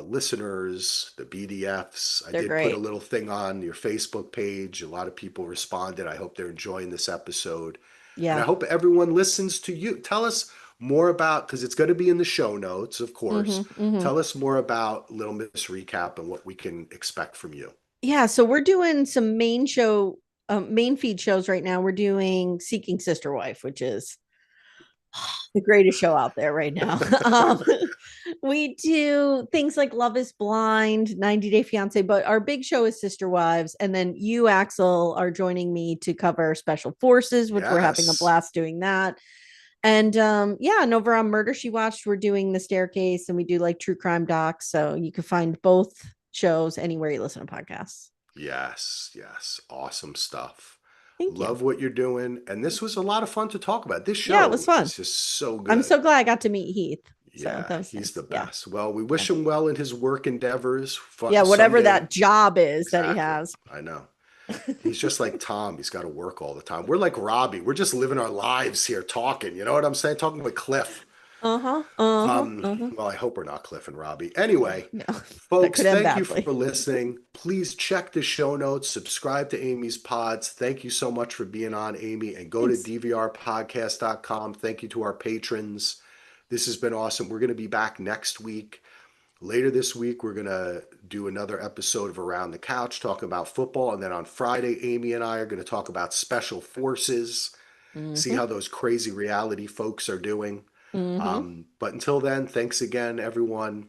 [SPEAKER 1] listeners, the BDFs. I
[SPEAKER 2] They're
[SPEAKER 1] did put a
[SPEAKER 2] great.
[SPEAKER 1] little thing on your Facebook page. A lot of people responded. I hope they're enjoying this episode, and I
[SPEAKER 2] Yeah.
[SPEAKER 1] hope everyone listens to you. Tell us more about, because it's going to be in the show notes, of course.
[SPEAKER 2] Mm-hmm. Mm-hmm.
[SPEAKER 1] Tell us more about Little Miss Recap and what we can expect from you.
[SPEAKER 2] Yeah. So we're doing some main feed shows right now. We're doing Seeking Sister Wife, which is the greatest show out there right now. We do things like Love is Blind, 90 Day Fiance, but our big show is Sister Wives. And then you, Axel, are joining me to cover Special Forces, which we're having a
[SPEAKER 1] Yes.
[SPEAKER 2] blast doing that. And yeah, and over on Murder She Watched, we're doing The Staircase and we do like true crime docs. So you can find both shows anywhere you listen to podcasts.
[SPEAKER 1] Yes, yes. Awesome stuff.
[SPEAKER 2] Thank you.
[SPEAKER 1] Love what you're doing. And this was a lot of fun to talk about. This
[SPEAKER 2] Yeah, it was
[SPEAKER 1] show
[SPEAKER 2] fun.
[SPEAKER 1] is just so
[SPEAKER 2] I'm so
[SPEAKER 1] good.
[SPEAKER 2] glad I got to meet Heath. So
[SPEAKER 1] Yeah,
[SPEAKER 2] that was
[SPEAKER 1] he's the
[SPEAKER 2] nice. Yeah.
[SPEAKER 1] best. Well, we
[SPEAKER 2] Yeah.
[SPEAKER 1] wish him well in his work endeavors.
[SPEAKER 2] Yeah. Whatever
[SPEAKER 1] Someday,
[SPEAKER 2] that job is that he
[SPEAKER 1] exactly.
[SPEAKER 2] has.
[SPEAKER 1] I know. He's just like Tom. He's got to work all the time. We're like Robbie. We're just living our lives here talking. You know what I'm saying? Talking with Cliff.
[SPEAKER 2] Uh-huh. Uh-huh. Uh-huh.
[SPEAKER 1] Well, I hope we're not Cliff and Robbie. Anyway,
[SPEAKER 2] No, that
[SPEAKER 1] folks,
[SPEAKER 2] could end
[SPEAKER 1] thank you for
[SPEAKER 2] badly.
[SPEAKER 1] listening. Please check the show notes, subscribe to Amy's pods. Thank you so much for being on, Amy, and go to
[SPEAKER 2] Thanks.
[SPEAKER 1] dvrpodcast.com. Thank you to our patrons. This has been awesome. We're going to be back next week. Later this week, we're going to do another episode of Around the Couch talking about football. And then on Friday, Amy and I are going to talk about special forces, see
[SPEAKER 2] Mm-hmm.
[SPEAKER 1] how those crazy reality folks are doing.
[SPEAKER 2] Mm-hmm.
[SPEAKER 1] But until then, thanks again, everyone.